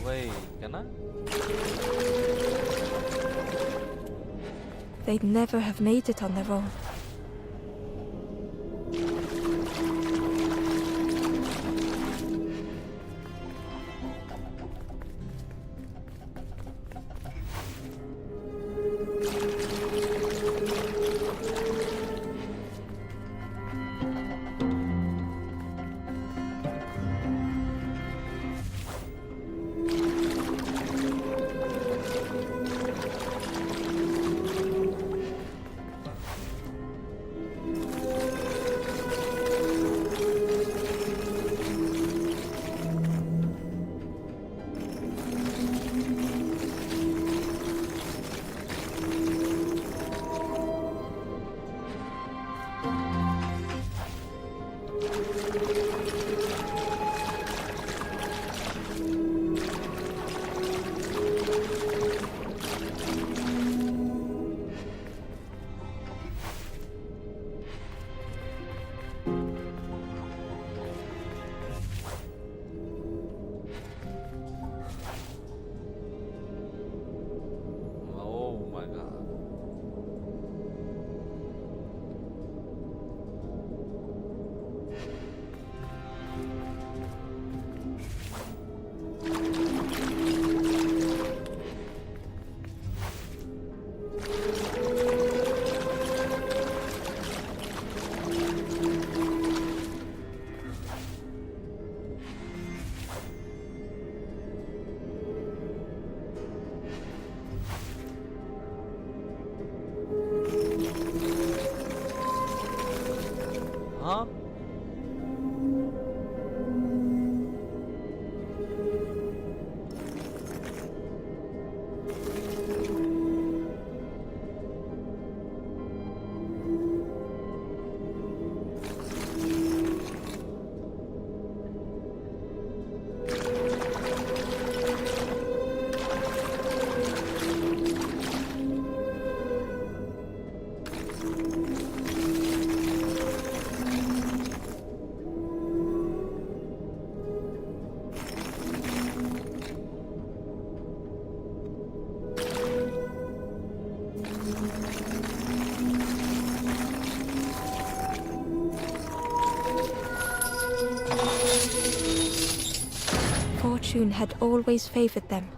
Wait, can I? They'd never have made it on their own. Oh my god. Huh? Fortune had always favored them.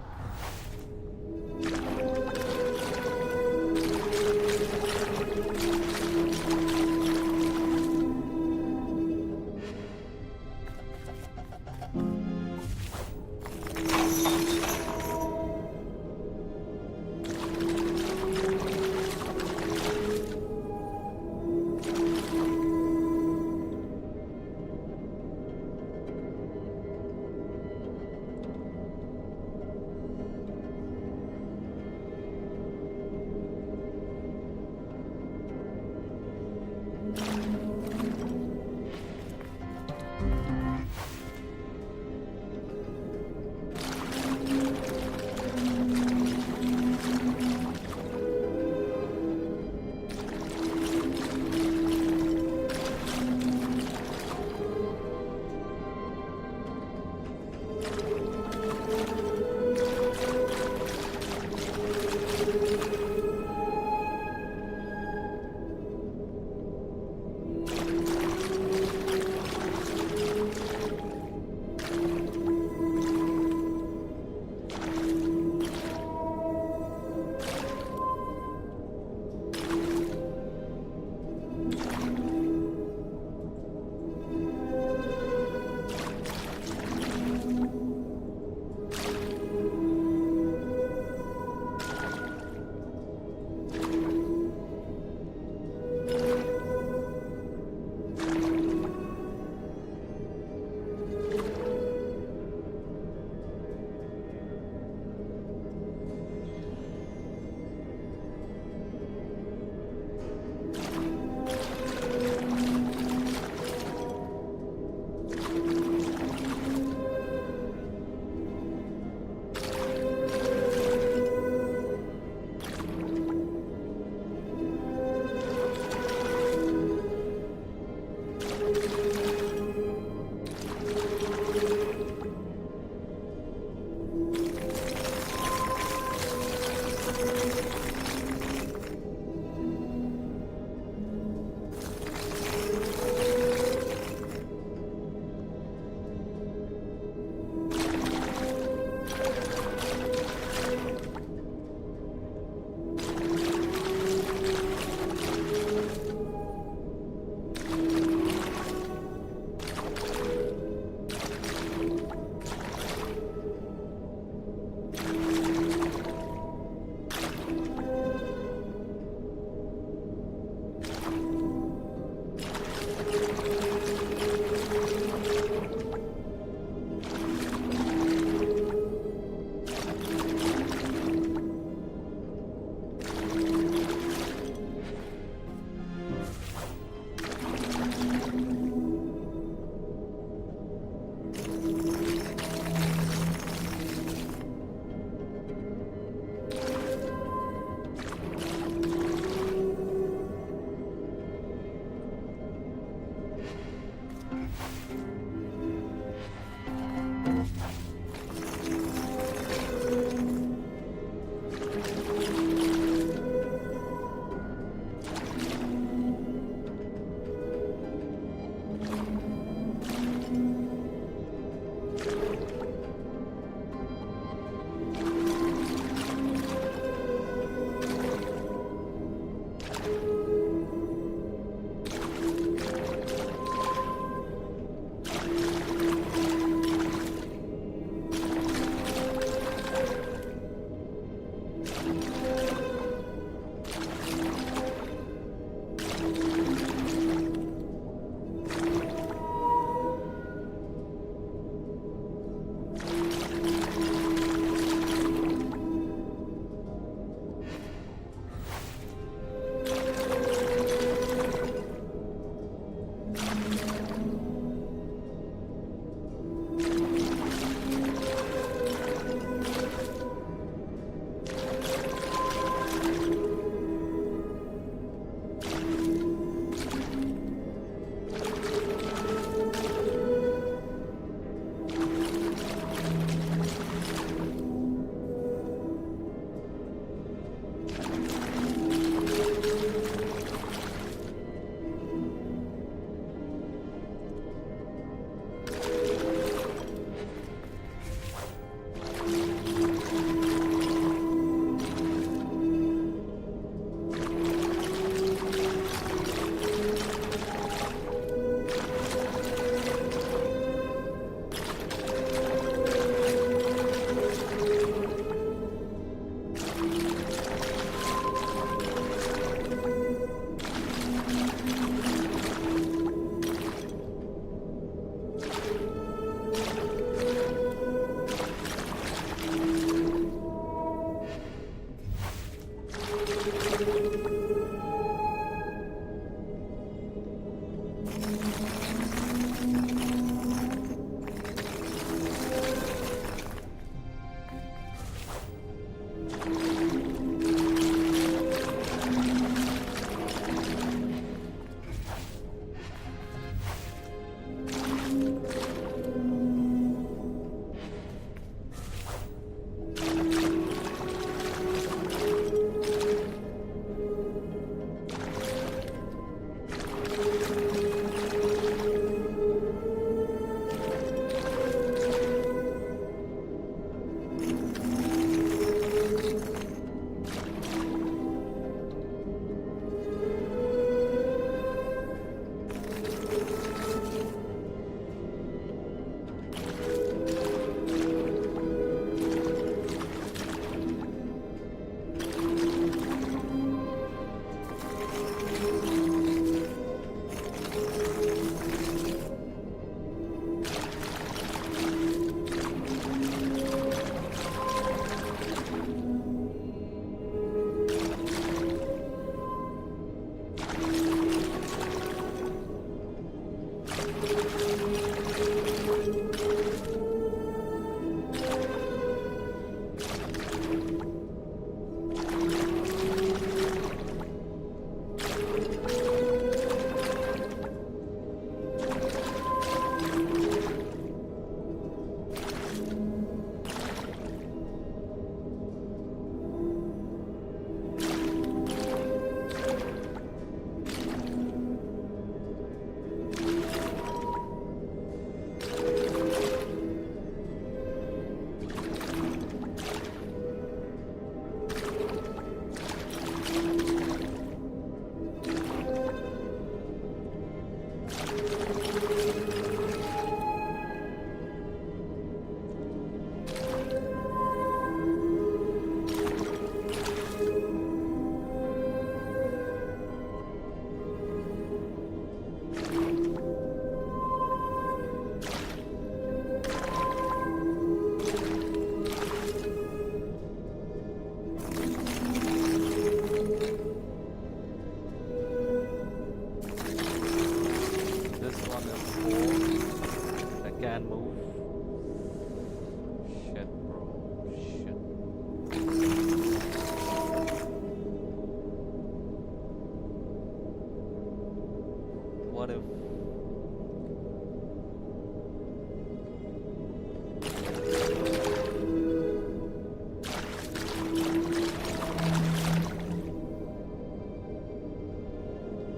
What if...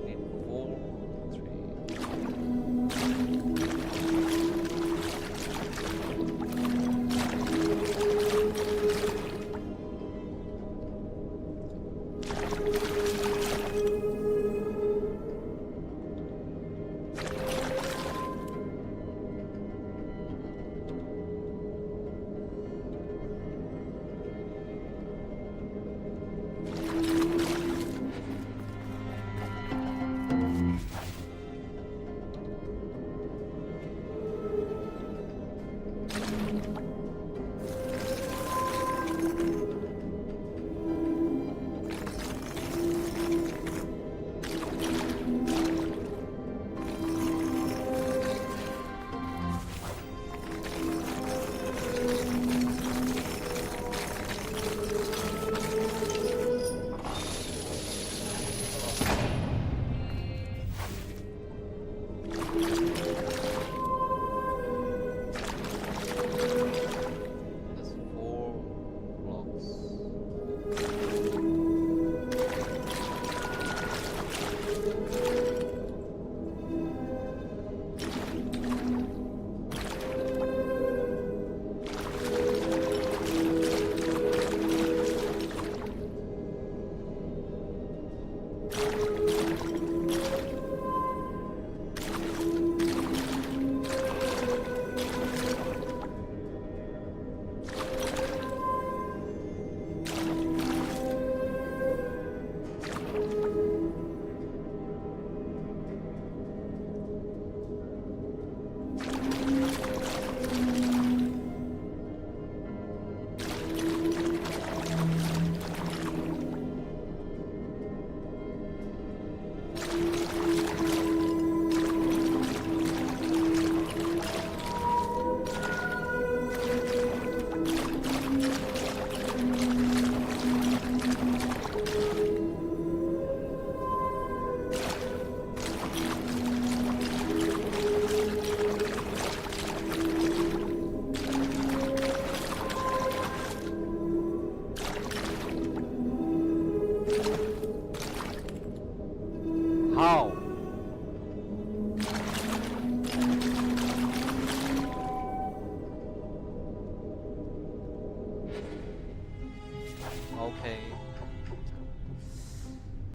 Need 4, 3... There's 4 blocks.